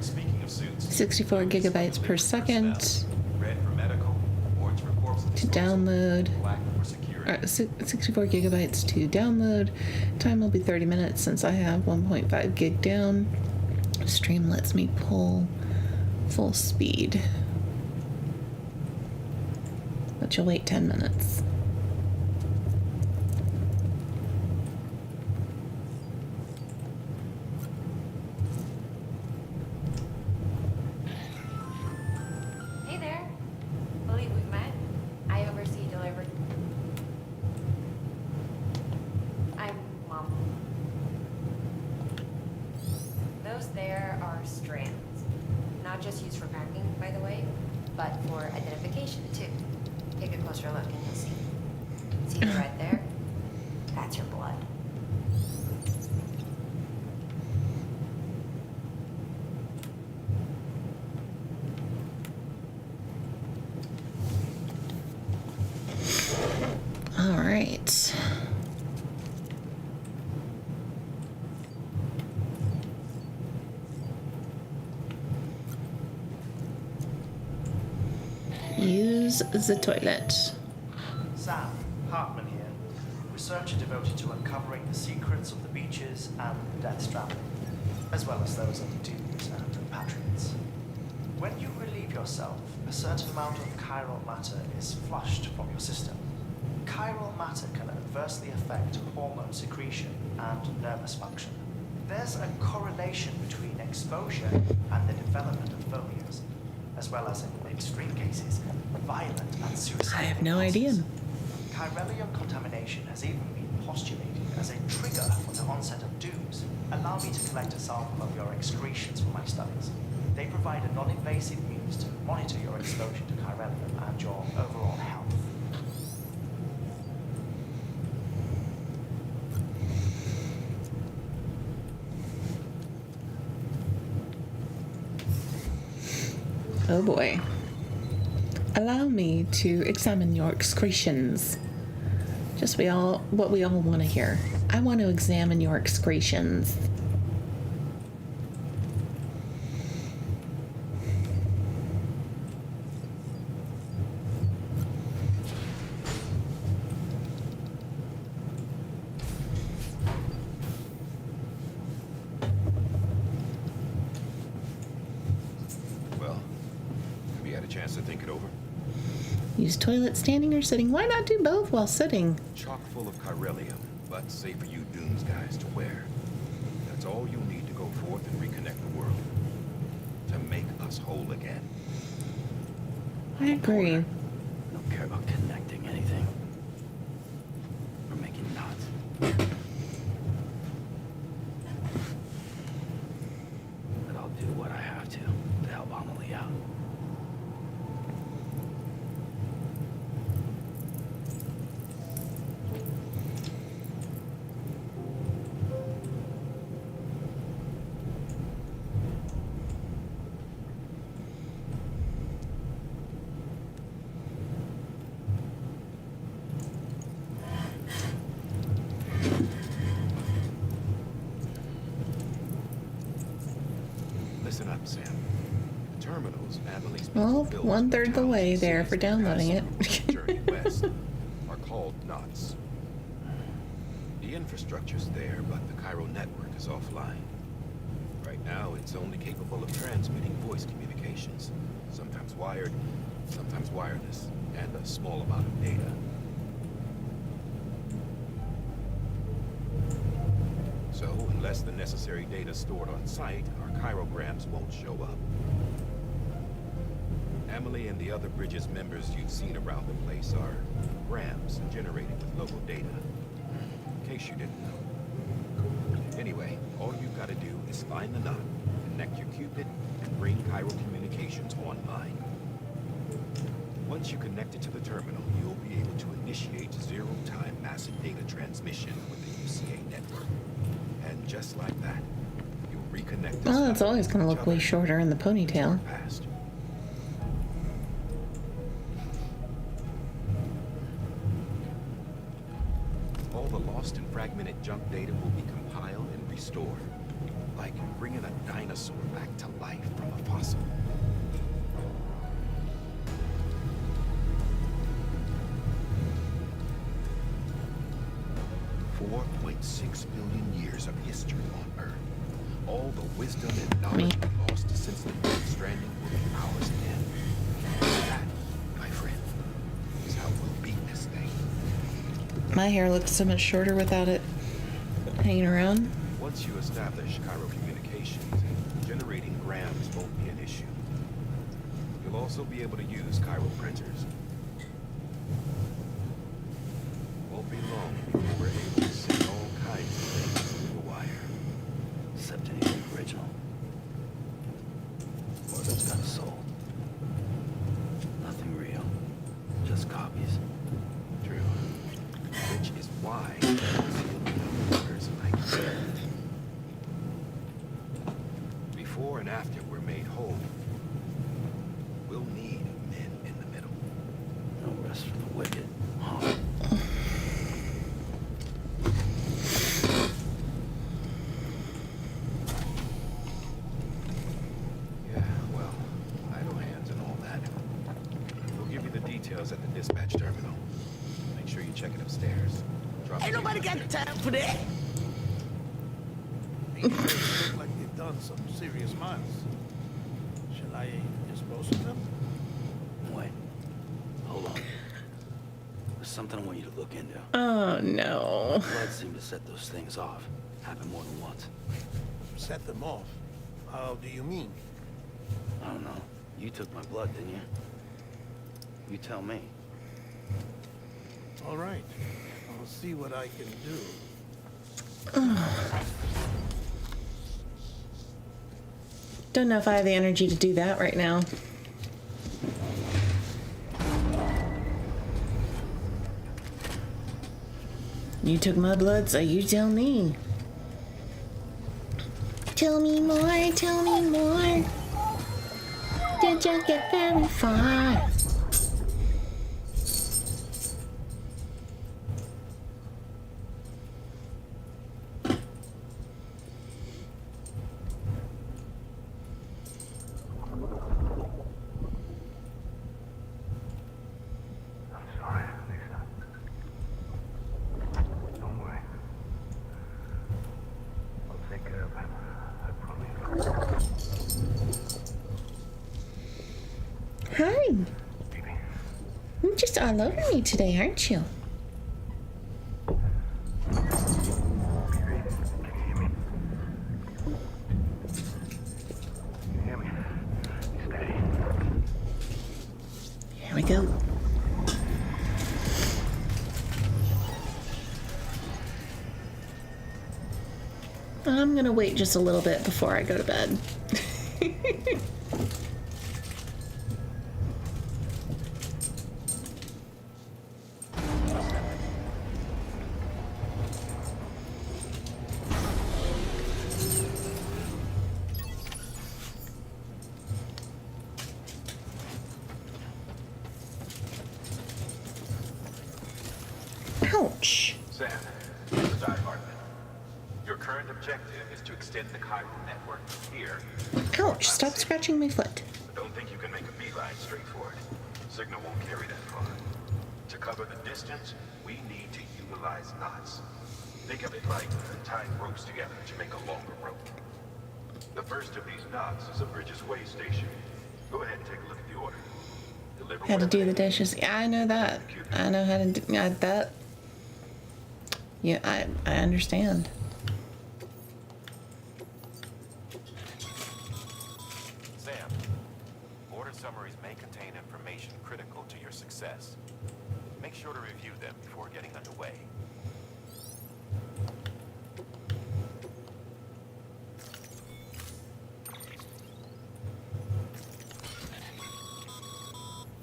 Speaking of suits, 64 gigabytes per second red for medical, orange for corpse to download. black for security. 64 gigabytes to download. Time will be 30 minutes since I have 1.5 gig down. Stream lets me pull full speed. But you'll wait 10 minutes. but for identification too. Take a closer look and you'll see. See the red there? That's your blood. All right. Use the toilet. Sam, Hartman here, researcher devoted to uncovering the secrets of the beaches and the Death Stranding, as well as those of the Dooms and the Patriots. When you relieve yourself, a certain amount of chiral matter is flushed from your system. Chiral matter can adversely affect hormone secretion and nervous function. There's a correlation between exposure and the development of phobias, as well as, in extreme cases, violent and suicidal I have no idea. Chiralium contamination has even been postulated as a trigger for the onset of dooms. Allow me to collect a sample of your excretions for my studies. They provide a non-invasive means to monitor your exposure to chiralium and your overall health. Oh boy. Allow me to examine your excretions. Just what we all want to hear. I want to examine your excretions. Chance to think it over. Use toilet standing or sitting. Why not do both while sitting? Chock full of chiralium, but safe for you Dooms guys to wear. That's all you'll need to go forth and reconnect the world. To make us whole again. I agree. I don't care about connecting anything. Or making knots. But I'll do what I have to help Amelie out. Listen up, Sam. The terminals Amelie's Well, 1/3 the way there for downloading it. Journey west are called knots. The infrastructure's there, but the Cairo network is offline. Right now, it's only capable of transmitting voice communications, sometimes wired, sometimes wireless, and a small amount of data. So, unless the necessary data stored on site, our chirograms won't show up. Amelie and the other Bridges members you've seen around the place are grams generated with local data. In case you didn't know. Anyway, all you've got to do is find the knot, connect your Cupid, and bring Cairo communications online. Once you connect it to the terminal, you'll be able to initiate zero-time massive data transmission with the UCA network. And just like that, you'll reconnect. Well, it's always going to look way shorter in the ponytail. Past. All the lost and fragmented junk data will be compiled and restored, like bringing a dinosaur back to life from a fossil. .6 billion years of history on Earth. All the wisdom and knowledge we lost since the Death Stranding will be ours again. That, my friend, is how we'll beat this thing. My hair looks so much shorter without it hanging around. Once you establish Cairo communications, generating grams won't be an issue. You'll also be able to use Cairo printers. Won't be long before we're able to send all kinds of things through the wire. Except anything original. Or that's got a soul. us copies. True. Which is why orders like that. Before and after we're made whole, we'll need men in the middle. No rest for the wicked. Yeah, well, idle hands and all that. We'll give you the details at the dispatch terminal. Make sure you check it upstairs. Drop Ain't the nobody key got up there. time for that. These guys look like they've done some serious miles. Shall I dispose of them? Wait. Hold on. There's something I want you to look into. Oh no. Blood seemed to set those things off. Happened more than once. Set them off. How do you mean? I don't know. You took my blood, didn't you? You tell me. All right. I'll see what I can do. Don't know if I have the energy to do that right now. You took my blood, so you tell me. Tell me more, tell me more. Did you get very far? Hi. You're just all over me today, aren't you? Here we go. I'm gonna wait just a little bit before I go to bed. Ouch. Sam, this is Die Hartman. Your current objective is to extend the chiral network from here. Ouch, stop scratching my foot. I don't think you can make a beeline straight for it. Signal won't carry that far. To cover the distance, we need to utilize knots. Think of it like tying ropes together to make a longer rope. The first of these knots is a Bridges Way station. Go ahead and take a look at the order. Deliver How to do the dishes. Yeah, I know that. I know how to do that. Yeah, I understand. Sam, order summaries may contain information critical to your success. Make sure to review them before getting underway.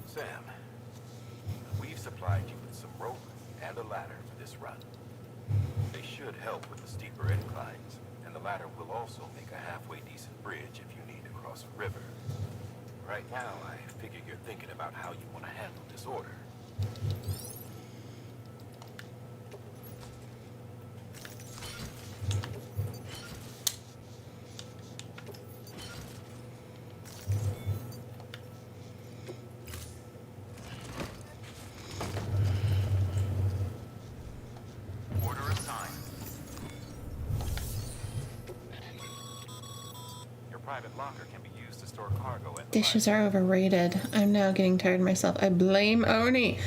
Sam, we've supplied you with some rope and a ladder for this run. They should help with the steeper inclines, and the ladder will also make a halfway decent bridge if you need to cross a river. Right now, I figure you're thinking about how you want to handle this order. Order assigned. Your private locker can be used to store cargo at the Dishes are overrated. I'm now getting tired of myself. I blame Oni.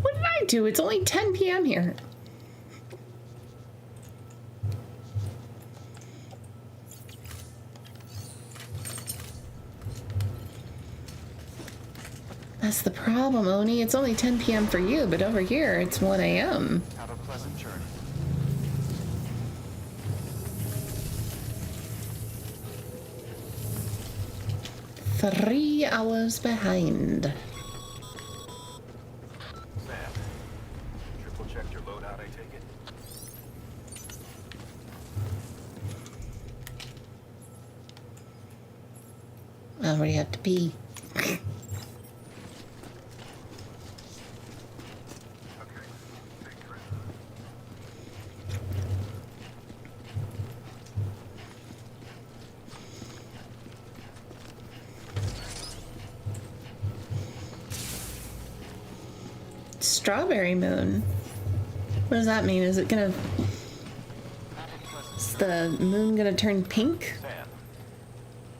What did I do? It's only 10 p.m. here. That's the problem, Oni. It's only 10 p.m. for you, but over here it's 1 a.m. Have a pleasant journey. 3 hours behind. already have to pee. Strawberry moon. What does that mean? Is it gonna... Is the moon gonna turn pink? Sam,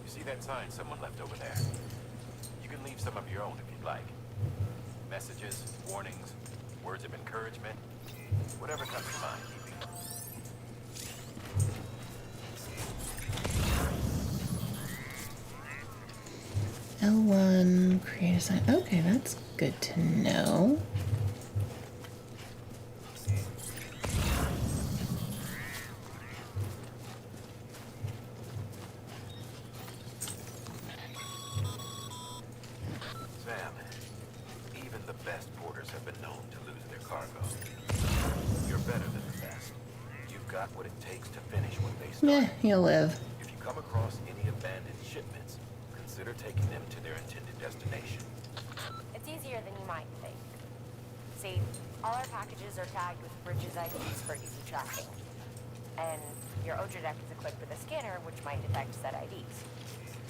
you see that sign someone left over there? You can leave some of your own if you'd like. Messages, warnings, words of encouragement, whatever comes to mind. L1, create a sign. Okay, that's good to know. Sam, even the best porters have been known to lose their cargo. You're better than the best. You've got what it takes to finish what they started. Meh, you'll live. If you come across any abandoned shipments, consider taking them to their intended destination. It's easier than you might think. See, all our packages are tagged with Bridges IDs for easy tracking. And your Odra deck is equipped with a scanner which might detect said IDs.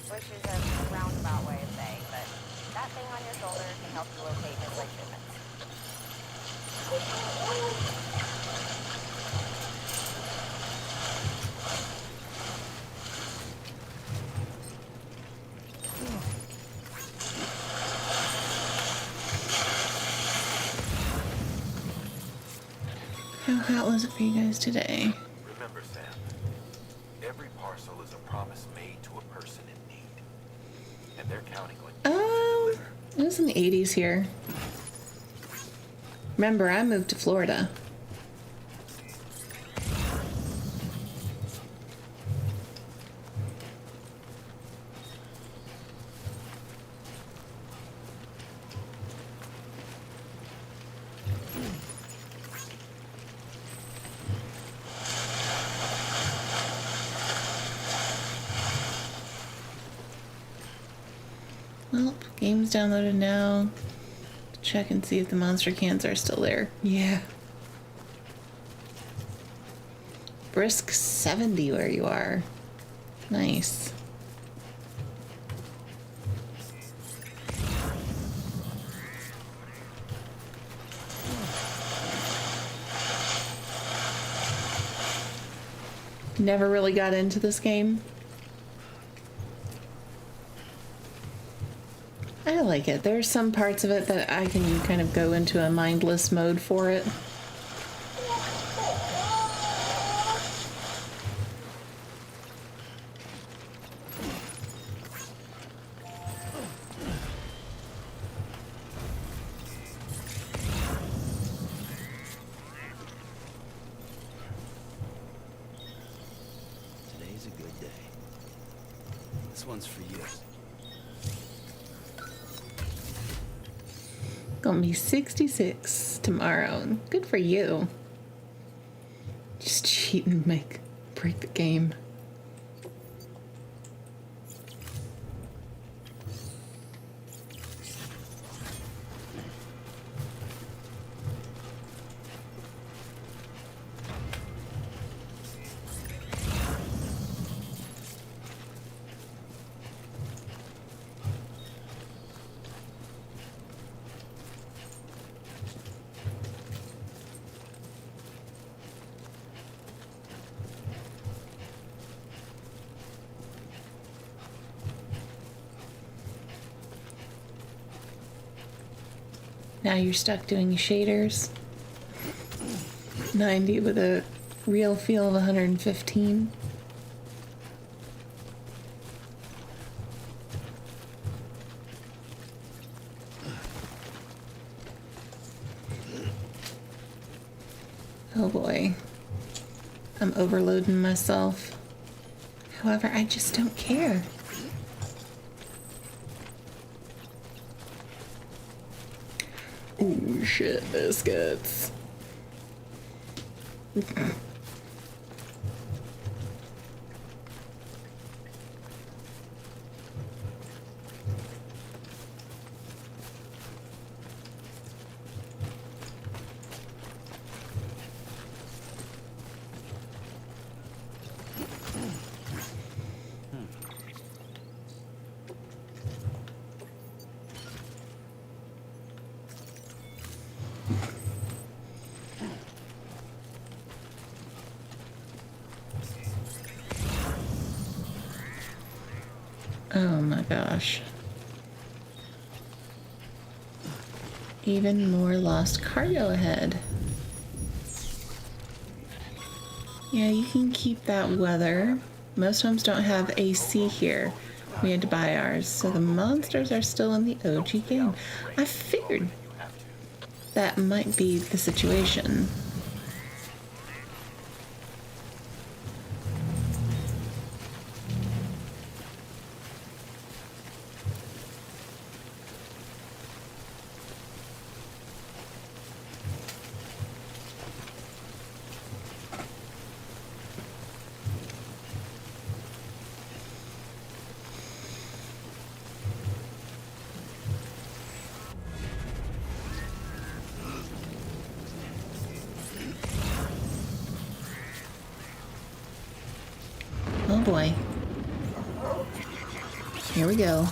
Which is a roundabout way of saying, but that thing on your shoulder can help you locate missing shipments. How hot was it for you guys today? Remember, Sam, every parcel is a promise made to a person in need. And they're counting on you. It was in the 80s here. Remember, I moved to Florida. Well, game's downloaded now. Check and see if the monster cans are still there. Yeah. Brisk 70 where you are. Nice. Never really got into this game. I like it. There's some parts of it that I can kind of go into a mindless mode for it. Today's a good day. This one's for you. Gonna be 66 tomorrow. Good for you. Just cheat and break the game. Now you're stuck doing shaders. 90 with a real feel of 115. Oh boy. I'm overloading myself. However, I just don't care. Oh shit, biscuits. Oh my gosh. Even more lost cargo ahead. Yeah, you can keep that weather. Most homes don't have AC here. We had to buy ours, so the monsters are still in the OG game. I figured that might be the situation. Oh boy. Here we go.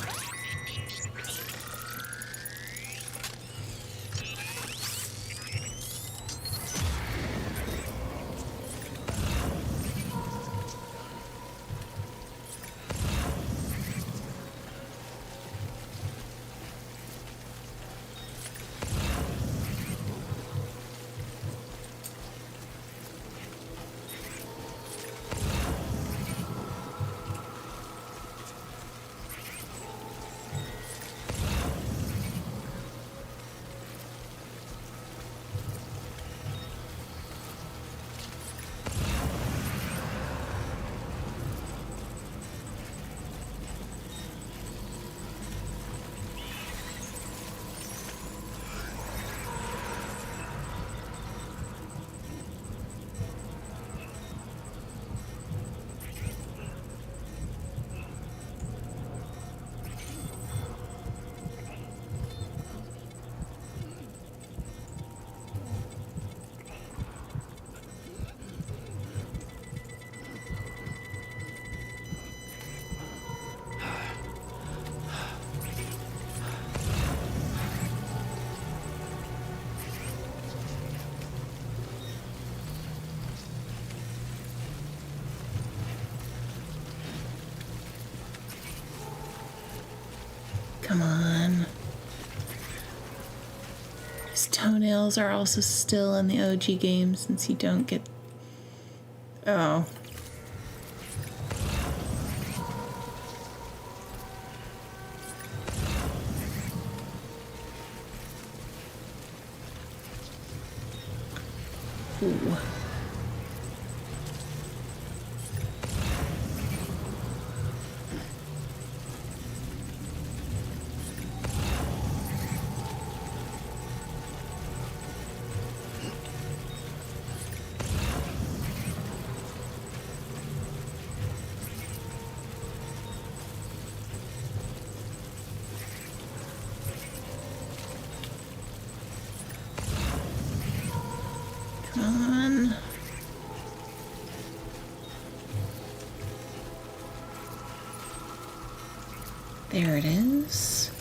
Come on. His toenails are also still in the OG game since you don't get... Oh. Ooh. Come on. There it is.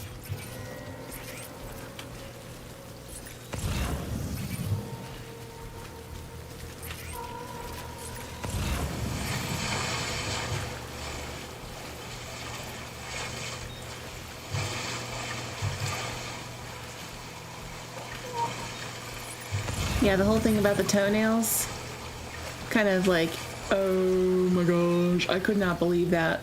Yeah, the whole thing about the toenails, kind of like, oh my gosh, I could not believe that.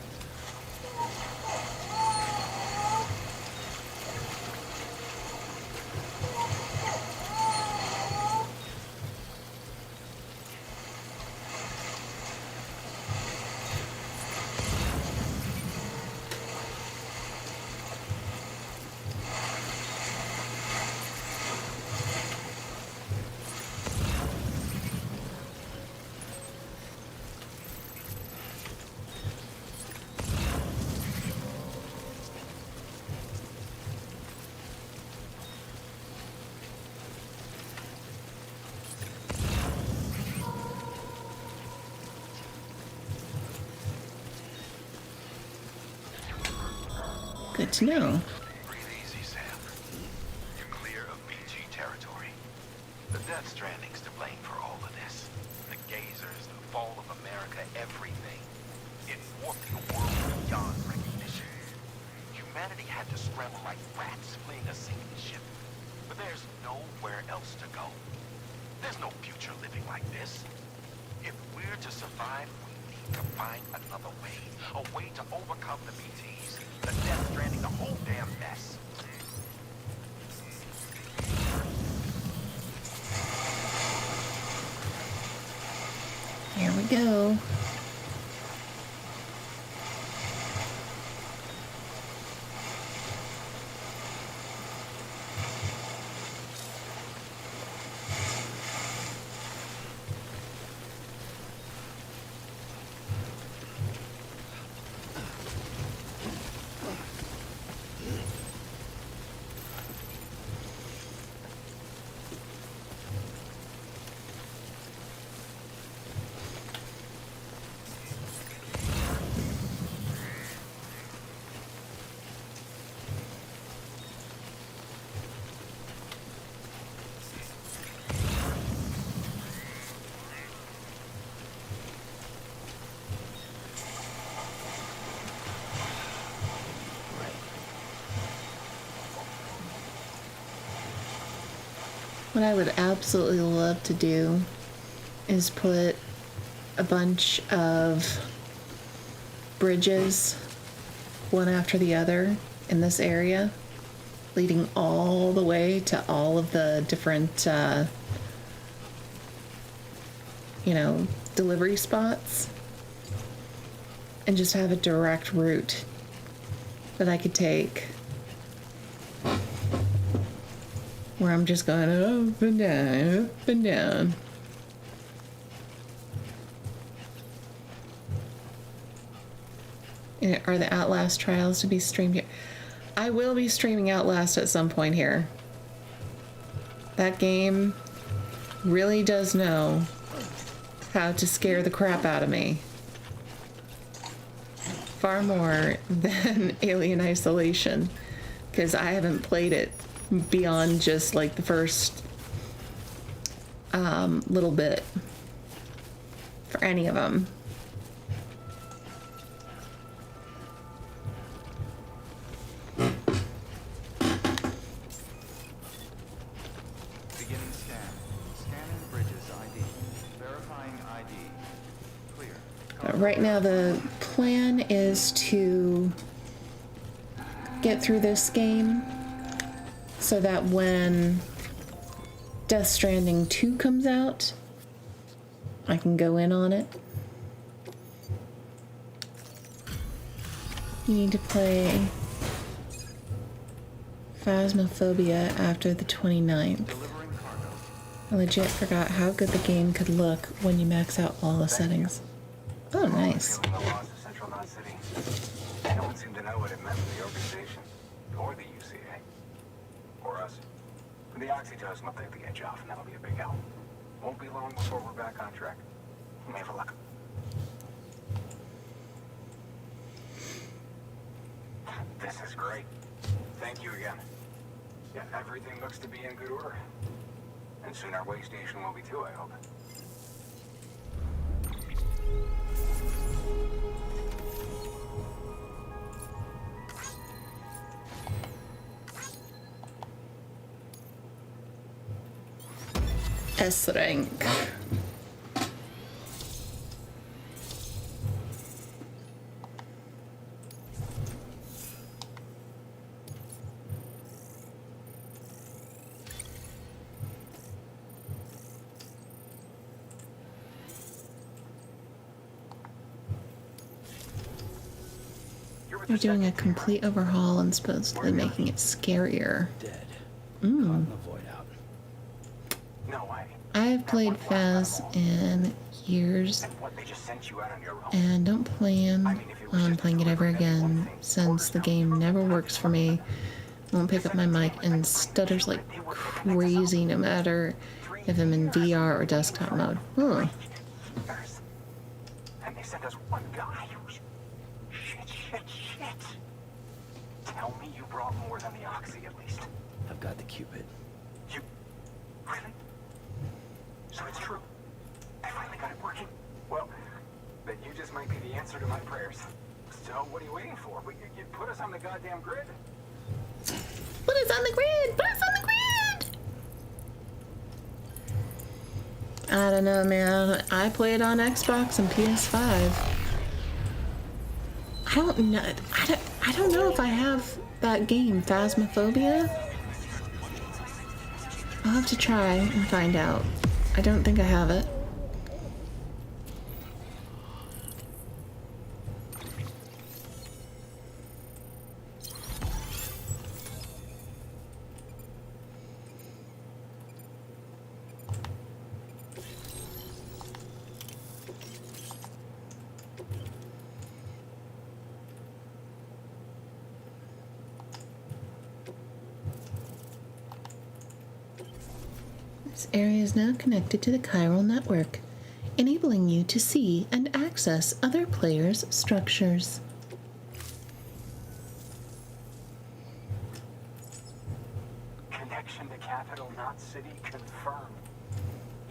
Good to know. Breathe easy, Sam. You're clear of BG territory. The Death Stranding's to blame for all of this. The Gazers, the fall of America, everything. It warped the world beyond recognition. scramble like rats fleeing a sinking ship. But there's nowhere else to go. There's no future living like this. If we're to survive, we need to find another way. A way to overcome the BTs, the Death Stranding, the whole damn mess. Here we go. What I would absolutely love to do is put a bunch of bridges, one after the other, in this area, leading all the way to all of the different, delivery spots, and just have a direct route that I could take, where I'm just going up and down, up and down. And are the Outlast trials to be streamed here? I will be streaming Outlast at some point here. That game really does know how to scare the crap out of me. Far more than Alien Isolation, because I haven't played it beyond just like the first little bit for any of them. Beginning scan. Scanning Bridges ID. Verifying ID. Clear. Right now the plan is to get through this game so that when Death Stranding 2 comes out, I can go in on it. You need to play Phasmophobia after the 29th. I legit forgot how good the game could look when you max out all the settings. Oh, nice. The laws of Central Knot City. No one seemed to know what it meant for the organization, or the UCA, or us. For the Oxytocin, we'll take the edge off, and that'll be a big help. Won't be long before we're back on track. May have luck. This is great. Thank you again. Yeah, everything looks to be in good order. And soon our way station will be too, I hope. S rank. They're doing a complete overhaul and supposedly making it scarier. Dead. Mm. No way. I've played Phas in years What, they just sent you out on your own? and don't plan on playing it ever again since the game never works for me. Won't pick up my mic and stutters like crazy no matter if I'm in VR or desktop mode. Huh. And they sent us one guy. Shit. Tell me you brought more than the Oxy at least. I've got the Cupid. You... Really? So it's true. I finally got it working. Well, then you just might be the answer to my prayers. So what are you waiting for? You put us on the goddamn grid. Put us on the grid! Put us on the grid! I don't know, man. I play it on Xbox and PS5. I don't know. I don't know if I have that game, Phasmophobia. I'll have to try and find out. I don't think I have it. This area is now connected to the chiral network, enabling you to see and access other players' structures. Connection to capital, not city, confirmed.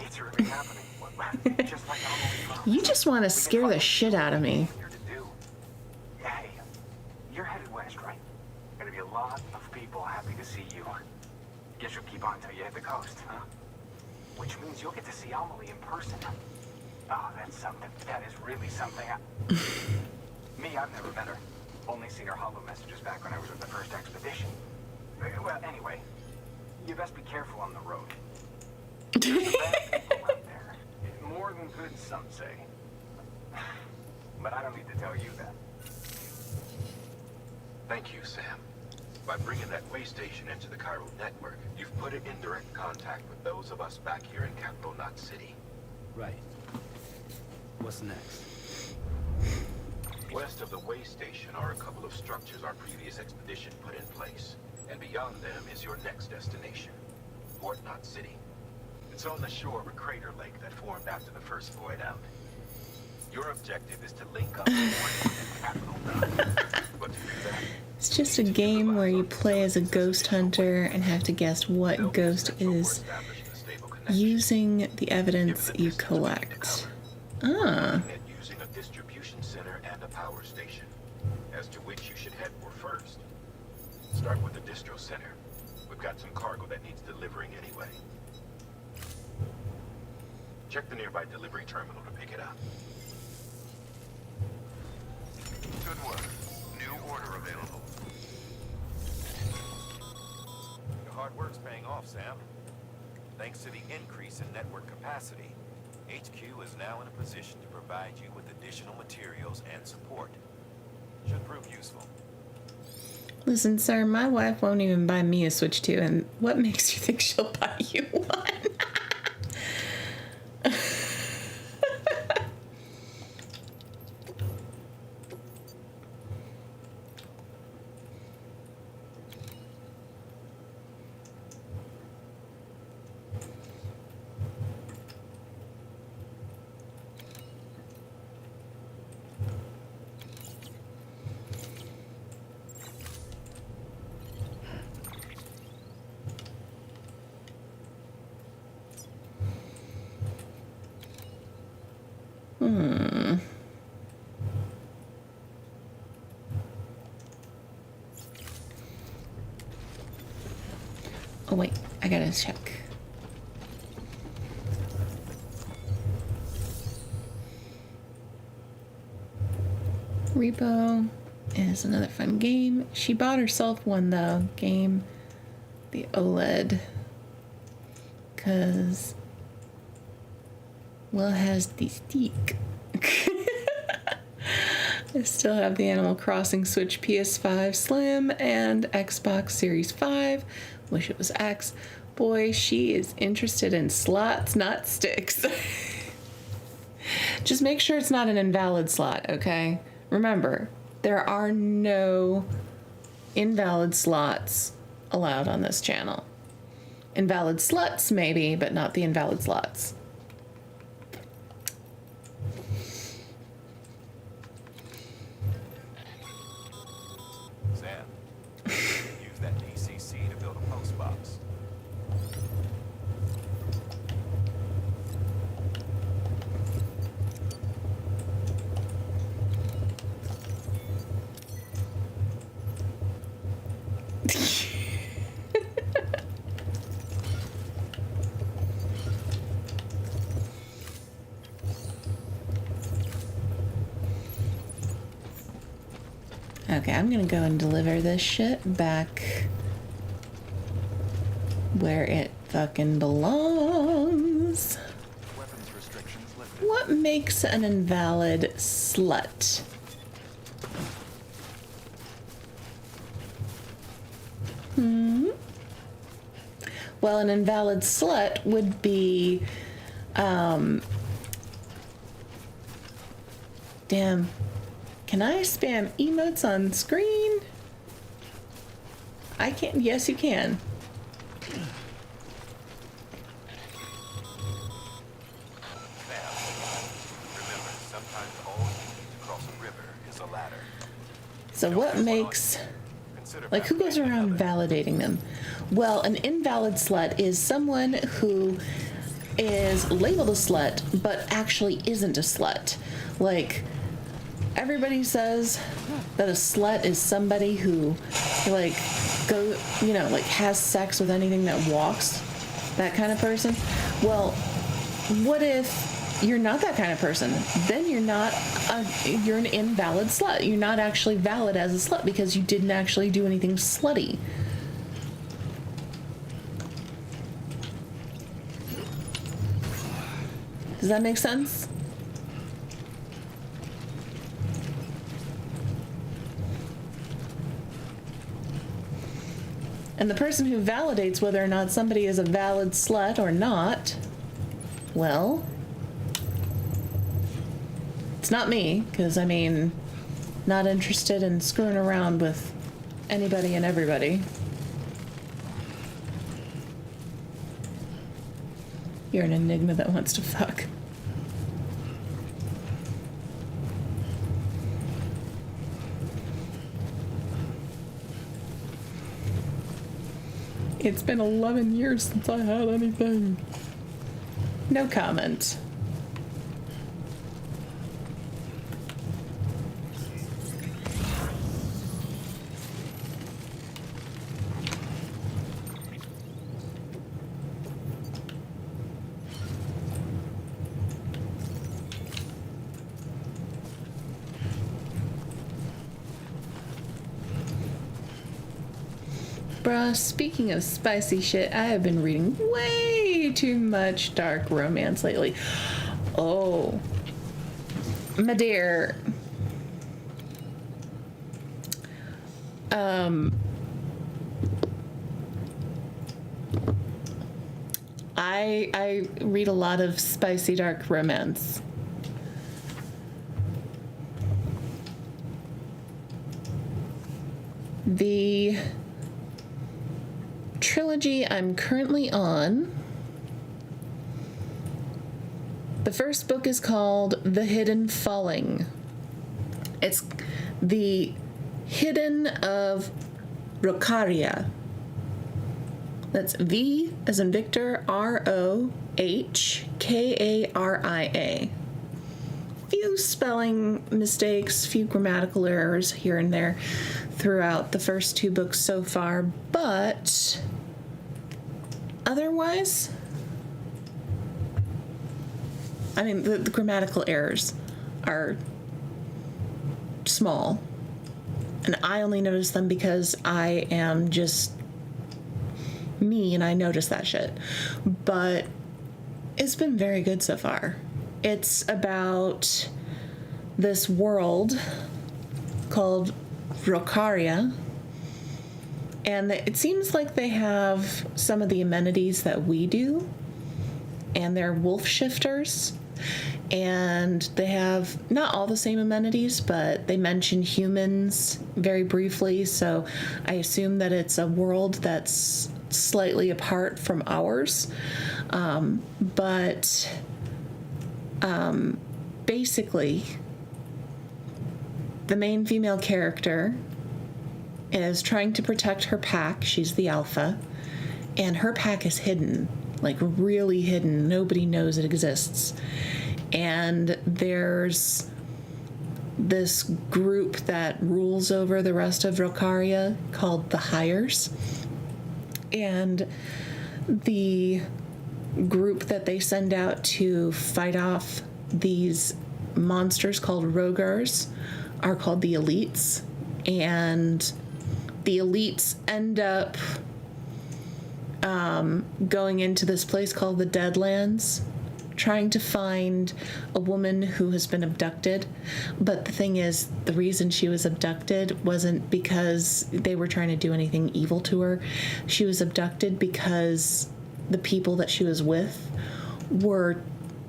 It's really happening. Just like You just want to scare the shit out of me. Hey, you're headed west, right? Gonna be a lot of people happy to see you. Guess you'll keep on till you hit the coast, huh? Which means you'll get to see Amelie in person. Oh, that's something. That is really something. Me, I've never met her. Only seen her hollow messages back when I was with the first expedition. Well, anyway, you best be careful on the road. There's some bad people out there. More than good, some say. But I don't need to tell you that. Thank you, Sam. By bringing that way station into the chiral network, you've put it in direct contact with those of us back here in Capital Knot City. Right. What's next? West of the way station are a couple of structures our previous expedition put in place. And beyond them is your next destination, Port Knot City. It's on the shore of a crater lake that formed after the first void out. Your objective is to link up Port and Capital Knot. But to do that, It's just a game where you play as a ghost hunter and have to guess what ghost is using the evidence you collect. Ah. using a distribution center and a power station, as to which you should head for first. Start with the distro center. We've got some cargo that needs delivering anyway. Check the nearby delivery terminal to pick it up. Good work. New order available. Your hard work's paying off, Sam. Thanks to the increase in network capacity, HQ is now in a position to provide you with additional materials and support. Should prove useful. Listen, sir, my wife won't even buy me a Switch 2, and what makes you think she'll buy you one? Oh wait, I gotta check. Repo is another fun game. She bought herself one though, game, the OLED, cause well, it has the stick. I still have the Animal Crossing Switch PS5 Slim and Xbox Series 5. Wish it was X. Boy, she is interested in slots, not sticks. Just make sure it's not an invalid slot, okay? Remember, there are no invalid slots allowed on this channel. Invalid sluts, maybe, but not the invalid slots. Sam, use that DCC to build a post box. Okay, I'm gonna go and deliver this shit back where it fucking belongs. Weapons restrictions lifted. What makes an invalid slut? Well, an invalid slut would be, damn. Can I spam emotes on screen? I can't. Yes, you can. Remember, sometimes all you need to cross a river is a ladder. So what makes, like, who goes around validating them? Well, an invalid slut is someone who is labeled a slut, but actually isn't a slut. Like, everybody says that a slut is somebody who, like, like, has sex with anything that walks, that kind of person. Well, what if you're not that kind of person? Then you're you're an invalid slut. You're not actually valid as a slut because you didn't actually do anything slutty. Does that make sense? And the person who validates whether or not somebody is a valid slut or not, well, it's not me, because, I mean, not interested in screwing around with anybody and everybody. You're an enigma that wants to fuck. It's been 11 years since I had anything. No comment. Bruh, speaking of spicy shit, I have been reading way too much dark romance lately. Oh, my dear. I read a lot of spicy dark romance. The trilogy I'm currently on, the first book is called The Hidden Falling. It's the Hidden of Rokaria. That's V as in Victor, R-O-H-K-A-R-I-A. Few spelling mistakes, few grammatical errors here and there throughout the first two books so far, but otherwise, I mean, the grammatical errors are small, and I only notice them because I am just me and I notice that shit. But it's been very good so far. It's about this world called Rokaria, and it seems like they have some of the amenities that we do, and they're wolf shifters, and they have not all the same amenities, but they mention humans very briefly, so I assume that it's a world that's slightly apart from ours, but basically the main female character is trying to protect her pack. She's the alpha, and her pack is hidden, like really hidden. Nobody knows it exists. And there's this group that rules over the rest of Rokaria called the Hires. And the group that they send out to fight off these monsters called Rogars are called the Elites. and the elites end up going into this place called the Deadlands, trying to find a woman who has been abducted. But the thing is, the reason she was abducted wasn't because they were trying to do anything evil to her. She was abducted because the people that she was with were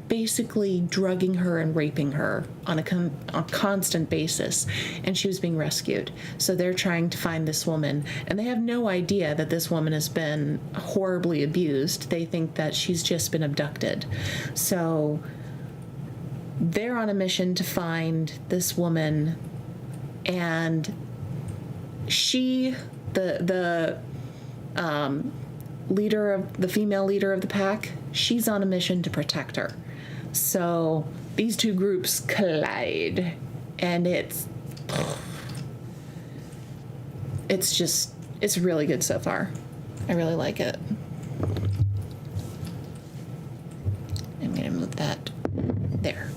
basically drugging her and raping her on a constant basis, and she was being rescued. So they're trying to find this woman, and they have no idea that this woman has been horribly abused. They think that she's just been abducted. So they're on a mission to find this woman, and she, the leader of the female leader of the pack, she's on a mission to protect her. So these two groups collide, and it's really good so far. I really like it. I'm gonna move that there.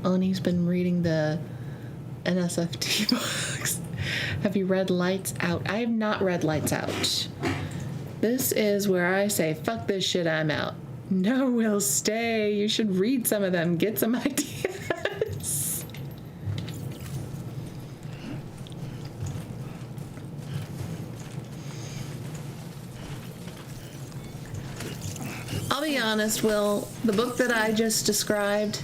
Oni's been reading the NSFT books. Have you read Lights Out? I have not read Lights Out. This is where I say, fuck this shit, I'm out. No, we'll stay. You should read some of them. Get some ideas. I'll be honest, Will, the book that I just described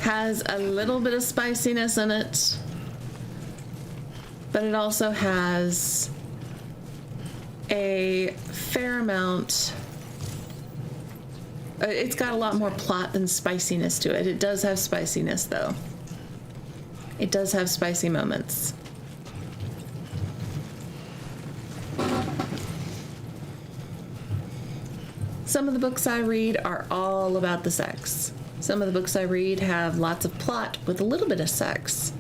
has a little bit of spiciness in it, but it also has a fair amount. It's got a lot more plot than spiciness to it. It does have spiciness, though. It does have spicy moments. Some of the books I read are all about the sex. Some of the books I read have lots of plot with a little bit of sex.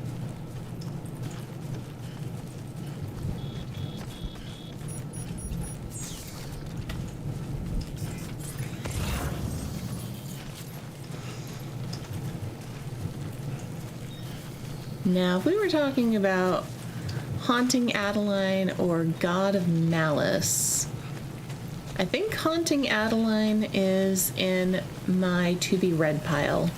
Now, if we were talking about Haunting Adeline or God of Malice, I think Haunting Adeline is in my to-be-read pile.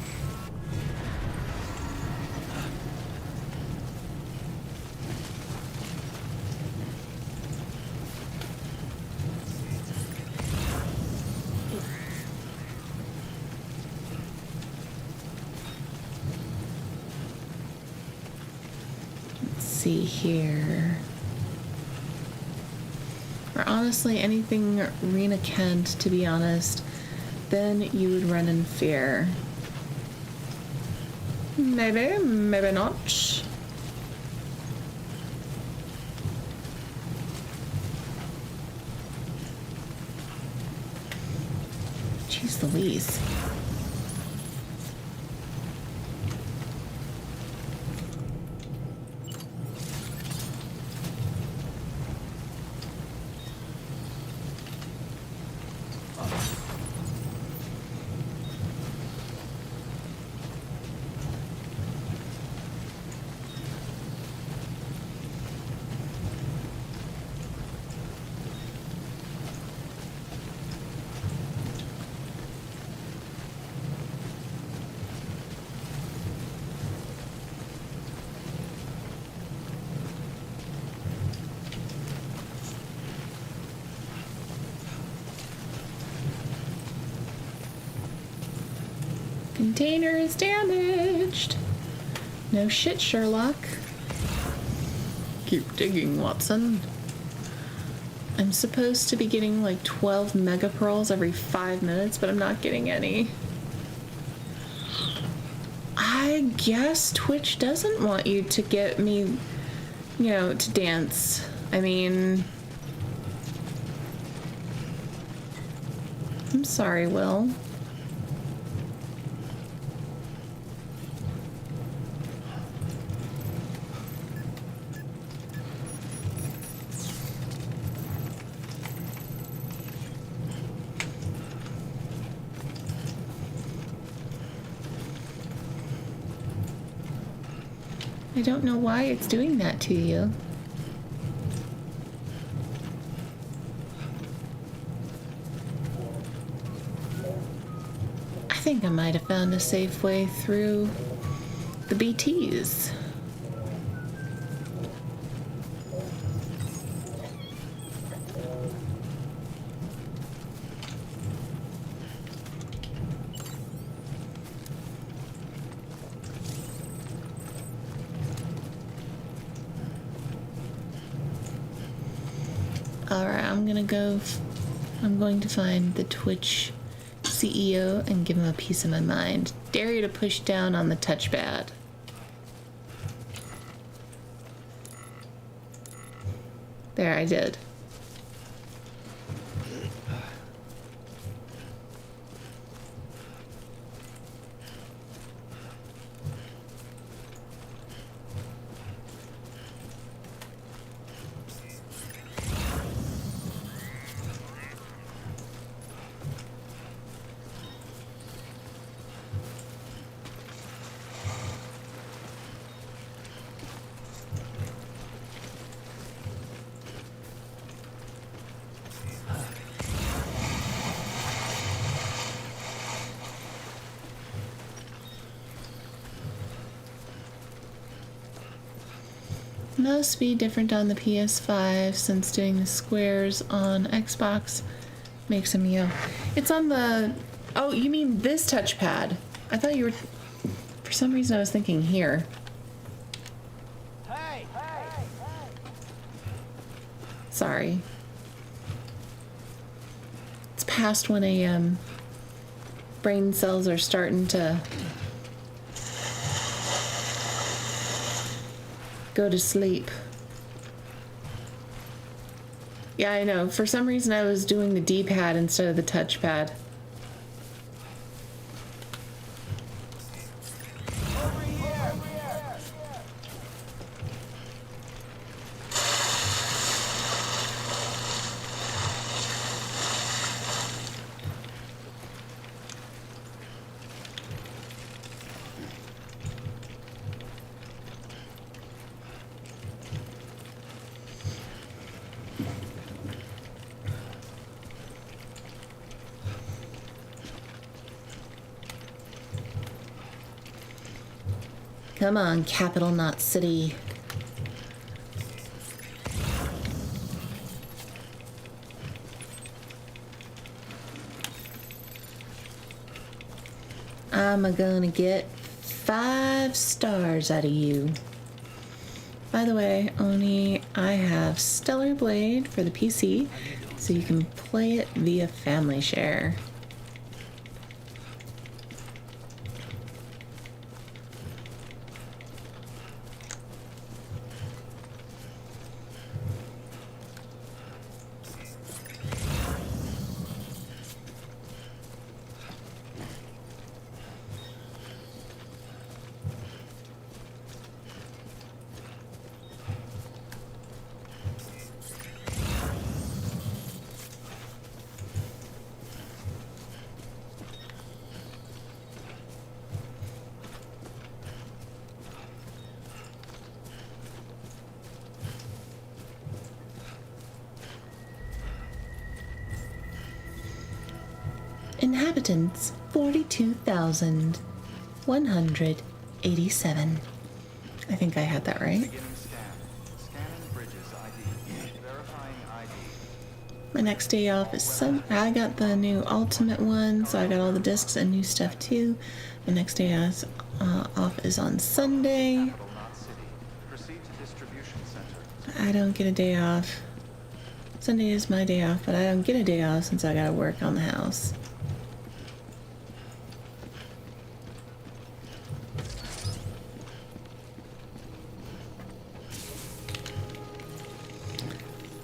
Let's see here. Or honestly, anything Rena Kent, to be honest, then you would run in fear. Maybe, maybe not. Jeez Louise. Container is damaged. No shit, Sherlock. Keep digging, Watson. I'm supposed to be getting like 12 mega pearls every 5 minutes, but I'm not getting any. I guess Twitch doesn't want you to get me, you know, to dance. I mean, I'm sorry, Will. I don't know why it's doing that to you. I think I might have found a safe way through the BTs. Alright, I'm going to find the Twitch CEO and give him a piece of my mind. Dare you to push down on the touchpad. There, I did. Must be different on the PS5 since doing the squares on Xbox makes them yell. It's on the... Oh, you mean this touchpad? I thought you were... For some reason I was thinking here. Sorry. It's past 1 a.m. Brain cells are starting to go to sleep. Yeah, I know. For some reason I was doing the D-pad instead of the touchpad. Come on, capital, not city. I'm gonna get 5 stars out of you. By the way, Oni, I have Stellar Blade for the PC, so you can play it via Family Share. Inhabitants 42,187. I think I had that right. My next day off is I got the new Ultimate one, so I got all the discs and new stuff too. My next day off is on Sunday. I don't get a day off. Sunday is my day off, but I don't get a day off since I gotta work on the house.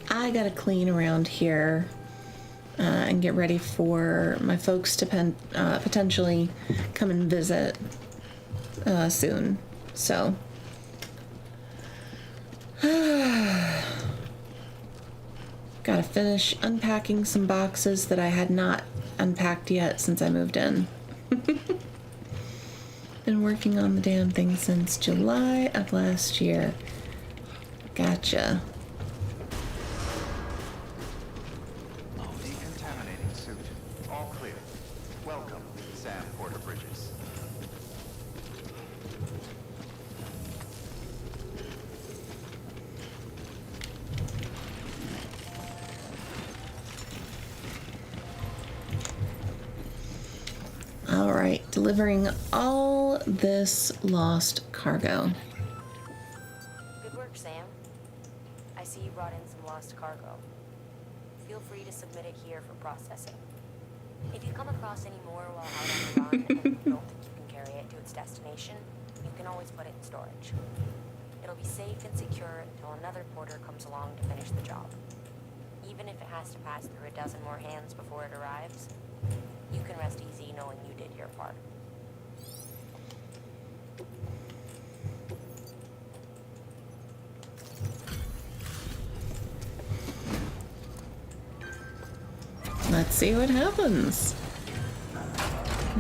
I gotta clean around here and get ready for my folks to potentially come and visit soon. So, gotta finish unpacking some boxes that I had not unpacked yet since I moved in. been working on the damn thing since July of last year. Gotcha. Decontaminating suit. All clear. Welcome, Sam Porter Bridges. All right, delivering all this lost cargo. Good work, Sam. I see you brought in some lost cargo. Feel free to submit it here for processing. If you come across any more while out on the run and you don't think you can carry it to its destination, you can always put it in storage. It'll be safe and secure until another porter comes along to finish the job. Even if it has to pass through a dozen more hands before it arrives, you can rest easy knowing you did your part. Let's see what happens.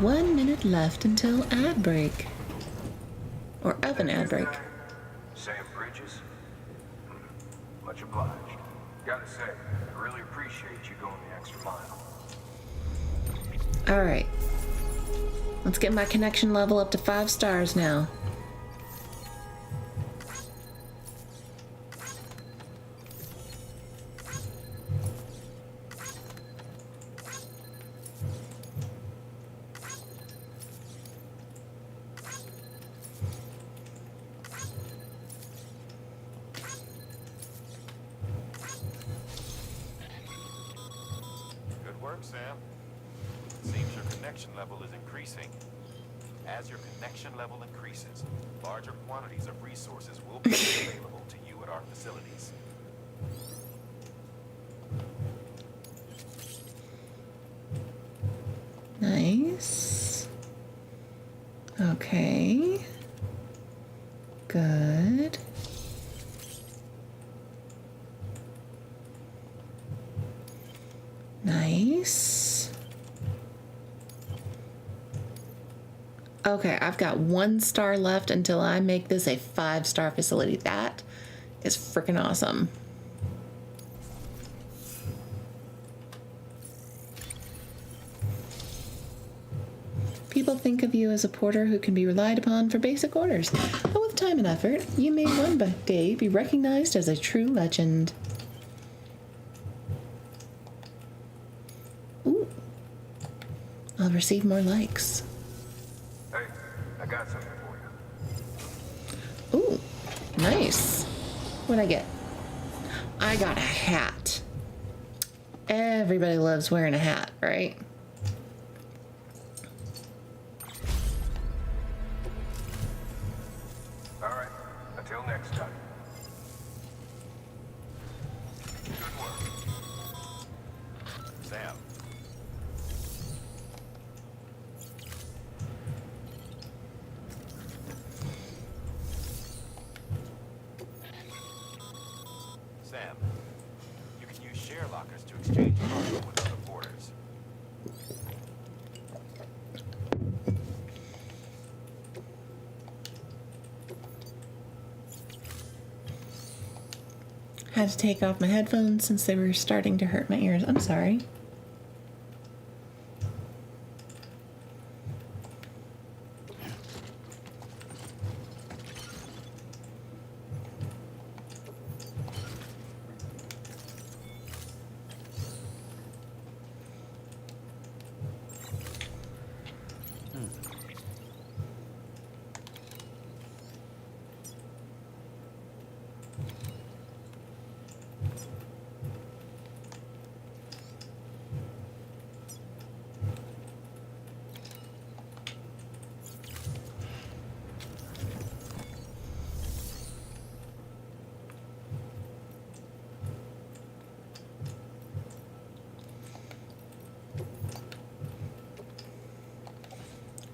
1 minute left until ad break. Or of an ad break. Sam Bridges? Much obliged. Gotta say, I really appreciate you going the extra mile. Alright. Let's get my connection level up to 5 stars now. Good work, Sam. Seems your connection level is increasing. As your connection level increases, larger quantities of resources will be available to you at our facilities. Nice. Okay. Good. Nice. Okay, I've got 1 star left until I make this a 5-star facility. That is freaking awesome. People think of you as a porter who can be relied upon for basic orders, but with time and effort, you may one day be recognized as a true legend. Ooh. I'll receive more likes. Hey, I got something for you. Ooh, nice. What'd I get? I got a hat. Everybody loves wearing a hat, right? All right, until next time. Good work. Sam. Sam, you can use share lockers to exchange cargo with other porters. Had to take off my headphones since they were starting to hurt my ears. I'm sorry.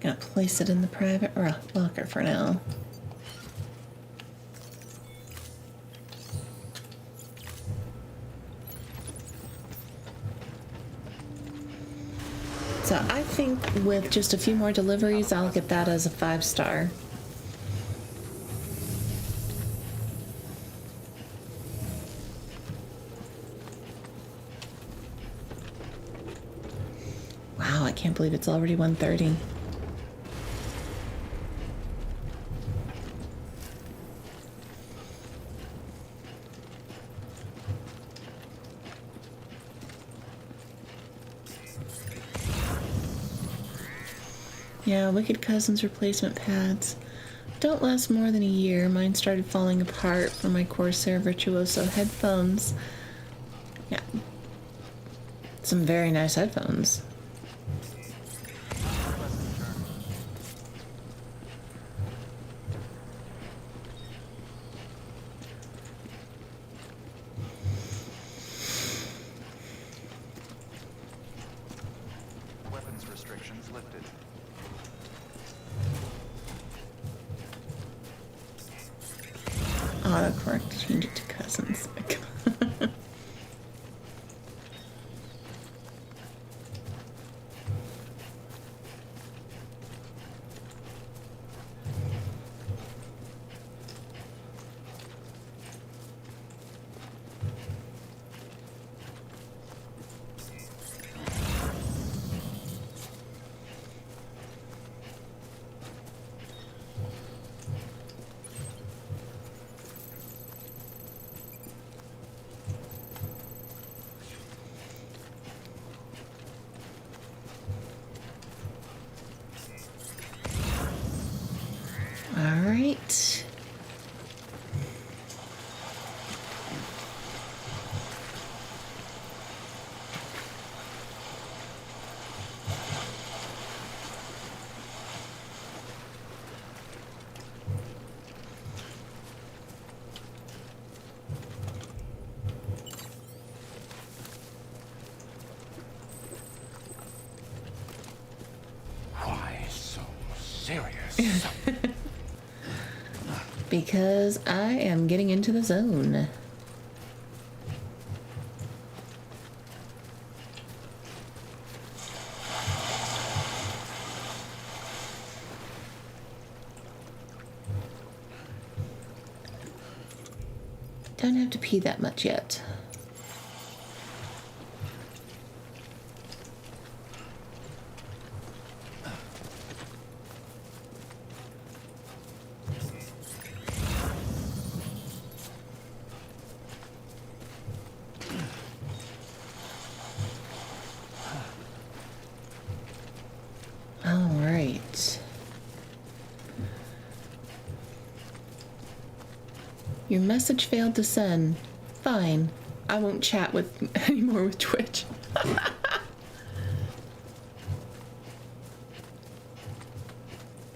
Gonna place it in the private locker for now. So I think with just a few more deliveries, I'll get that as a 5-star. Wow, I can't believe it's already 1:30. Yeah, Wicked Cousins replacement pads. Don't last more than a year. Mine started falling apart for my Corsair Virtuoso headphones. Yeah. Some very nice headphones. Weapons restrictions lifted. Autocorrect, change it to Cousins. All right. Why so serious? Because I am getting into the zone. Don't have to pee that much yet. All right. Your message failed to send. Fine. I won't chat with anymore with Twitch.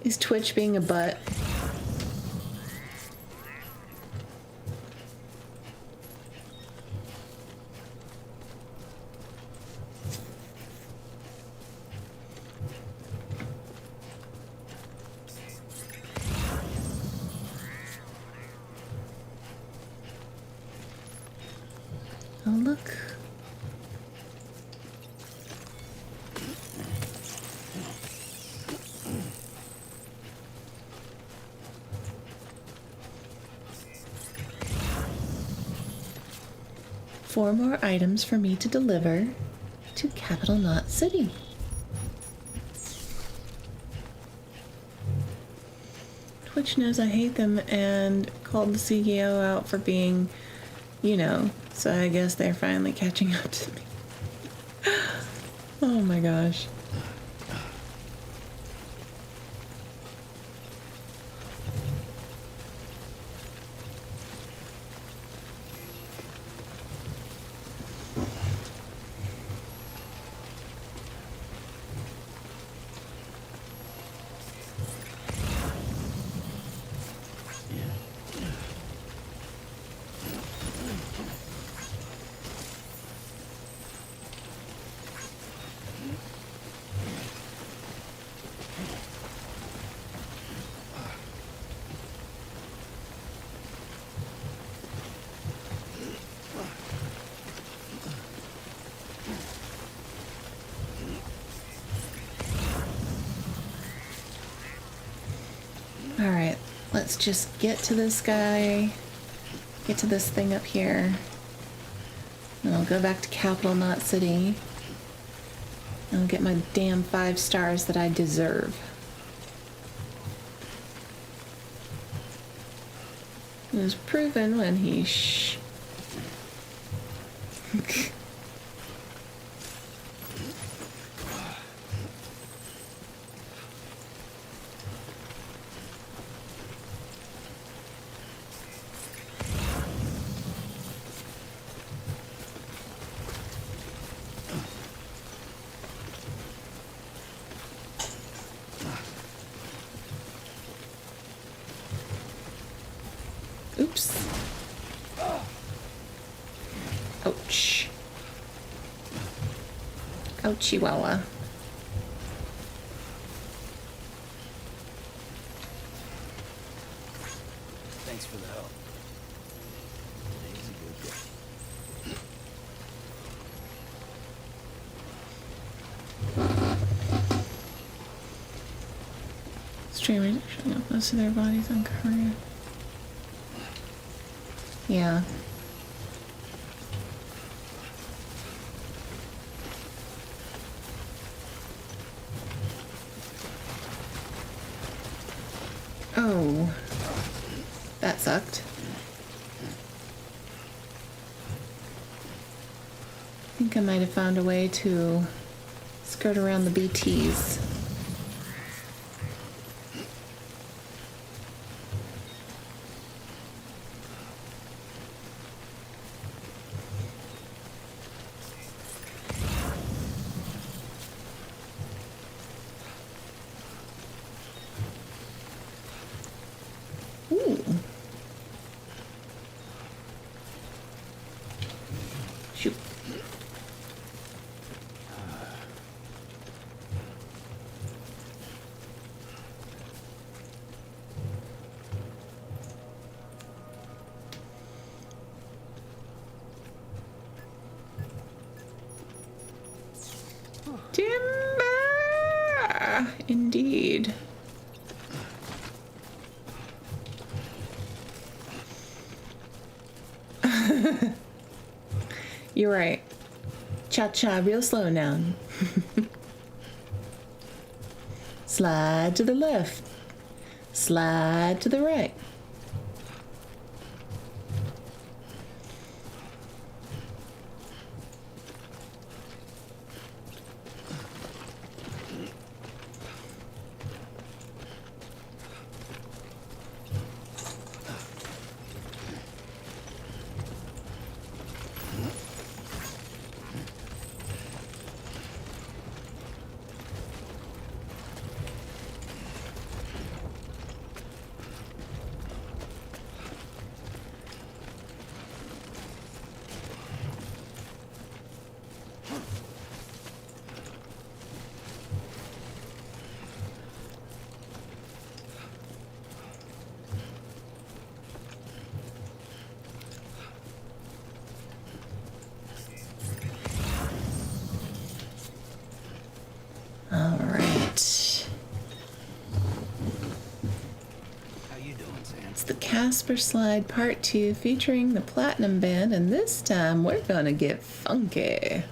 Is Twitch being a butt? Oh, look. Four more items for me to deliver to Capital Knot City. Twitch knows I hate them and called the CEO out for being, you know, so I guess they're finally catching up to me. Oh my gosh. let's just get to this guy. Get to this thing up here. And I'll go back to Capital Knot City. And I'll get my damn 5 stars that I deserve. It was proven when he Oops. Ouch. Oh, Chihuahua. Thanks for the help. Today's a good day. Streamers are showing up most of their bodies uncovered. Yeah. Oh. That sucked. I think I might have found a way to skirt around the BTs. Ooh. Shoot. Timber! Indeed. You're right. Cha-cha, real slow now. Slide to the left. Slide to the right. All right. How you doing, Sam? It's the Casper Slide Part 2 featuring the Platinum Band, and this time we're gonna get funky.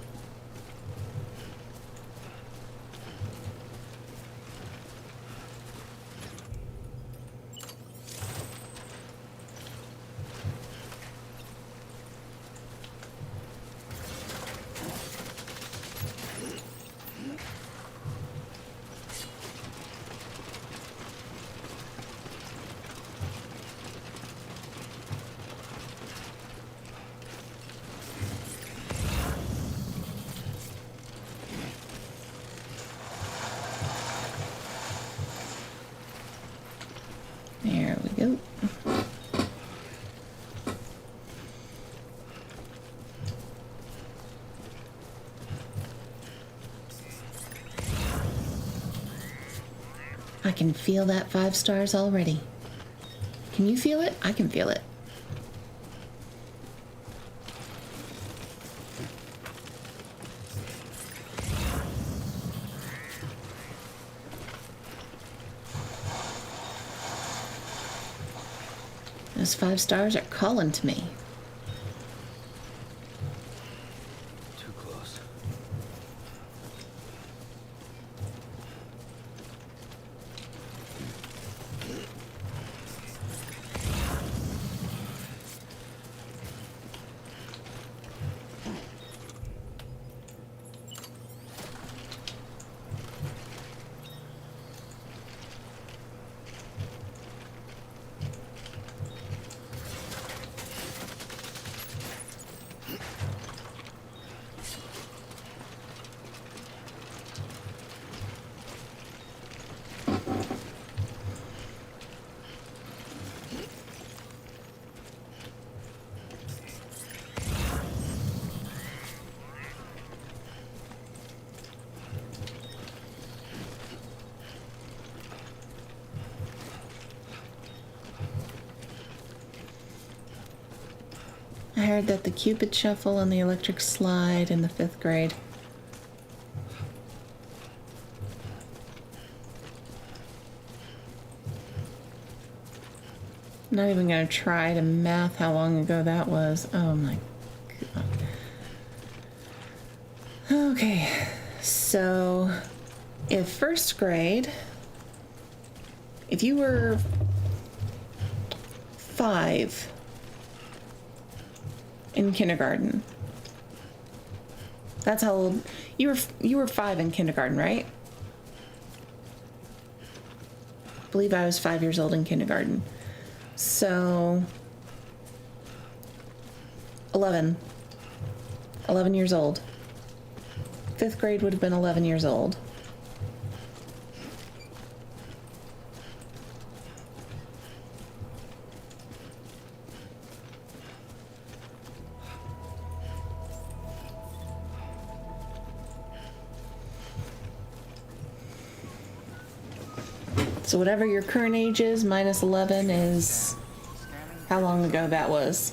There we go. I can feel that 5 stars already. Can you feel it? I can feel it. Those 5 stars are calling to me. Too close. I heard that the Cupid Shuffle and the Electric Slide in the 5th grade. I'm not even gonna try to math how long ago that was. Oh my god. Okay, so if 1st grade, if you were 5 in kindergarten, that's how old you were 5 in kindergarten, right? I believe I was 5 years old in kindergarten. So 11 years old. 5th grade would have been 11 years old. So whatever your current age is, minus 11 is how long ago that was.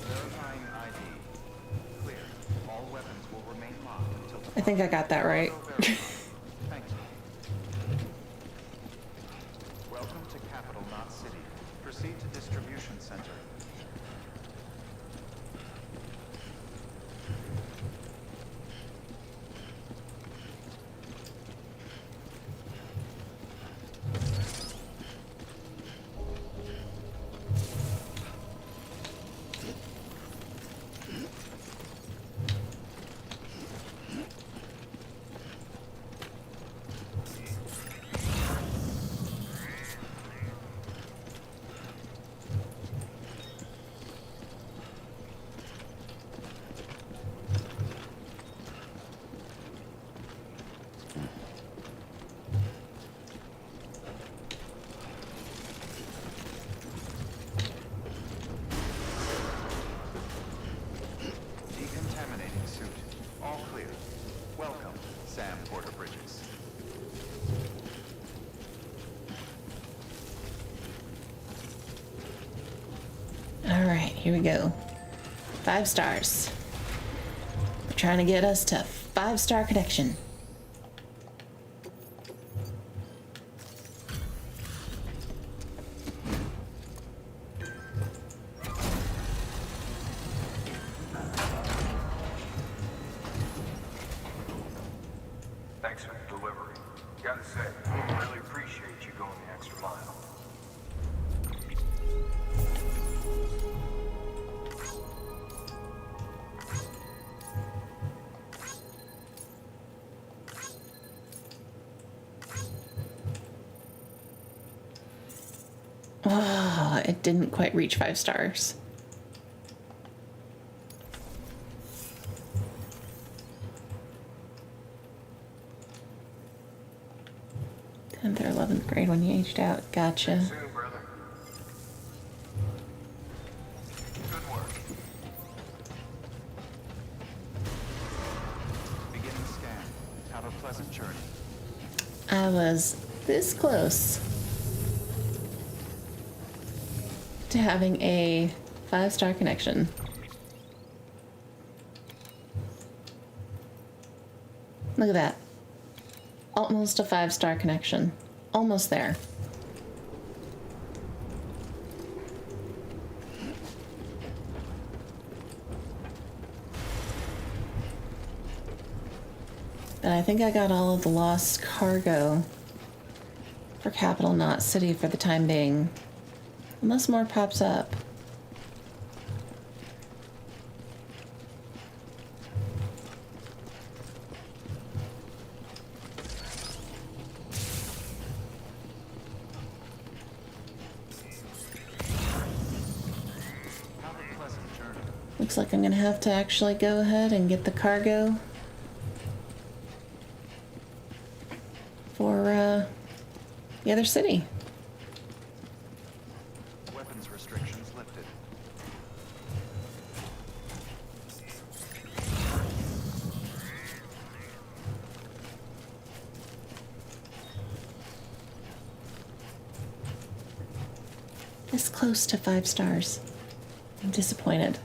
I think I got that right. Welcome to Capital Knot City. Proceed to distribution center. Decontaminating suit. All clear. Welcome, Sam Porter Bridges. All right, here we go. 5 stars. We're trying to get us to 5-star connection. Thanks for the delivery. Gotta say, I really appreciate you going the extra mile. Oh, it didn't quite reach 5 stars. Tenth or 11th grade when you aged out. Gotcha. Soon, brother. Good work. Beginning scan. Have a pleasant journey. I was this close to having a 5-star connection. Look at that. Almost a 5-star connection. Almost there. But I think I got all of the lost cargo for Capital Knot City for the time being. Unless more pops up. Have a pleasant journey. Looks like I'm gonna have to actually go ahead and get the cargo for the other city. Weapons restrictions lifted. This close to 5 stars. I'm disappointed.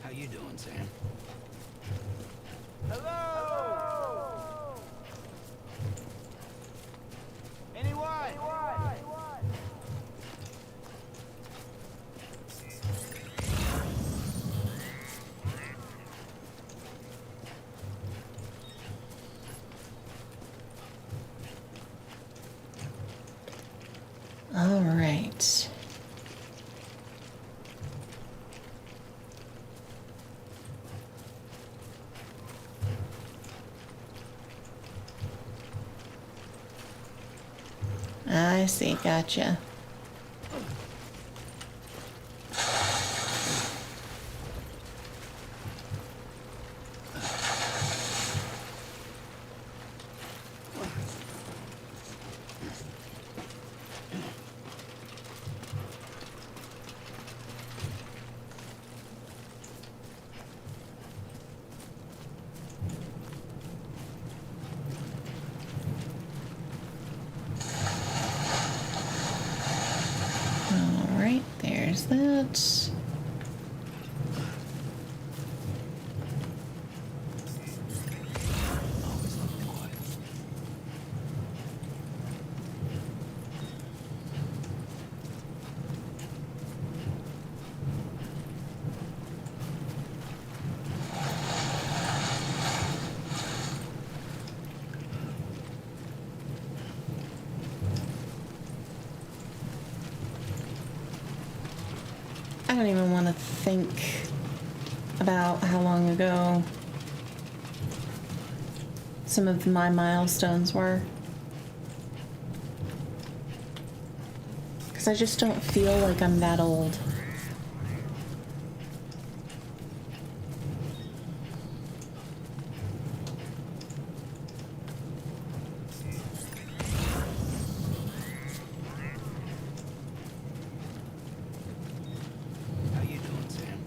How you doing, Sam? Hello! Anyone? All right. I see, gotcha. All right, there's that. I don't even want to think about how long ago some of my milestones were. Because I just don't feel like I'm that old. How you doing, Sam?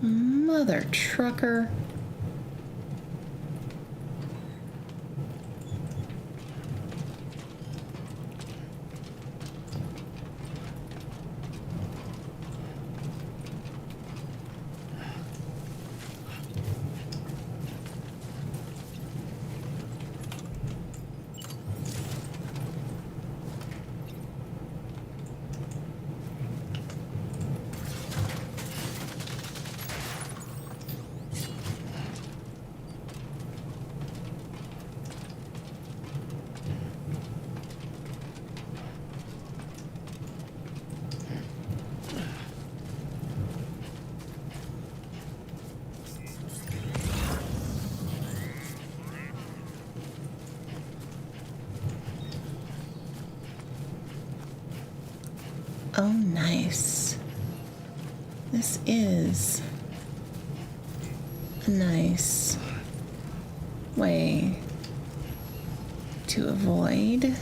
Mother trucker. Oh, nice. This is a nice way to avoid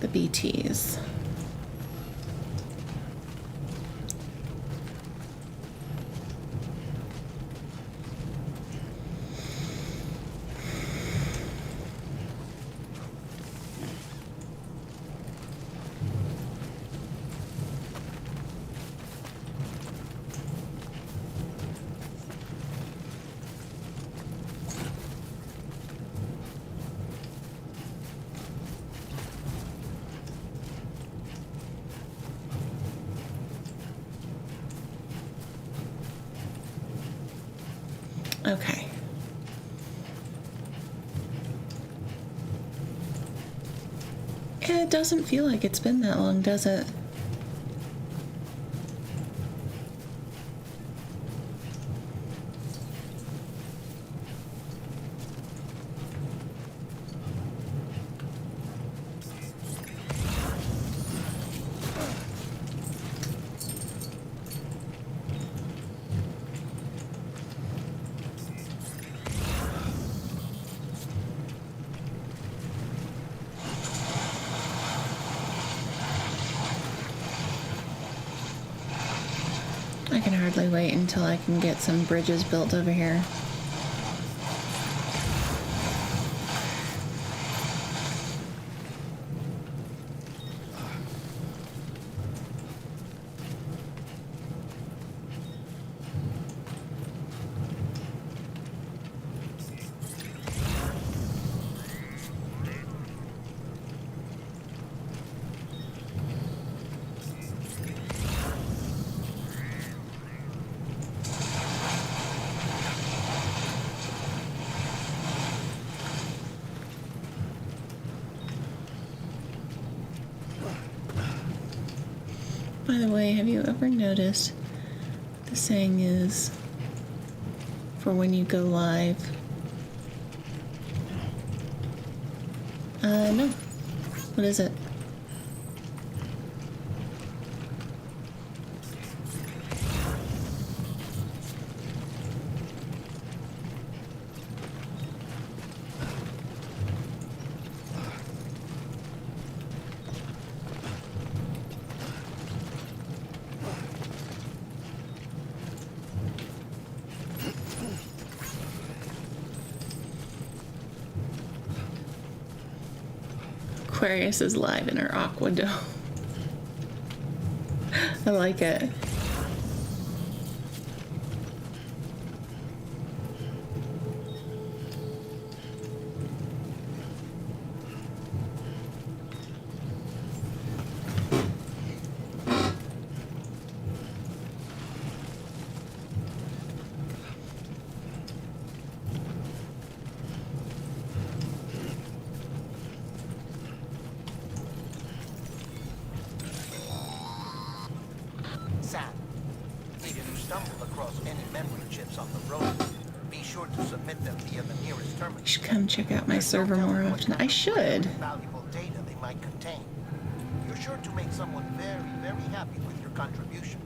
the BTs. Okay. It doesn't feel like it's been that long, does it? I can hardly wait until I can get some bridges built over here. By the way, have you ever noticed the saying is for when you go live? No. What is it? Aquarius is live in her aqua dome. I like it. Sam, if you stumble across any memory chips on the road, be sure to submit them via the nearest terminal. You should come check out my server more often. I should. Valuable data they might contain. You're sure to make someone very, very happy with your contribution.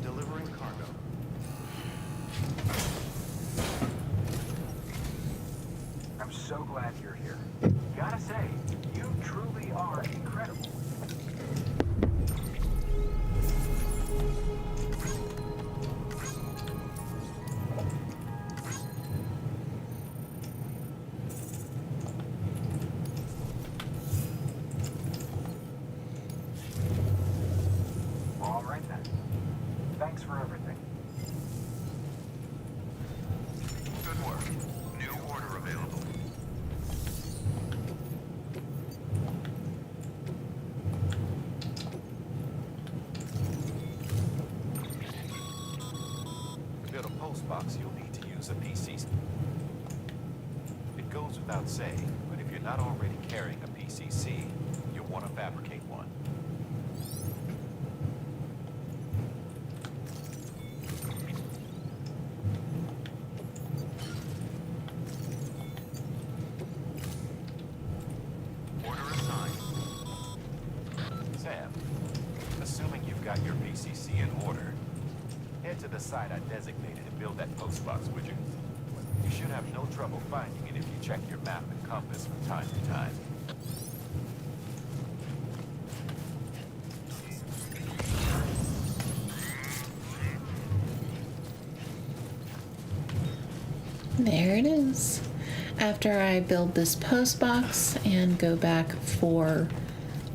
Delivering cargo. I'm so glad you're here. Gotta say, you truly are incredible. All right then. Thanks for everything. Good work. New order available. postbox, you'll need to use a PC. It goes without saying, but if you're not already carrying a PCC, you'll want to fabricate one. Order assigned. Sam, assuming you've got your PCC in order, head to the site I designated and build that postbox widget. You should have no trouble finding it if you check your map and compass from time to time. There it is. After I build this post box and go back for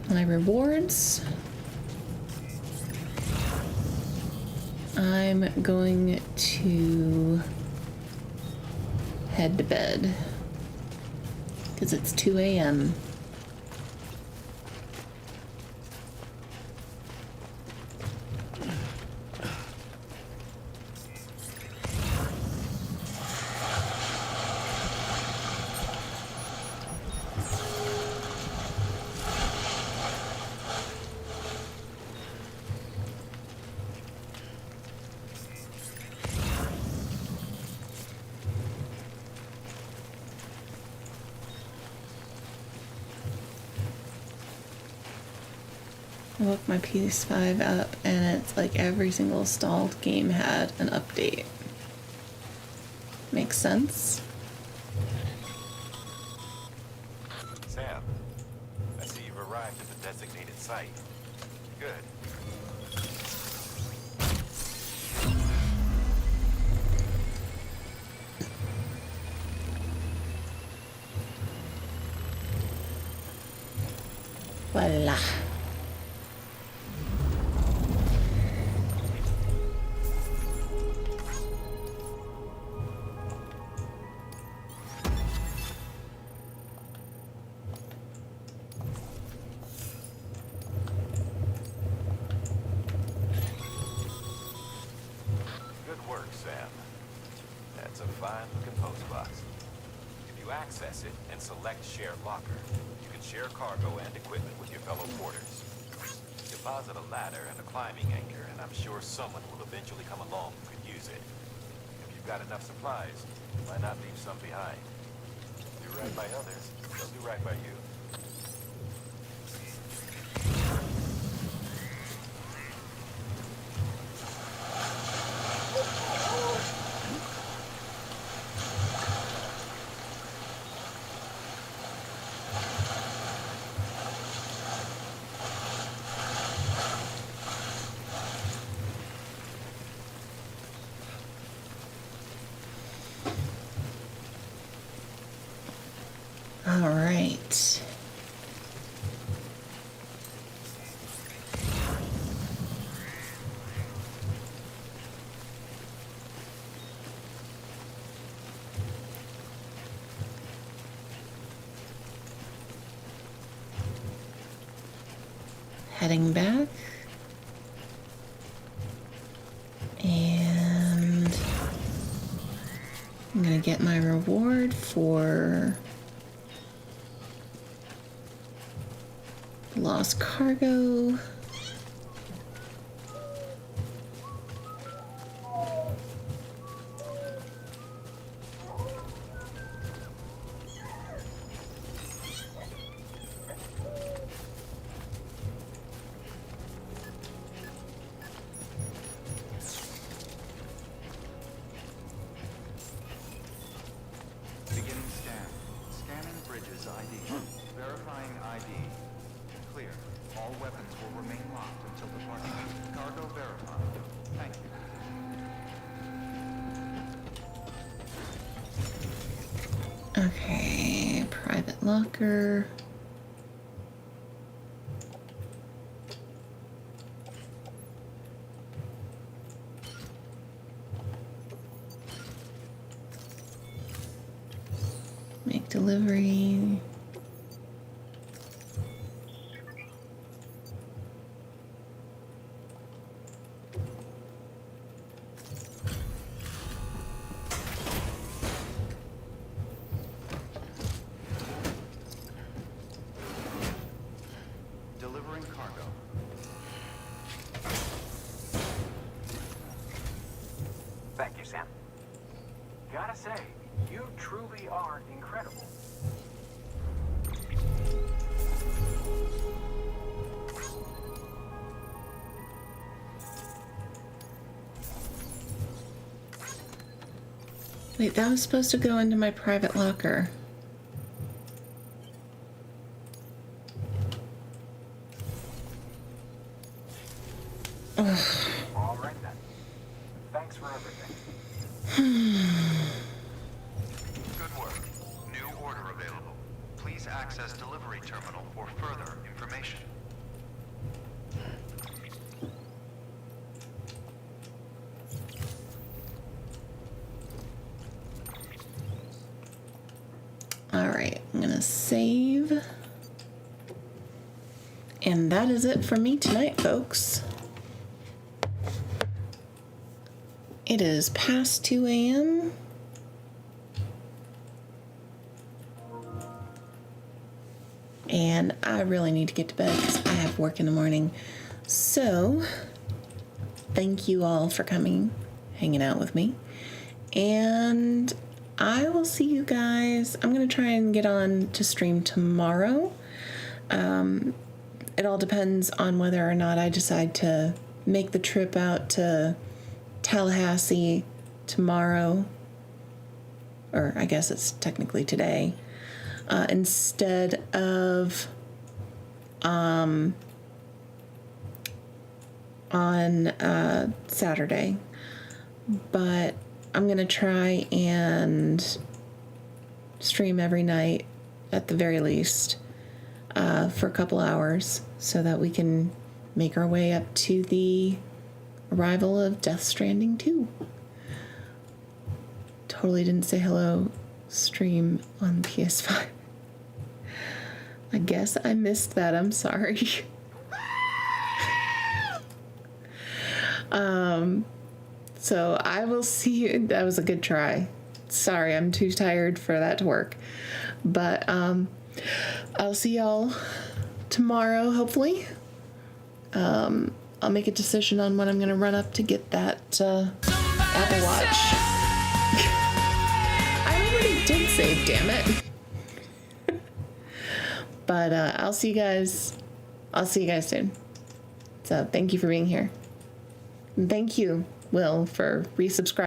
my rewards, I'm going to head to bed because it's 2 a.m. I woke my PS5 up and it's like every single stalled game had an update. Makes sense? Sam, I see you've arrived at the designated site. Good. Voila. Good work, Sam. That's a fine-looking postbox. If you access it and select Share Locker, you can share cargo and equipment with your fellow porters. Deposit a ladder and a climbing anchor, and I'm sure someone will eventually come along who could use it. If you've got enough supplies, why not leave some behind? Do right by others, they'll do right by you. All right. Heading back. And I'm gonna get my reward for lost cargo. Beginning scan. Scanning Bridges ID. Verifying ID. Clear. All weapons will remain locked until departure. Cargo verified. Thank you. Okay, private locker. Make delivery. Sam. Gotta say, you truly are incredible. Wait, that was supposed to go into my private locker. Ugh. All right then. Thanks for everything. Good work. New order available. Please access delivery terminal for further information. All right, I'm gonna save. And that is it for me tonight, folks. It is past 2 a.m. And I really need to get to bed because I have work in the morning. So, thank you all for coming, hanging out with me. And I will see you guys. I'm going to try and get on to stream tomorrow. It all depends on whether or not I decide to make the trip out to Tallahassee tomorrow, or I guess it's technically today, instead of on Saturday. But I'm gonna try and stream every night at the very least for a couple hours so that we can make our way up to the arrival of Death Stranding 2. Totally didn't say hello stream on PS5. I guess I missed that. I'm sorry. So I will see you. That was a good try. Sorry, I'm too tired for that to work. But I'll see y'all tomorrow, hopefully. I'll make a decision on when I'm going to run up to get that Apple Watch. I already did save, damn it. But I'll see you guys. I'll see you guys soon. So thank you for being here. And thank you, Will, for resubscribing.